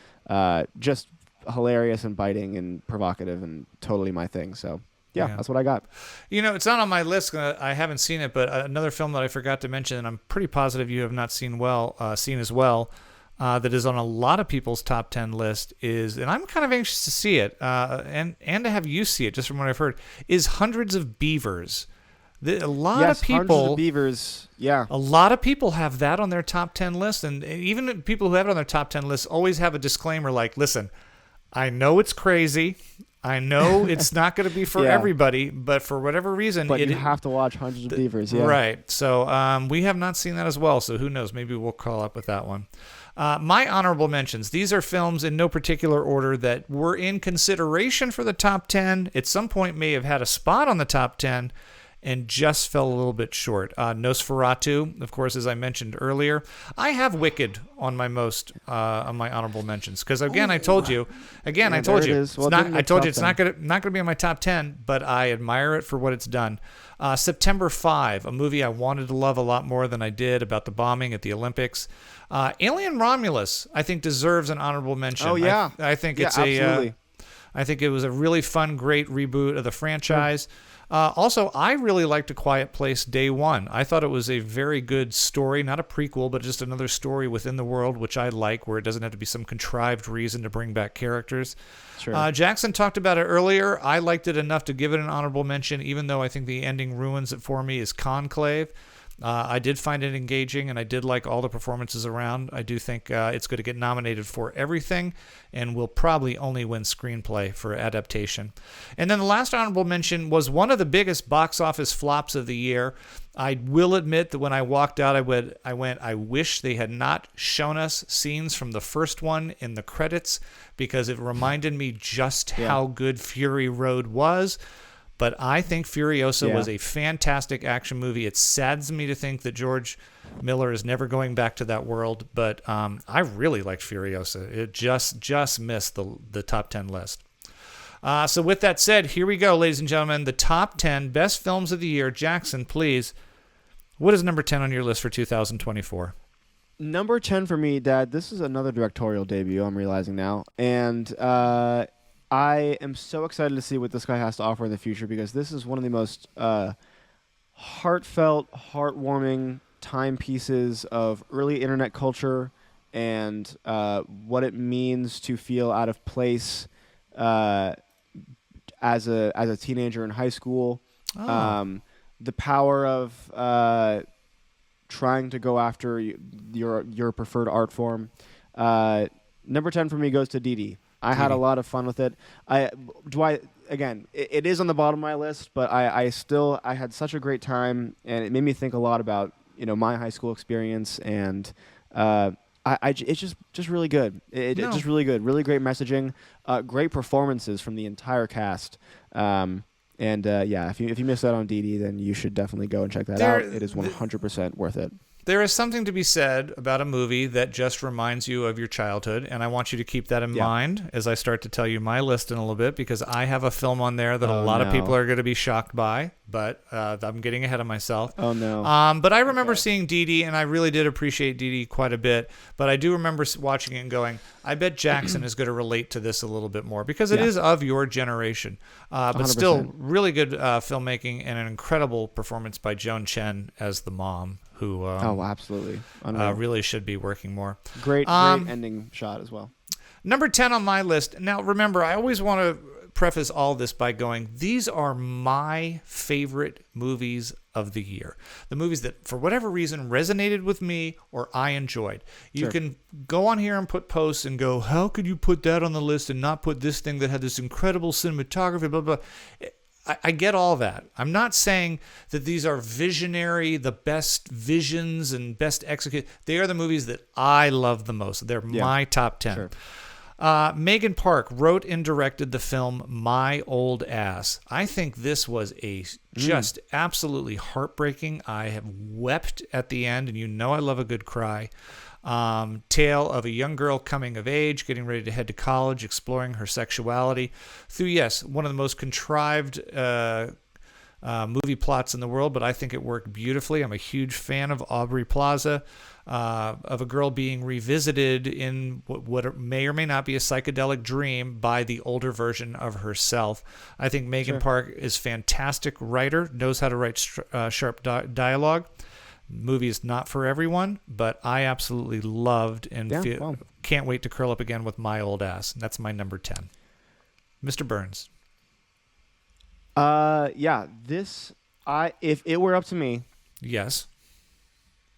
Just hilarious and biting and provocative and totally my thing, so... Yeah, that's what I got. It's not on my list. I haven't seen it, but another film that I forgot to mention, and I'm pretty positive you have not seen as well, that is on a lot of people's top 10 list is, and I'm kind of anxious to see it, and to have you see it, just from what I've heard, is Hundreds of Beavers. A lot of people, Hundreds of Beavers. Yeah, a lot of people have that on their top 10 list, and even people who have it on their top 10 list always have a disclaimer like, "Listen, I know it's crazy." I know it's not going to be for everybody, but for whatever reason... But you have to watch Hundreds of Beavers, yeah. Right. So we have not seen that as well, so who knows? Maybe we'll call up with that one. My honorable mentions. These are films in no particular order that were in consideration for the top 10, at some point may have had a spot on the top 10, and just fell a little bit short. Nosferatu, of course, as I mentioned earlier. I have Wicked on my on my honorable mentions because I told you, it's not gonna be on my top 10, but I admire it for what it's done. September 5, a movie I wanted to love a lot more than I did about the bombing at the Olympics. Alien Romulus, I think, deserves an honorable mention. Oh yeah, I think it's absolutely. I think it was a really fun, great reboot of the franchise. Also, I really liked A Quiet Place Day One. I thought it was a very good story, not a prequel, but just another story within the world, which I like, where it doesn't have to be some contrived reason to bring back characters. Sure. Jackson talked about it earlier. I liked it enough to give it an honorable mention, even though I think the ending ruins it for me, is Conclave. I did find it engaging, and I did like all the performances around. I do think it's going to get nominated for everything, and will probably only win screenplay for adaptation. And then the last honorable mention was one of the biggest box office flops of the year. I will admit that when I walked out, I wish they had not shown us scenes from the first one in the credits, because it reminded me just how good Fury Road was. But I think Furiosa was a fantastic action movie. It saddens me to think that George Miller is never going back to that world. But I really liked Furiosa. It just missed the top 10 list. So with that said, here we go, ladies and gentlemen. The top 10 best films of the year. Jackson, please. What is number 10 on your list for 2024? Number 10 for me, Dad, this is another directorial debut, I'm realizing now. And I am so excited to see what this guy has to offer in the future, because this is one of the most heartfelt, heartwarming timepieces of early internet culture and what it means to feel out of place as a teenager in high school. The power of trying to go after your preferred art form. Number 10 for me goes to Dee Dee. I had a lot of fun with it. It is on the bottom of my list, but I had such a great time, and it made me think a lot about my high school experience, and it's just really good. It's just really good. Really great messaging, great performances from the entire cast. If you missed out on Dee Dee, then you should definitely go and check that out. It is 100% worth it. there is something to be said about a movie that just reminds you of your childhood, and I want you to keep that in mind as I start to tell you my list in a little bit, because I have a film on there that a lot of people are going to be shocked by, but I'm getting ahead of myself. Oh, no. But I remember seeing Dee Dee, and I really did appreciate Dee Dee quite a bit, but I do remember watching it and going, I bet Jackson is going to relate to this a little bit more, because it is of your generation. But 100%. still, really good filmmaking and an incredible performance by Joan Chen as the mom, who absolutely really should be working more. Great ending shot as well. Number 10 on my list. Now, remember, I always want to preface all this by going, these are my favorite movies of the year. The movies that, for whatever reason, resonated with me or I enjoyed. You can go on here and put posts and go, how could you put that on the list and not put this thing that had this incredible cinematography, blah, blah. I get all that. I'm not saying that these are visionary, the best visions and best executed. They are the movies that I love the most. They're my top 10. Sure. Megan Park wrote and directed the film My Old Ass. I think this was a just absolutely heartbreaking. I have wept at the end, and you know I love a good cry. Tale of a young girl coming of age, getting ready to head to college, exploring her sexuality through, yes, one of the most contrived movie plots in the world, but I think it worked beautifully. I'm a huge fan of Aubrey Plaza, of a girl being revisited in what may or may not be a psychedelic dream by the older version of herself. I think Megan Park is a fantastic writer, knows how to write sharp dialogue. Movie is not for everyone, but I absolutely loved and can't wait to curl up again with My Old Ass. That's my number 10. Mr. Burns. If it were up to me, yes,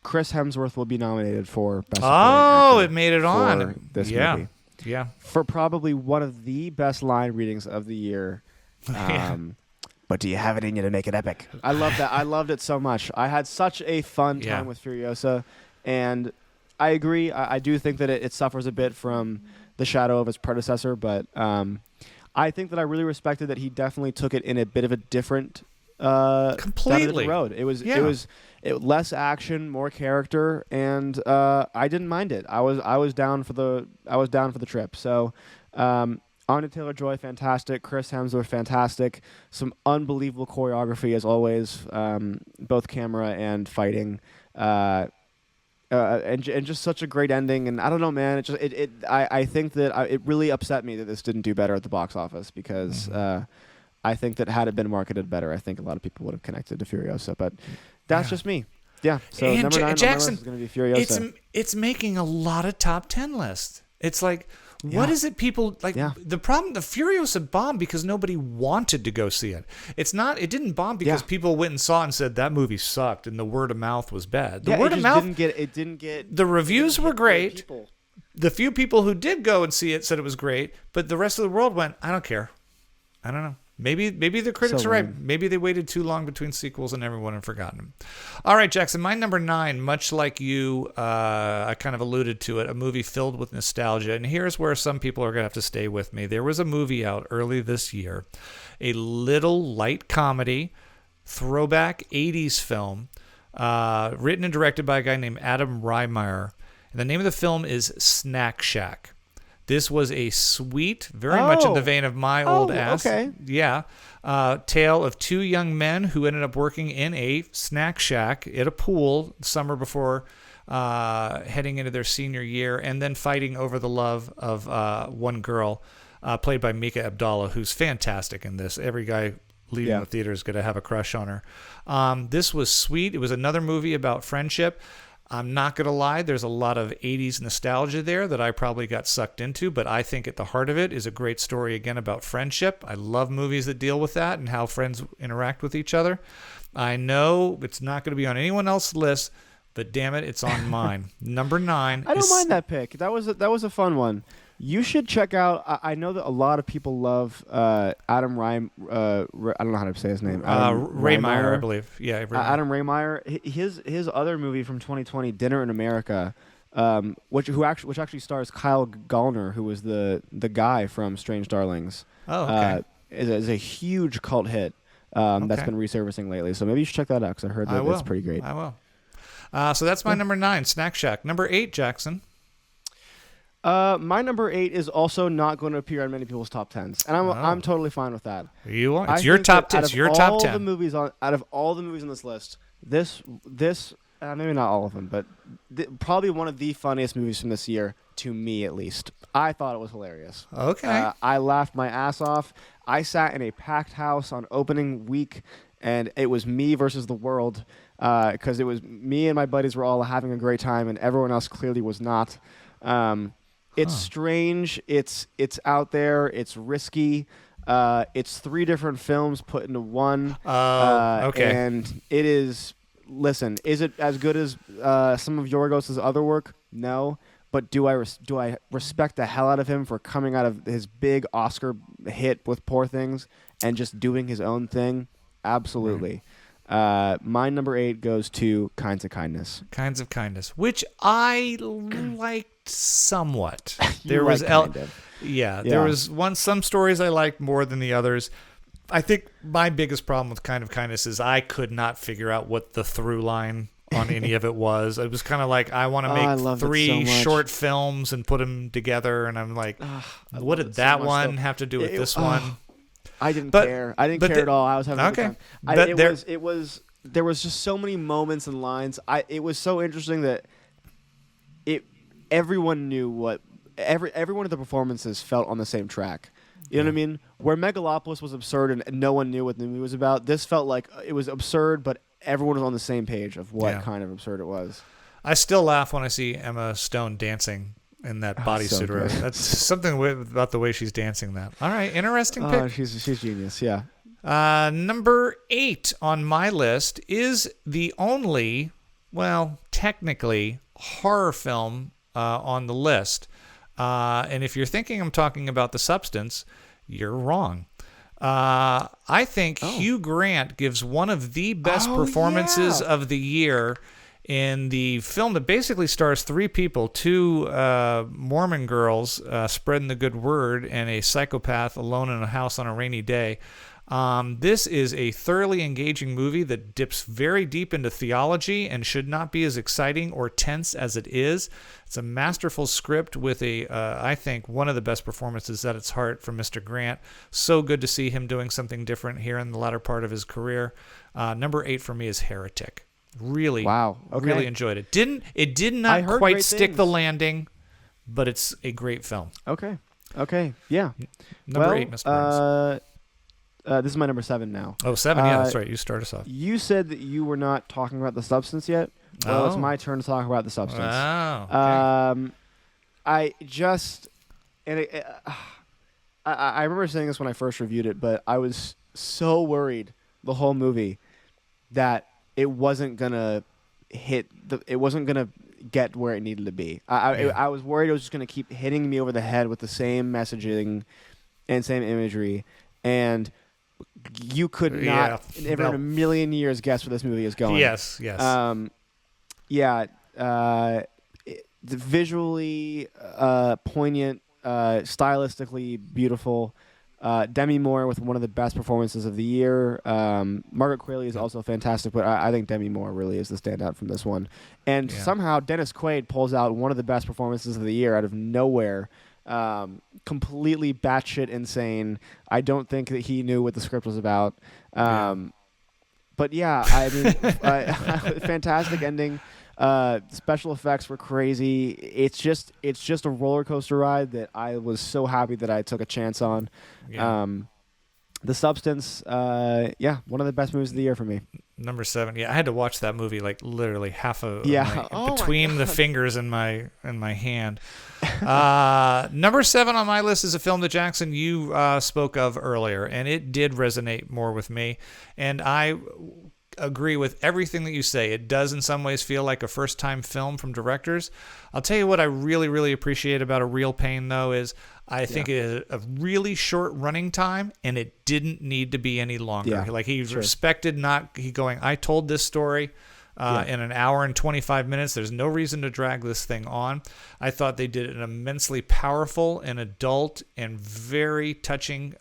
Chris Hemsworth will be nominated for Best Supporting Actor. It made it on this movie. Yeah, for probably one of the best line readings of the year. But do you have it in you to make it epic? I love that. I loved it so much. I had such a fun time with Furiosa, and I agree. I do think that it suffers a bit from the shadow of its predecessor, but I think that I really respected that he definitely took it in a bit of a different completely road. It was less action, more character, and I didn't mind it. I was down for the trip. So. Anya Taylor-Joy, fantastic. Chris Hemsworth, fantastic. Some unbelievable choreography as always, both camera and fighting, and just such a great ending. And I don't know, man. I think that it really upset me that this didn't do better at the box office, because I think that had it been marketed better, I think a lot of people would have connected to Furiosa. But that's just me. Yeah. So and number 9 Jackson, on my list is going to be Furiosa. It's making a lot of top 10 lists. It's like. What is it people like? The problem, the Furiosa bombed because nobody wanted to go see it. It didn't bomb because people went and saw it and said that movie sucked and the word of mouth was bad. The word of mouth didn't get. The reviews were great. The few people who did go and see it said it was great, but the rest of the world went, I don't care. I don't know. Maybe the critics are right. Maybe they waited too long between sequels and everyone had forgotten them. All right, Jackson, my number 9, much like you, I kind of alluded to it, a movie filled with nostalgia. And here's where some people are going to have to stay with me. There was a movie out early this year, a little light comedy, throwback 80s film, written and directed by a guy named Adam Reimeyer. And the name of the film is Snack Shack. This was a sweet, very much in the vein of My Old Ass. Okay. Yeah. Tale of two young men who ended up working in a snack shack at a pool summer before heading into their senior year, and then fighting over the love of one girl, played by Mika Abdallah, who's fantastic in this. Every guy leaving the theater is going to have a crush on her. This was sweet. It was another movie about friendship. I'm not going to lie, there's a lot of 80s nostalgia there that I probably got sucked into, but I think at the heart of it is a great story, again, about friendship. I love movies that deal with that and how friends interact with each other. I know it's not going to be on anyone else's list, but damn it, it's on mine. Number 9. I don't mind that pick. That was a fun one. You should check out. I know that a lot of people love Adam Reim. I don't know how to say his name. Reimeyer, I believe. Yeah, Adam Reimeyer. His other movie from 2020, Dinner in America, which actually stars Kyle Gallner, who was the guy from Strange Darlings. Oh, okay. Is a huge cult hit that's been resurfacing lately. So maybe you should check that out, because I heard that it's pretty great. I will. So that's my number 9, Snack Shack. Number 8, Jackson. My number 8 is also not going to appear on many people's top 10s, and I'm totally fine with that. You are. It's your top 10. It's your top 10. Out of all the movies on this list, this maybe not all of them, but probably one of the funniest movies from this year, to me at least. I thought it was hilarious. Okay. I laughed my ass off. I sat in a packed house on opening week, and it was me versus the world, because it was me and my buddies were all having a great time, and everyone else clearly was not. It's strange. It's out there. It's risky. It's 3 different films put into one. Okay. And it is. Listen, is it as good as some of Yorgos' other work? No. But do I respect the hell out of him for coming out of his big Oscar hit with Poor Things and just doing his own thing? Absolutely. My number 8 goes to Kinds of Kindness. Kinds of Kindness, which I liked somewhat. There was there was some stories I liked more than the others. I think my biggest problem with Kind of Kindness is I could not figure out what the through line on any of it was. It was kind of like, I want to make 3 short films and put them together, and I'm like, what did that one have to do with this one? I didn't care. I didn't care at all. I was having a good time. There was just so many moments and lines. It was so interesting that everyone knew what every one of the performances felt on the same track. You know what I mean? Where Megalopolis was absurd and no one knew what the movie was about, this felt like it was absurd, but everyone was on the same page of what kind of absurd it was. I still laugh when I see Emma Stone dancing in that bodysuit. So that's something about the way she's dancing that. All right, interesting pick. She's genius, yeah. Number 8 on my list is the only, technically, horror film on the list. And if you're thinking I'm talking about The Substance, you're wrong. I think Hugh Grant gives one of the best performances of the year in the film that basically stars 3 people, 2 Mormon girls spreading the good word, and a psychopath alone in a house on a rainy day. This is a thoroughly engaging movie that dips very deep into theology and should not be as exciting or tense as it is. It's a masterful script with I think, one of the best performances at its heart from Mr. Grant. So good to see him doing something different here in the latter part of his career. Number 8 for me is Heretic. Really, really enjoyed it. It did not quite stick the landing, but it's a great film. Okay, yeah. Number 8, Mr. Burns. This is my number 7 now. Oh, 7? Yeah, that's right. You start us off. You said that you were not talking about The Substance yet. Well, it's my turn to talk about The Substance. Wow. Okay. I remember saying this when I first reviewed it, but I was so worried the whole movie that it wasn't gonna it wasn't gonna get where it needed to be. I was worried it was just gonna keep hitting me over the head with the same messaging and same imagery, and you could not, in a million years, guess where this movie is going. Yes. Visually poignant, stylistically beautiful. Demi Moore with one of the best performances of the year. Margaret Qualley is also fantastic, but I think Demi Moore really is the standout from this one. And somehow Dennis Quaid pulls out one of the best performances of the year out of nowhere. Completely batshit insane. I don't think that he knew what the script was about. But yeah, I mean, fantastic ending. Special effects were crazy. It's just a roller coaster ride that I was so happy that I took a chance on. The Substance, one of the best movies of the year for me. Number 7. Yeah, I had to watch that movie like literally half of between the fingers in my hand. Number 7 on my list is a film that Jackson you spoke of earlier, and it did resonate more with me. And I agree with everything that you say. It does in some ways feel like a first-time film from directors. I'll tell you what I really, really appreciate about A Real Pain, though, is I think it had a really short running time, and it didn't need to be any longer. Yeah, like he respected I told this story in an hour and 25 minutes. There's no reason to drag this thing on. I thought they did an immensely powerful and adult and very touching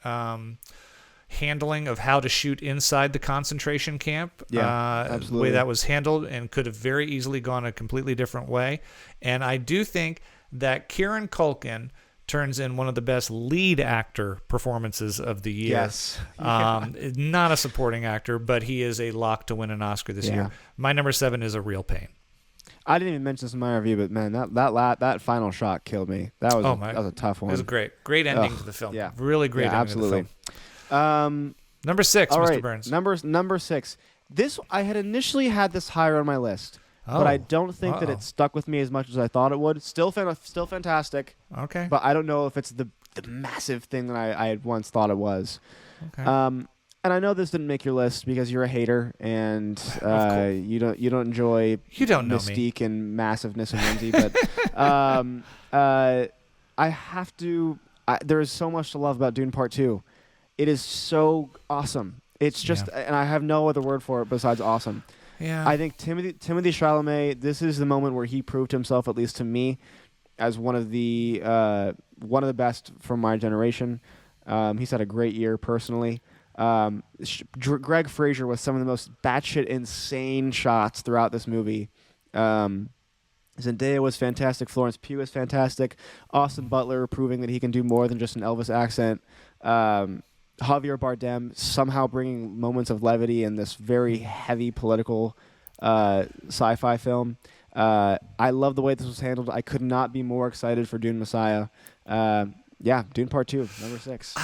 handling of how to shoot inside the concentration camp. Absolutely. The way that was handled, and could have very easily gone a completely different way. And I do think that Kieran Culkin turns in one of the best lead actor performances of the year. Yes. Not a supporting actor, but he is a lock to win an Oscar this year. My number 7 is A Real Pain. I didn't even mention this in my review, but man, that final shot killed me. That was a tough one. It was great. Great ending to the film. Yeah. Really great ending absolutely. to the film. Number 6, all Mr. right, Burns. Number 6. This I had initially had this higher on my list, but I don't think that it stuck with me as much as I thought it would. Still fantastic. Okay. But I don't know if it's the massive thing that I had once thought it was. Okay. And I know this didn't make your list because you're a hater and you don't enjoy mystique and massiveness and whimsy. But I have to. There is so much to love about Dune Part 2. It is so awesome. It's just, and I have no other word for it besides awesome. Yeah. I think Timothée Chalamet. This is the moment where he proved himself, at least to me, as one of the best from my generation. He's had a great year personally. Greg Fraser with some of the most batshit insane shots throughout this movie. Zendaya was fantastic. Florence Pugh was fantastic. Austin Butler proving that he can do more than just an Elvis accent. Javier Bardem somehow bringing moments of levity in this very heavy political sci-fi film. I love the way this was handled. I could not be more excited for Dune Messiah. Dune Part 2, number 6.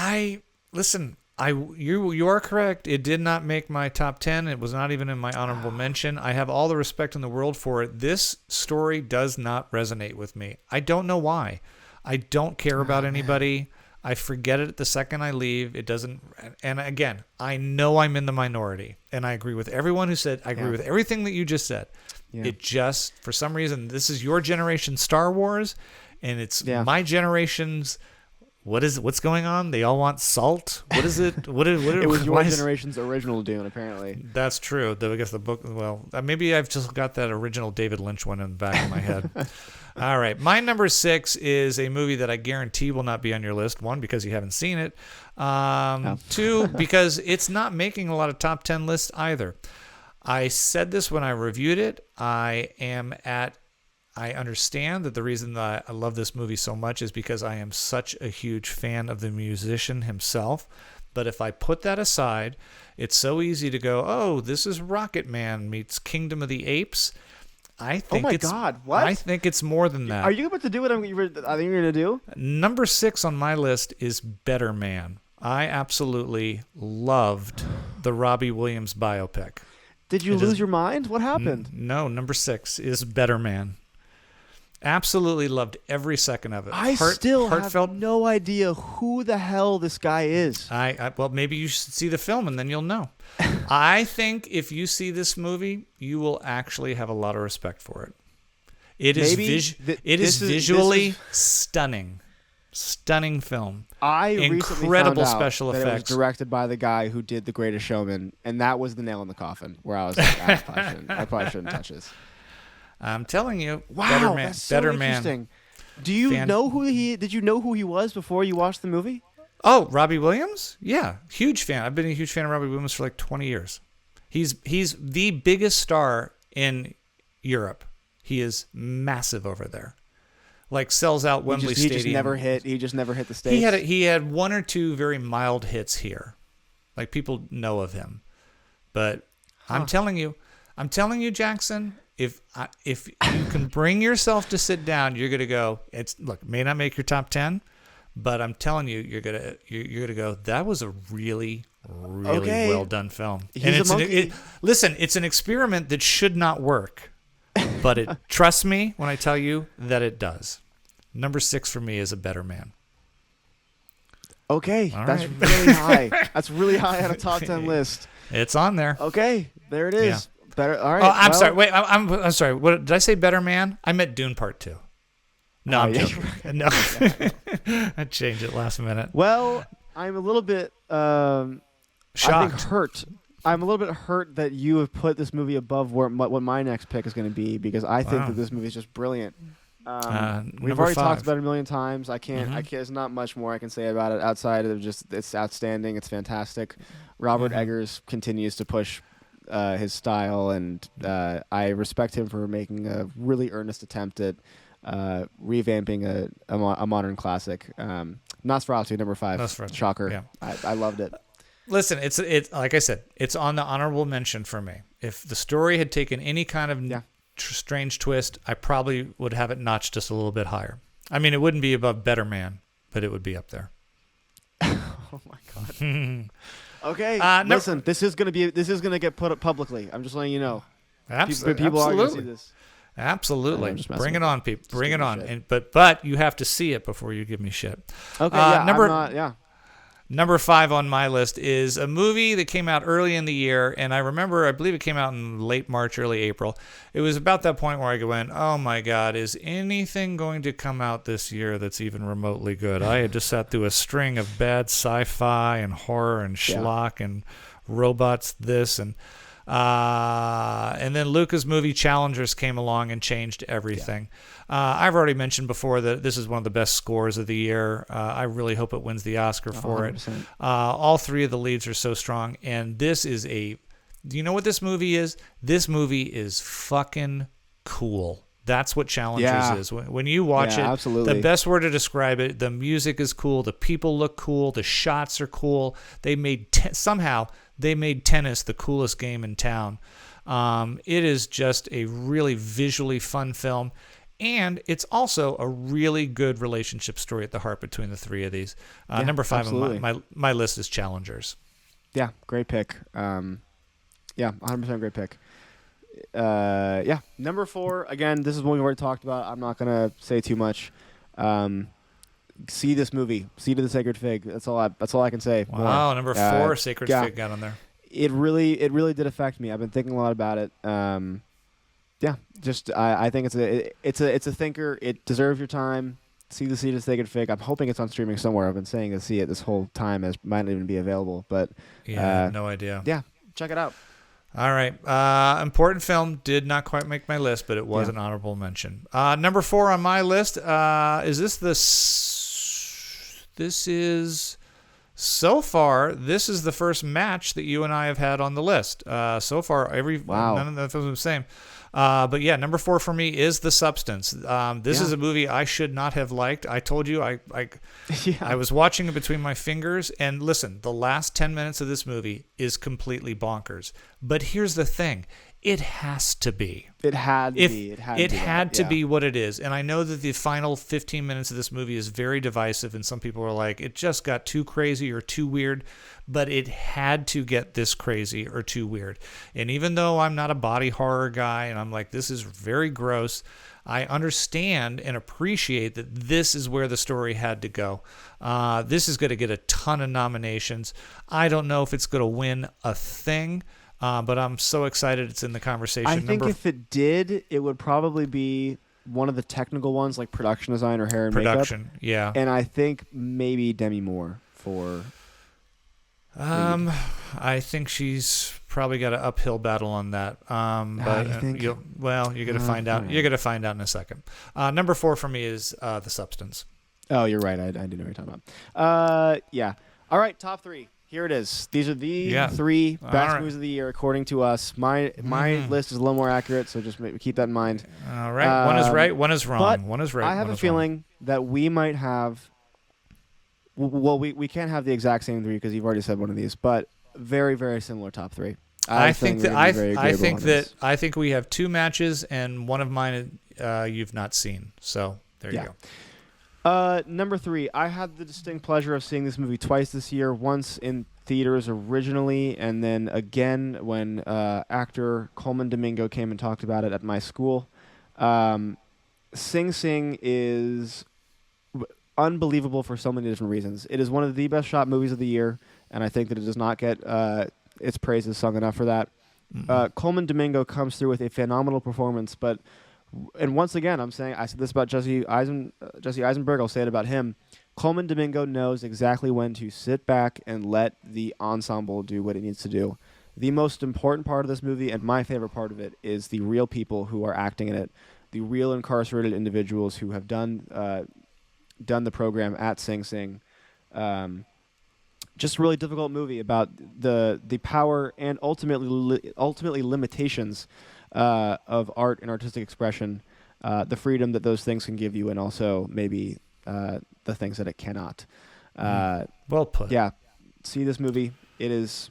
You are correct. It did not make my top 10. It was not even in my honorable mention. I have all the respect in the world for it. This story does not resonate with me. I don't know why. I don't care about anybody. I forget it the second I leave. It doesn't. And again, I know I'm in the minority, and I agree with everyone who said. I agree with everything that you just said. Yeah. It just, for some reason, this is your generation Star Wars, and it's my generation's. What's going on? They all want salt. What is it? What it was your generation's original Dune, apparently. That's true. I guess the book. Well, maybe I've just got that original David Lynch one in the back of my head. All right, my number 6 is a movie that I guarantee will not be on your list. 1, because you haven't seen it. 2, because it's not making a lot of top 10 lists either. I said this when I reviewed it. I understand that the reason that I love this movie so much is because I am such a huge fan of the musician himself. But if I put that aside, it's so easy to go, oh, this is Rocket Man meets Kingdom of the Apes. I think God, what? I think it's more than that. Are you about to do what I think you're going to do? Number 6 on my list is Better Man. I absolutely loved the Robbie Williams biopic. Did you lose your mind? What happened? No, number 6 is Better Man. Absolutely loved every second of it. I still have no idea who the hell this guy is. Well, maybe you should see the film and then you'll know. I think if you see this movie, you will actually have a lot of respect for it. It is visually stunning. Stunning film. Incredible special effects. It was directed by the guy who did The Greatest Showman, and that was the nail in the coffin where I was like, I probably shouldn't touch this. I'm telling you, wow, Better Man. That's so interesting. Do you know who he? Did you know who he was before you watched the movie? Oh, Robbie Williams? Yeah, huge fan. I've been a huge fan of Robbie Williams for like 20 years. He's the biggest star in Europe. He is massive over there. Like sells out Wembley Stadium. He just never hit the States. He had 1 or 2 very mild hits here. Like people know of him. But I'm telling you, Jackson, if you can bring yourself to sit down, you're gonna go. It may not make your top 10, but I'm telling you, you're gonna go. That was a really well done film. He's a monkey. Listen, it's an experiment that should not work, but trust me when I tell you that it does. Number 6 for me is A Better Man. Okay, All that's right. really high. That's really high on a top 10 list. It's on there. Okay, there it is. Yeah. Better. All right. Oh, I'm sorry. Wait, I'm sorry. What did I say? Better Man? I meant Dune Part 2. No, I'm joking. No, I changed it last minute. Well, I'm a little bit shocked. I think hurt. I'm a little bit hurt that you have put this movie above what my next pick is going to be because I think that this movie is just brilliant. We've already talked about it a million times. I can't. There's not much more I can say about it outside of just it's outstanding. It's fantastic. Robert Eggers continues to push his style, and I respect him for making a really earnest attempt at revamping a modern classic. Nosferatu, number 5. Nosferatu. Shocker. Yeah. I loved it. Listen, it's like I said, it's on the honorable mention for me. If the story had taken any kind of strange twist, I probably would have it notched just a little bit higher. I mean, it wouldn't be above Better Man, but it would be up there. Oh my god. Okay, listen, this is gonna get put up publicly. I'm just letting you know. People are gonna see this. Absolutely. Bring it on, people. Bring it on. But you have to see it before you give me shit. Okay. Number 5 on my list is a movie that came out early in the year, and I believe it came out in late March, early April. It was about that point where I went, oh my God, is anything going to come out this year that's even remotely good? I had just sat through a string of bad sci-fi and horror and schlock and robots and then Luca's movie Challengers came along and changed everything. I've already mentioned before that this is one of the best scores of the year. I really hope it wins the Oscar for 100%. it. All 3 of the leads are so strong, and this is do you know what this movie is? This movie is fucking cool. That's what Challengers is. When you watch it, absolutely. The best word to describe it, the music is cool, the people look cool, the shots are cool. They made somehow they made tennis the coolest game in town. It is just a really visually fun film, and it's also a really good relationship story at the heart between the 3 of these. Number 5 on my list is Challengers. Yeah, great pick. 100% great pick. Number 4, again, this is one we've already talked about. I'm not going to say too much. See this movie, Seed of the Sacred Fig. That's all I can say. Wow, number 4, Sacred Fig got on there. It really did affect me. I've been thinking a lot about it. I think it's a thinker. It deserves your time. See the Seed of the Sacred Fig. I'm hoping it's on streaming somewhere. I've been saying to see it this whole time. It might not even be available, but no idea. Yeah, check it out. All right. Important film, did not quite make my list, but it was an honorable mention. Number 4 on my list, this is the first match that you and I have had on the list. So far, none of the films are the same. But yeah, number 4 for me is The Substance. This is a movie I should not have liked. I told you I was watching it between my fingers, and listen, the last 10 minutes of this movie is completely bonkers. But here's the thing. It has to be. It had to be what it is. And I know that the final 15 minutes of this movie is very divisive, and some people are like, it just got too crazy or too weird, but it had to get this crazy or too weird. And even though I'm not a body horror guy, and I'm like, this is very gross, I understand and appreciate that this is where the story had to go. This is going to get a ton of nominations. I don't know if it's going to win a thing, but I'm so excited it's in the conversation. I think if it did, it would probably be one of the technical ones, like production design or hair and production, makeup. Yeah. And I think maybe Demi Moore for... I think she's probably got an uphill battle on that. But you're going to find out. You're going to find out in a second. Number 4 for me is The Substance. Oh, you're right. I didn't know what you're talking about. Yeah. All right, top 3. Here it is. These are the 3 best movies of the year according to us. My list is a little more accurate, so just keep that in mind. All right. One is right, one is wrong. But one is right. I have a feeling that we might have. Well, we can't have the exact same 3 because you've already said one of these, but very, very similar top 3. I think we have 2 matches, and one of mine you've not seen. So there you go. Number 3, I had the distinct pleasure of seeing this movie twice this year. Once in theaters originally, and then again when actor Coleman Domingo came and talked about it at my school. Sing Sing is unbelievable for so many different reasons. It is one of the best shot movies of the year, and I think that it does not get its praises sung enough for that. Coleman Domingo comes through with a phenomenal performance, and once again, I said this about Jesse Eisenberg, I'll say it about him. Coleman Domingo knows exactly when to sit back and let the ensemble do what it needs to do. The most important part of this movie, and my favorite part of it, is the real people who are acting in it. real incarcerated individuals who have done the program at Sing Sing. Just a really difficult movie about the power and ultimately limitations of art and artistic expression, the freedom that those things can give you, and also maybe the things that it cannot. Well put. Yeah, see this movie. It is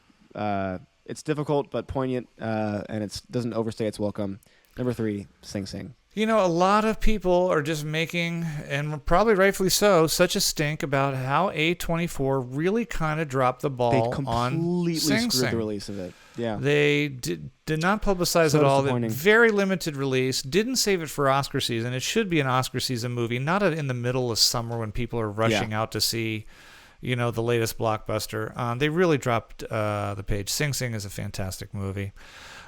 it's difficult but poignant, and it doesn't overstay its welcome. Number 3, Sing Sing. You know, a lot of people are just making, and probably rightfully so, such a stink about how A24 really kind of dropped the ball on completely Sing screwed Sing. the release of it. Yeah, They did not publicize So it all. disappointing. Very limited release. Didn't save it for Oscar season. It should be an Oscar season movie, not in the middle of summer when people are rushing out to see, you know, the latest blockbuster. They really dropped the page. Sing Sing is a fantastic movie.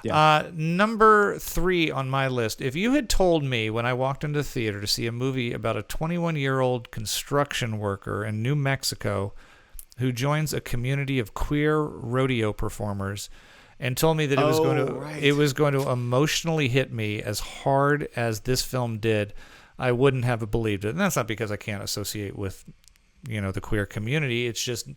Yeah. Number 3 on my list. If you had told me when I walked into the theater to see a movie about a 21-year-old construction worker in New Mexico who joins a community of queer rodeo performers, and told me that it was going to emotionally hit me as hard as this film did, I wouldn't have believed it. And that's not because I can't associate with, you know, the queer community. It's just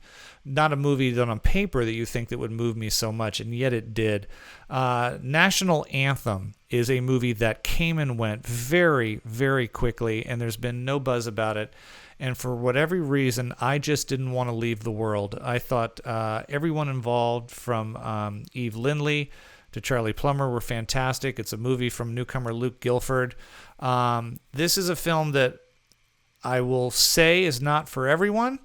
not a movie that on paper that you think that would move me so much, and yet it did. National Anthem is a movie that came and went very, very quickly, and there's been no buzz about it. And for whatever reason, I just didn't want to leave the world. I thought everyone involved, from Eve Lindley to Charlie Plummer, were fantastic. It's a movie from newcomer Luke Gilford. This is a film that I will say is not for everyone,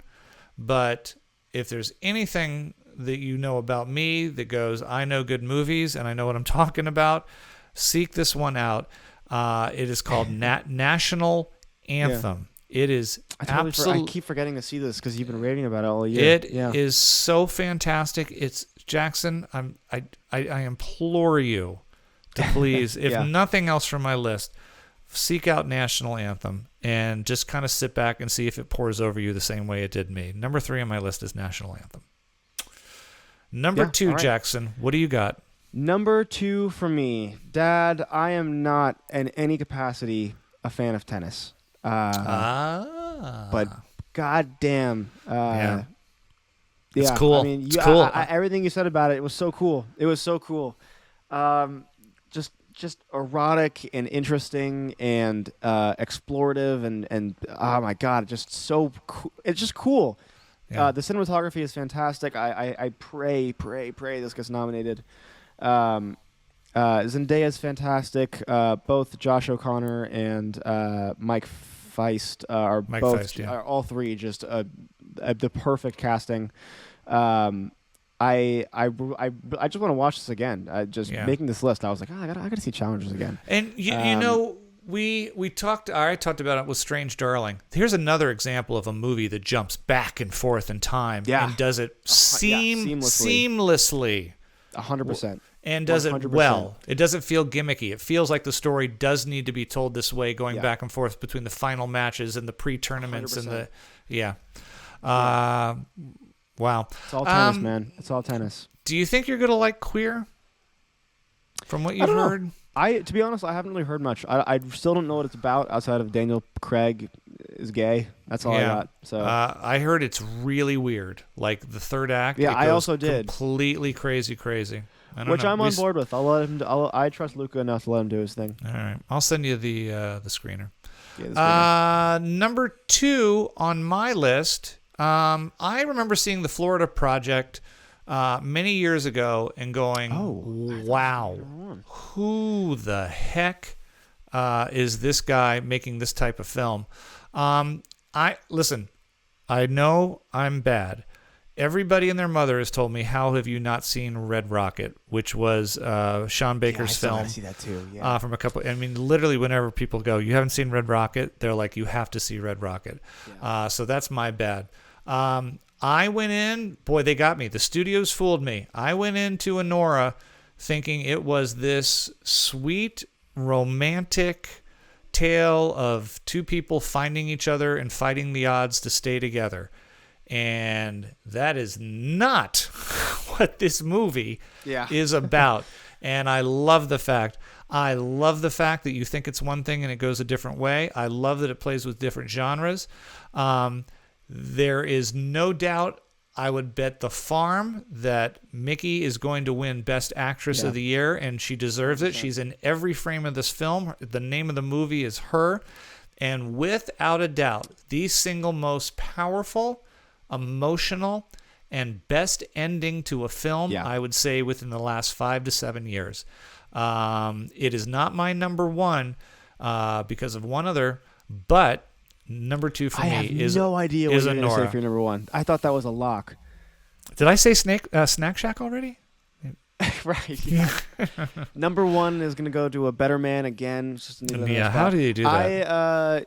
but if there's anything that you know about me that goes, I know good movies and I know what I'm talking about, seek this one out. It is called National Anthem. Yeah. It is absolutely. I keep forgetting to see this because you've been raving about it all year. It is so fantastic. It's Jackson. I implore you to please, if nothing else from my list, seek out National Anthem and just kind of sit back and see if it pours over you the same way it did me. Number 3 on my list is National Anthem. Number 2, right. Jackson, what do you got? Number 2 for me, Dad. I am not in any capacity a fan of tennis. But goddamn, it's cool. I mean, it's cool. Everything you said about it, it was so cool. It was so cool. Just erotic and interesting and explorative and oh my god, just so cool. It's just cool. Yeah. The cinematography is fantastic. I pray this gets nominated. Zendaya is fantastic. Both Josh O'Connor and Mike Feist are all three just the perfect casting. I just want to watch this again. Making this list, I was like, I gotta see Challengers again. And you know, we talked. I talked about it with Strange Darling. Here's another example of a movie that jumps back and forth in time and does it seamlessly. 100%. And does 100%. It well. It doesn't feel gimmicky. It feels like the story does need to be told this way, going back and forth between the final matches and the pre-tournaments 100%. And the wow. It's all tennis, man. It's all tennis. Do you think you're gonna like Queer? From what you've heard, to be honest, I haven't really heard much. I still don't know what it's about outside of Daniel Craig is gay. That's all I got. So I heard it's really weird. Like the third act. Yeah, I also did. Completely crazy. Which I'm on board with. I'll let him. I trust Luca enough to let him do his thing. All right, I'll send you the screener. Yeah, the screener. Number 2 on my list. I remember seeing the Florida Project many years ago and going, wow, who the heck is this guy making this type of film? Listen, I know I'm bad. Everybody and their mother has told me, how have you not seen Red Rocket, which was Sean Baker's film. I see that too. Yeah. From a couple. I mean, literally, whenever people go, you haven't seen Red Rocket, they're like, you have to see Red Rocket. Yeah. So that's my bad. I went in, boy, they got me. The studios fooled me. I went into Anora thinking it was this sweet, romantic tale of two people finding each other and fighting the odds to stay together. And that is not what this movie is about. And I love the fact that you think it's one thing and it goes a different way. I love that it plays with different genres. There is no doubt, I would bet the farm that Mickey is going to win Best Actress of the Year, and she deserves it. She's in every frame of this film. The name of the movie is her. And without a doubt, the single most powerful, emotional, and best ending to a film, I would say, within the last 5 to 7 years. It is not my number one because of one other, but number two for me is no idea what you're going to say Anora. for your number one. I thought that was a lock. Did I say Snack Shack already? Right. Yeah. Number one is going to go to A Better Man again. It's just How do you do that?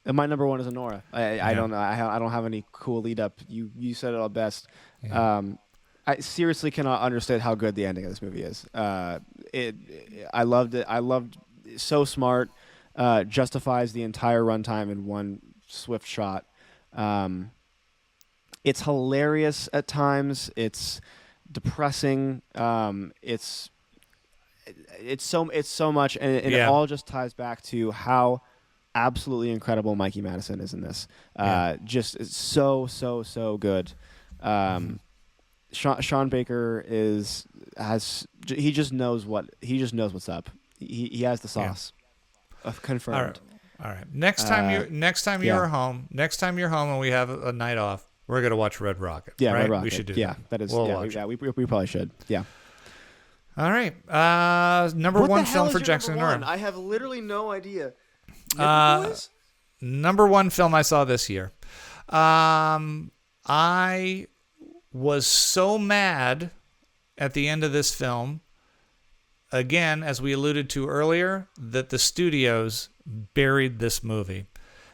My number one is Anora. I don't know. I don't have any cool lead up. You said it all best. Yeah. I seriously cannot understand how good the ending of this movie is. I loved it. I loved it. So smart. Justifies the entire runtime in one swift shot. It's hilarious at times. It's depressing. It's so much, and it all just ties back to how absolutely incredible Mikey Madison is in this. Just so good. Sean Baker he just knows what's up. He has the sauce. Confirmed. All right. Next time you're home and we have a night off, we're gonna watch Red Rocket. Yeah, right? Red Rocket. We should do that. That is. We'll we probably should. Yeah. All right. Number What one the hell film is for your Jackson number and one? I have literally no idea. Number one film I saw this year. I was so mad at the end of this film, again, as we alluded to earlier, that the studios buried this movie.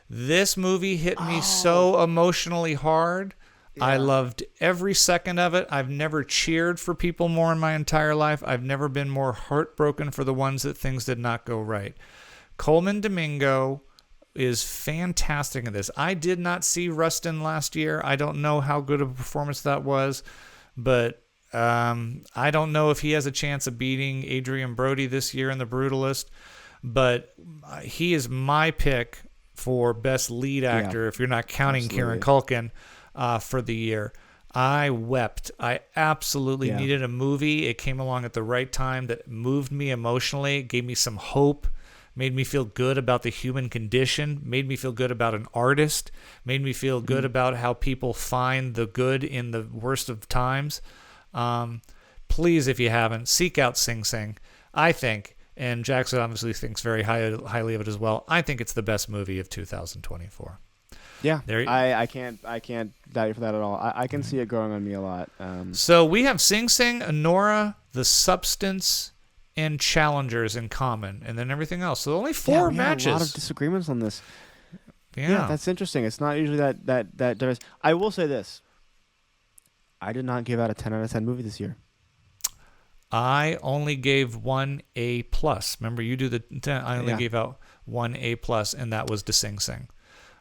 This movie hit me so emotionally hard. Yeah. I loved every second of it. I've never cheered for people more in my entire life. I've never been more heartbroken for the ones that things did not go right. Coleman Domingo is fantastic in this. I did not see Rustin last year. I don't know how good of a performance that was, but I don't know if he has a chance of beating Adrian Brody this year in The Brutalist, but he is my pick for best lead actor, if you're not counting Kieran Culkin, for the year. I wept. I absolutely needed a movie. It came along at the right time that moved me emotionally, gave me some hope, made me feel good about the human condition, made me feel good about an artist, made me feel good about how people find the good in the worst of times. Please, if you haven't, seek out Sing Sing. I think, and Jackson obviously thinks very highly of it as well, I think it's the best movie of 2024. Yeah, I can't doubt you for that at all. I can see it growing on me a lot. So we have Sing Sing, Anora, The Substance, and Challengers in common, and then everything else. So only four matches. Have a lot of disagreements on this. Yeah, that's interesting. It's not usually that diverse. I will say this. I did not give out a 10 out of 10 movie this year. I only gave one A+. Remember, you do the 10. I only gave out one A+, and that was to Sing Sing.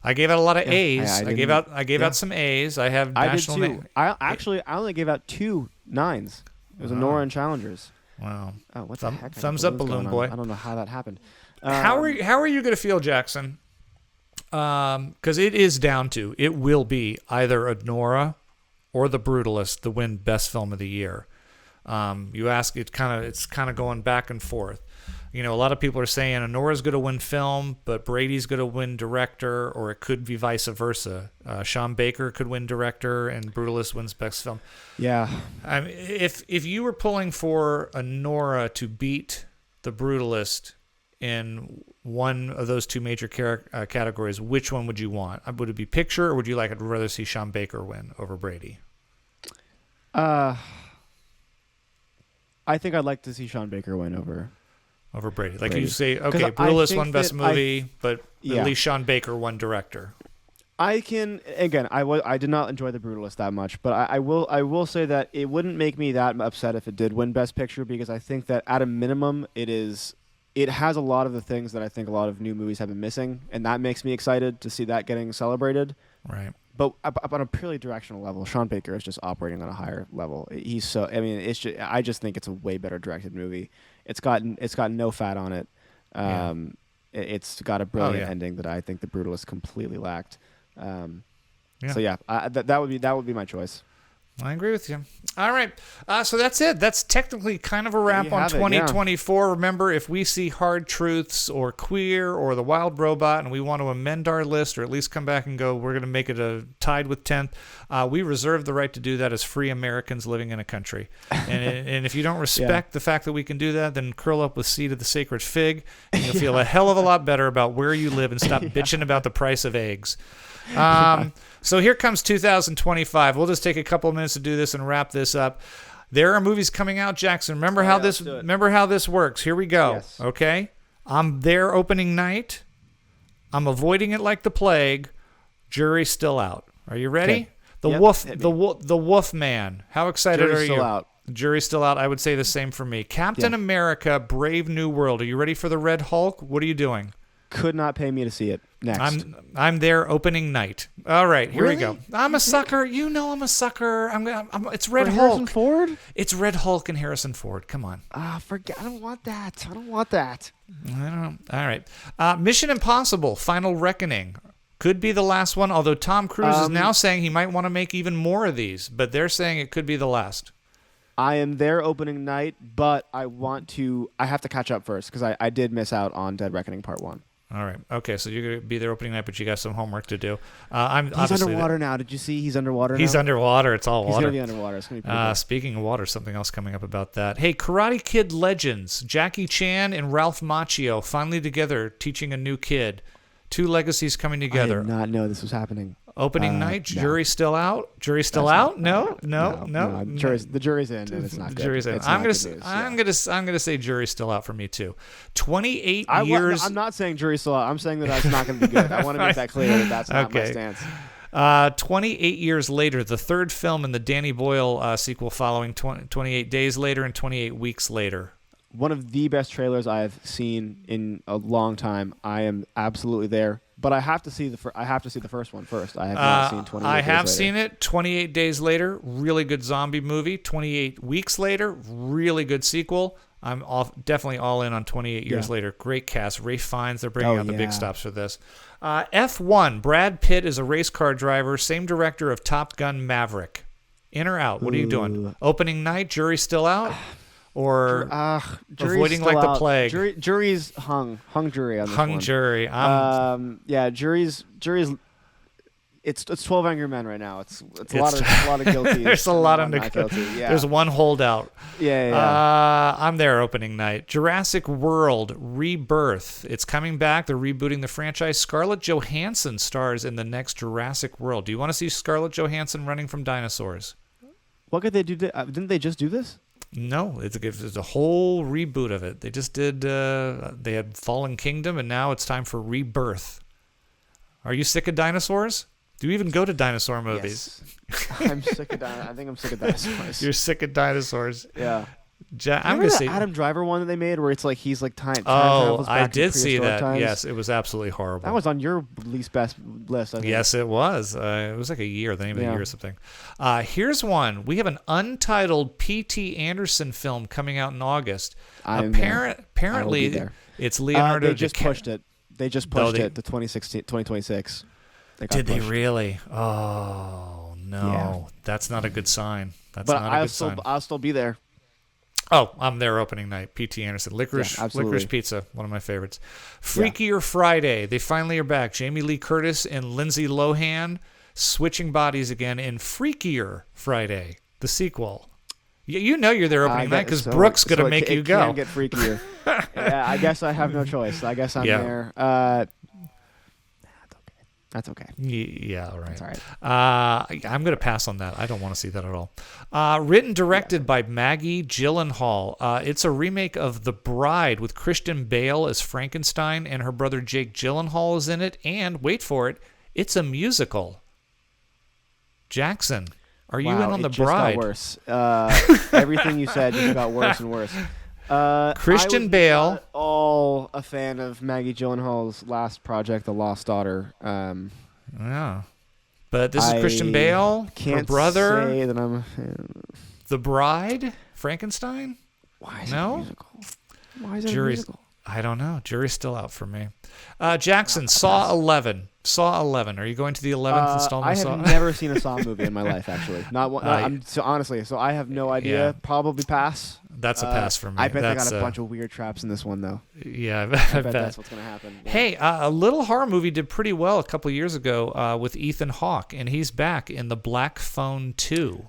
I gave out a lot of A's. I gave out some A's. I have national. I did too. I only gave out 2 9s. It was Anora and Challengers. Wow. Oh, what the heck? Thumbs up, Balloon Boy. I don't know how that happened. How are you going to feel, Jackson? Because it is down to, it will be either Anora or The Brutalist to win Best Film of the Year. You ask, it's kind of going back and forth. You know, a lot of people are saying Anora's going to win film, but Brady's going to win director, or it could be vice versa. Sean Baker could win director, and Brutalist wins Best Film. Yeah. If you were pulling for Anora to beat The Brutalist in one of those two major categories, which one would you want? Would it be picture, or would you rather see Sean Baker win over Brady? I think I'd like to see Sean Baker win over Brady. Like you say, okay, Brutalist won Best Movie, but at least Sean Baker won Director. I did not enjoy The Brutalist that much, but I will say that it wouldn't make me that upset if it did win Best Picture, because I think that at a minimum it has a lot of the things that I think a lot of new movies have been missing, and that makes me excited to see that getting celebrated. Right. But on a purely directional level, Sean Baker is just operating on a higher level. He's so. I mean, I just think it's a way better directed movie. It's got no fat on it. It's got a brilliant ending that I think The Brutalist completely lacked. So yeah, that would be my choice. I agree with you. All right. So that's it. That's technically kind of a wrap on 2024. Yeah. Remember, if we see Hard Truths or Queer or The Wild Robot and we want to amend our list or at least come back and go, we're going to make it a tied with 10th, we reserve the right to do that as free Americans living in a country. And if you don't respect the fact that we can do that, then curl up with Seed of the Sacred Fig and you'll feel a hell of a lot better about where you live and stop bitching about the price of eggs. So here comes 2025. We'll just take a couple of minutes to do this and wrap this up. There are movies coming out, Jackson. Remember how this works. Here we go. Yes. Okay? I'm there opening night. I'm avoiding it like the plague. Jury's still out. Are you ready? Okay. The Wolf Man. How excited are you? Jury's still out. Jury's still out. I would say the same for me. Captain America: Brave New World. Are you ready for the Red Hulk? What are you doing? Could not pay me to see it. Next. I'm there opening night. All right, here we go. I'm a sucker. You know I'm a sucker. It's Red Hulk. Harrison Ford? It's Red Hulk and Harrison Ford. Come on. Forget. I don't want that. I don't know. All right. Mission Impossible: Final Reckoning. Could be the last one, although Tom Cruise is now saying he might want to make even more of these, but they're saying it could be the last. I am there opening night, but I have to catch up first because I did miss out on Dead Reckoning Part 1. All right. Okay, so you're going to be there opening night, but you got some homework to do. He's underwater now. Did you see he's underwater now? He's underwater. It's all water. He's going to be underwater. It's going to be pretty cool. Speaking of water, something else coming up about that. Hey, Karate Kid Legends. Jackie Chan and Ralph Macchio finally together teaching a new kid. Two legacies coming together. I did not know this was happening. Opening night, Jury still out? Jury still out? No. The jury's in, and it's not good. Jury's in. I'm gonna say jury's still out for me too. 28 years. I'm not saying jury's still out. I'm saying that that's not going to be good. I want to make that clear that that's not my stance. 28 years later, the third film in the Danny Boyle sequel following 28 Days Later and 28 Weeks Later. One of the best trailers I've seen in a long time. I am absolutely there. But I have to see the first one first. I have not seen 28 Days Later. I have seen it. 28 Days Later, really good zombie movie. 28 Weeks Later, really good sequel. I'm definitely all in on 28 Years Later. Great cast. Ralph Fiennes, they're bringing out the big stops for this. F1, Brad Pitt is a race car driver, same director of Top Gun Maverick. In or out? What are you doing? Opening night, jury still out? Or avoiding like the plague. Jury's hung jury on this one. Hung jury. Jury's. It's 12 Angry Men right now. It's a lot of guilty. There's a lot of not guilty. Yeah. There's one holdout. Yeah. I'm there opening night. Jurassic World Rebirth. It's coming back. They're rebooting the franchise. Scarlett Johansson stars in the next Jurassic World. Do you want to see Scarlett Johansson running from dinosaurs? What could they do? Didn't they just do this? No, it's a whole reboot of it. They just did. They had Fallen Kingdom, and now it's time for Rebirth. Are you sick of dinosaurs? Do you even go to dinosaur movies? Yes. I'm sick of dinosaurs. I think I'm sick of dinosaurs. You're sick of dinosaurs. Yeah. I'm gonna say Adam Driver one that they made where it's like he's like time. I did see that. Times. Yes, it was absolutely horrible. That was on your least best list. I think. Yes, it was. It was like a year, the name of the year or something. Here's one. We have an untitled P.T. Anderson film coming out in August. Apparently, it's Leonardo. They just pushed it. They just pushed it to 2026. Did they really? Oh no, that's not a good sign. I'll still be there. Oh, I'm there opening night. P.T. Anderson. Licorice Pizza, one of my favorites. Freakier Friday. They finally are back. Jamie Lee Curtis and Lindsay Lohan switching bodies again in Freakier Friday, the sequel. You know you're there opening night because Brooke's going to make you go. It can get freakier. Yeah, I guess I have no choice. I guess I'm there. That's okay. Yeah, all right. That's all right. I'm going to pass on that. I don't want to see that at all. Written, directed by Maggie Gyllenhaal. It's a remake of The Bride with Christian Bale as Frankenstein, and her brother Jake Gyllenhaal is in it. And, wait for it, it's a musical. Jackson, are you in on The Bride? It just got worse. Everything you said just got worse and worse. Christian Bale. I was not all a fan of Maggie Gyllenhaal's last project, The Lost Daughter. Yeah. But this is Christian Bale, her Can't brother, say that I'm a fan. The Bride, Frankenstein. Why is it No? a musical? Why is it a Jury's, musical? I don't know. Jury's still out for me. Jackson, Saw 11. Saw 11. Are you going to the 11th installment I of Saw? have never seen a Saw movie in my life, actually. Not one. Honestly, so I have no idea. Yeah. Probably pass. That's a pass for me. I bet That's, they got a bunch of weird traps in this one, though. Yeah, I bet that's what's going to happen. Yeah. Hey, a little horror movie did pretty well a couple years ago with Ethan Hawke, and he's back in The Black Phone 2.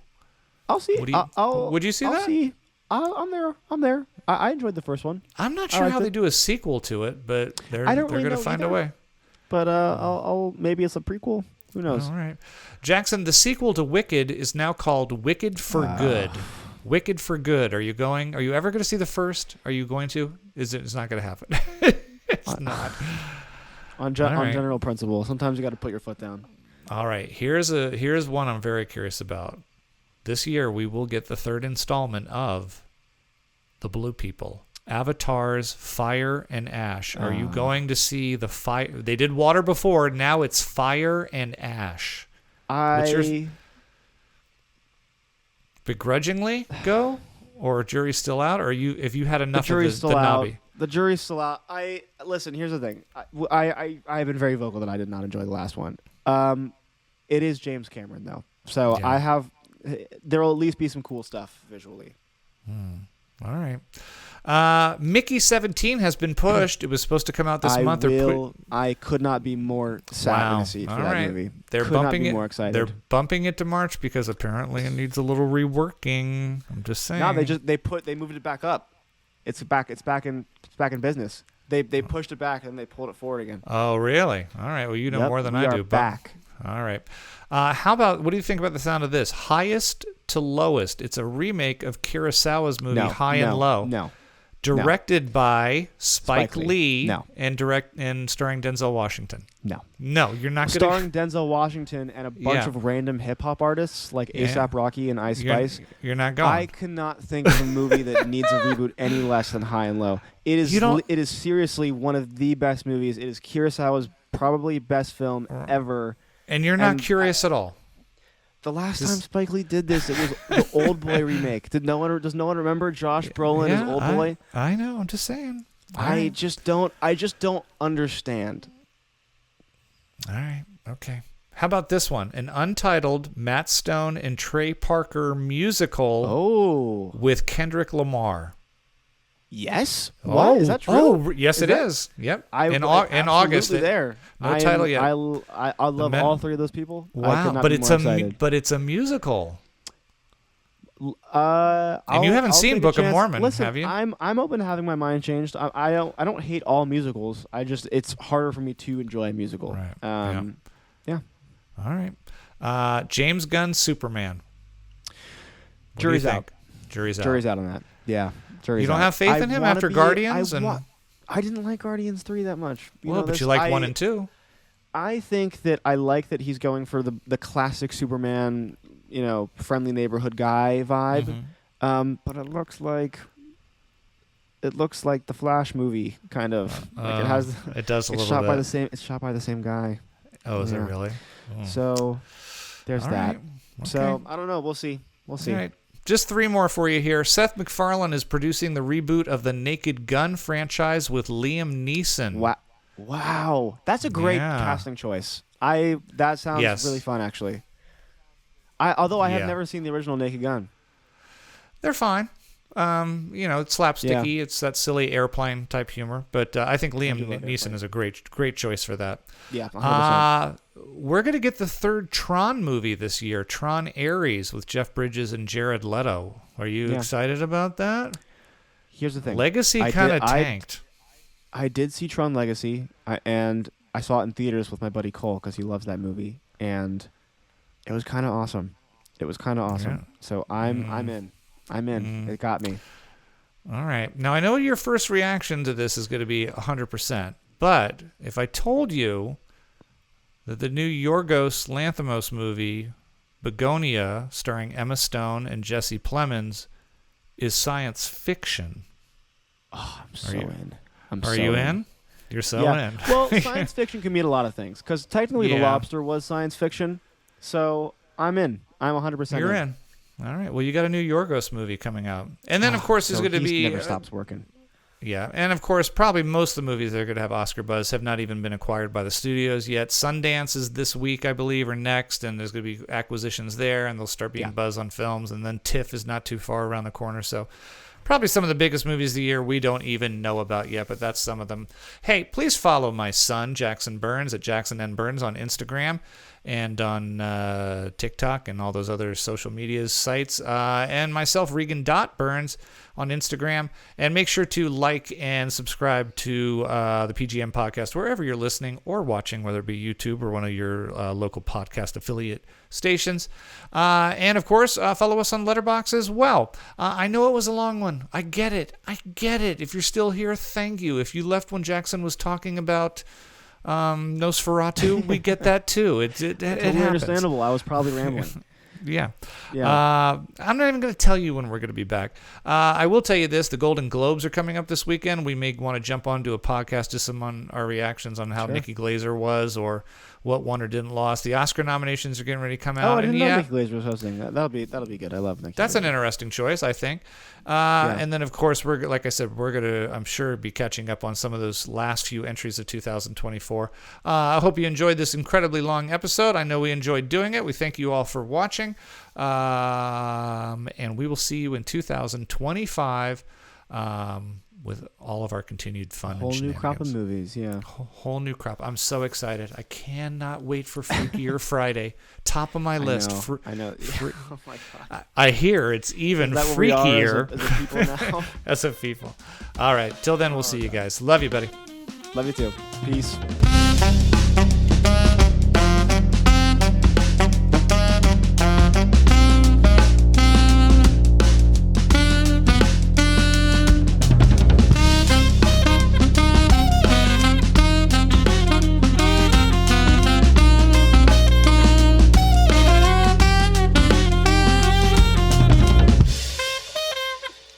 I'll see. Would you see I'll that? See. I'm there. I'm there. I enjoyed the first one. I'm not sure how they do a sequel to it, but they're going to find a way. But I'll maybe it's a prequel. Who knows? All right, Jackson. The sequel to Wicked is now called Wicked for Good. Wicked for Good. Are you going? Are you ever going to see the first? Are you going to? It's not going to happen. It's not. On general principle, sometimes you got to put your foot down. All right. Here's one I'm very curious about. This year we will get the third installment of The Blue People. Avatar's Fire and Ash. Are you going to see the fire? They did water before. Now it's fire and ash. What's yours? Begrudgingly go, or jury's still out, or if you had enough of the Nobby? The jury's still out. Listen. Here's the thing. I've been very vocal that I did not enjoy the last one. It is James Cameron though, so yeah. There will at least be some cool stuff visually. All right. Mickey 17 has been pushed. It was supposed to come out this month. I could not be more sad in the seat for that movie. They're could bumping not be it. More excited. They're bumping it to March because apparently it needs a little reworking. I'm just saying. No, they moved it back up. It's back in business. They pushed it back and they pulled it forward again. Oh, really? All right. Well, you know more than I do. Back. All right. How about, what do you think about the sound of this? Highest to Lowest. It's a remake of Kurosawa's movie High and Low. No. Directed by Spike Lee. No. And starring Denzel Washington. No. No, you're not going to. Starring Denzel Washington and a bunch of random hip hop artists like A$AP Rocky and Ice Spice. You're not going. I cannot think of a movie that needs a reboot any less than High and Low. It is seriously one of the best movies. It is Kurosawa's probably best film ever. And you're not curious at all. The last time Spike Lee did this, it was the Old Boy remake. Does no one remember Josh Brolin as Old Boy? I know. I'm just saying. I just don't understand. All right. Okay. How about this one? An untitled Matt Stone and Trey Parker musical with Kendrick Lamar. Yes. What? Is that true? Oh, yes, it is. Yep. In August. There. No title yet. I love all three of those people. Wow. But it's a musical. And you haven't seen Book of Mormon, Listen, have you? I'm open to having my mind changed. I don't hate all musicals. it's harder for me to enjoy a musical. Right. Yeah. All right. James Gunn's Superman. Jury's out. Jury's out. Jury's out on that. Yeah. You don't have faith in him after Guardians? I didn't like Guardians 3 that much. But you like 1 and 2. I think that I like that he's going for the classic Superman, friendly neighborhood guy vibe. Mm-hmm. But it looks like the Flash movie, kind of. Like it has. It does a little shot bit. It's shot by the same guy. Oh, is it really? Oh. So there's All that. right. Okay. So I don't know. We'll see. All right. Just 3 more for you here. Seth MacFarlane is producing the reboot of the Naked Gun franchise with Liam Neeson. Wow. That's a great casting choice. That sounds really fun, actually. Although I have never seen the original Naked Gun. They're fine. It's slapsticky. Yeah. It's that silly airplane type humor. But I think Liam Neeson is a great choice for that. Yeah, 100%. We're going to get the third Tron movie this year, Tron Ares, with Jeff Bridges and Jared Leto. Are you excited about that? Here's the thing. Legacy kind of tanked. I did see Tron Legacy, and I saw it in theaters with my buddy Cole because he loves that movie, and it was kind of awesome. Yeah. So I'm in. It got me. All right. Now, I know your first reaction to this is going to be 100%, but if I told you that the new Yorgos Lanthimos movie, Begonia, starring Emma Stone and Jesse Plemons, is science fiction. Oh, I'm so in. Are you in? You're so in. Well, science fiction can mean a lot of things, because technically The Lobster was science fiction. So I'm in. I'm 100% You're in. All right. Well, you got a new Yorgos movie coming out. And then, of course, there's going to be... never stops working. Yeah. And, of course, probably most of the movies that are going to have Oscar buzz have not even been acquired by the studios yet. Sundance is this week, I believe, or next, and there's going to be acquisitions there, and they'll start being buzz on films. And then TIFF is not too far around the corner, so... Probably some of the biggest movies of the year we don't even know about yet, but that's some of them. Hey, please follow my son, Jackson Burns, at Jackson N. Burns on Instagram and on TikTok and all those other social media sites. And myself, Regan.Burns on Instagram. And make sure to like and subscribe to the PGM podcast wherever you're listening or watching, whether it be YouTube or one of your local podcast affiliate stations. And, of course, follow us on Letterboxd as well. I know it was a long one. I get it. If you're still here, thank you. If you left when Jackson was talking about Nosferatu, we get that too. It Totally understandable. I was probably rambling. Yeah. I'm not even going to tell you when we're going to be back. I will tell you this. The Golden Globes are coming up this weekend. We may want to jump onto a podcast just some on our reactions on how Nikki Glaser was or what won or didn't lost. The Oscar nominations are getting ready to come out. Oh, I didn't know Nikki Glaser was hosting that. That'll be good. I love Nikki That's Glaser. an interesting choice, I think. And then, of course, like I said, we're going to, I'm sure, be catching up on some of those last few entries of 2024. I hope you enjoyed this incredibly long episode. I know we enjoyed doing it. We thank you all for watching. And we will see you in 2025 with all of our continued fun. Whole new crop of movies, yeah. Whole new crop. I'm so excited. I cannot wait for Freakier Friday. Top of my list. I know. Oh my God. I hear it's even freakier. As a people now? As a people. All right. Till then, we'll see you guys. Love you, buddy. Love you too. Peace.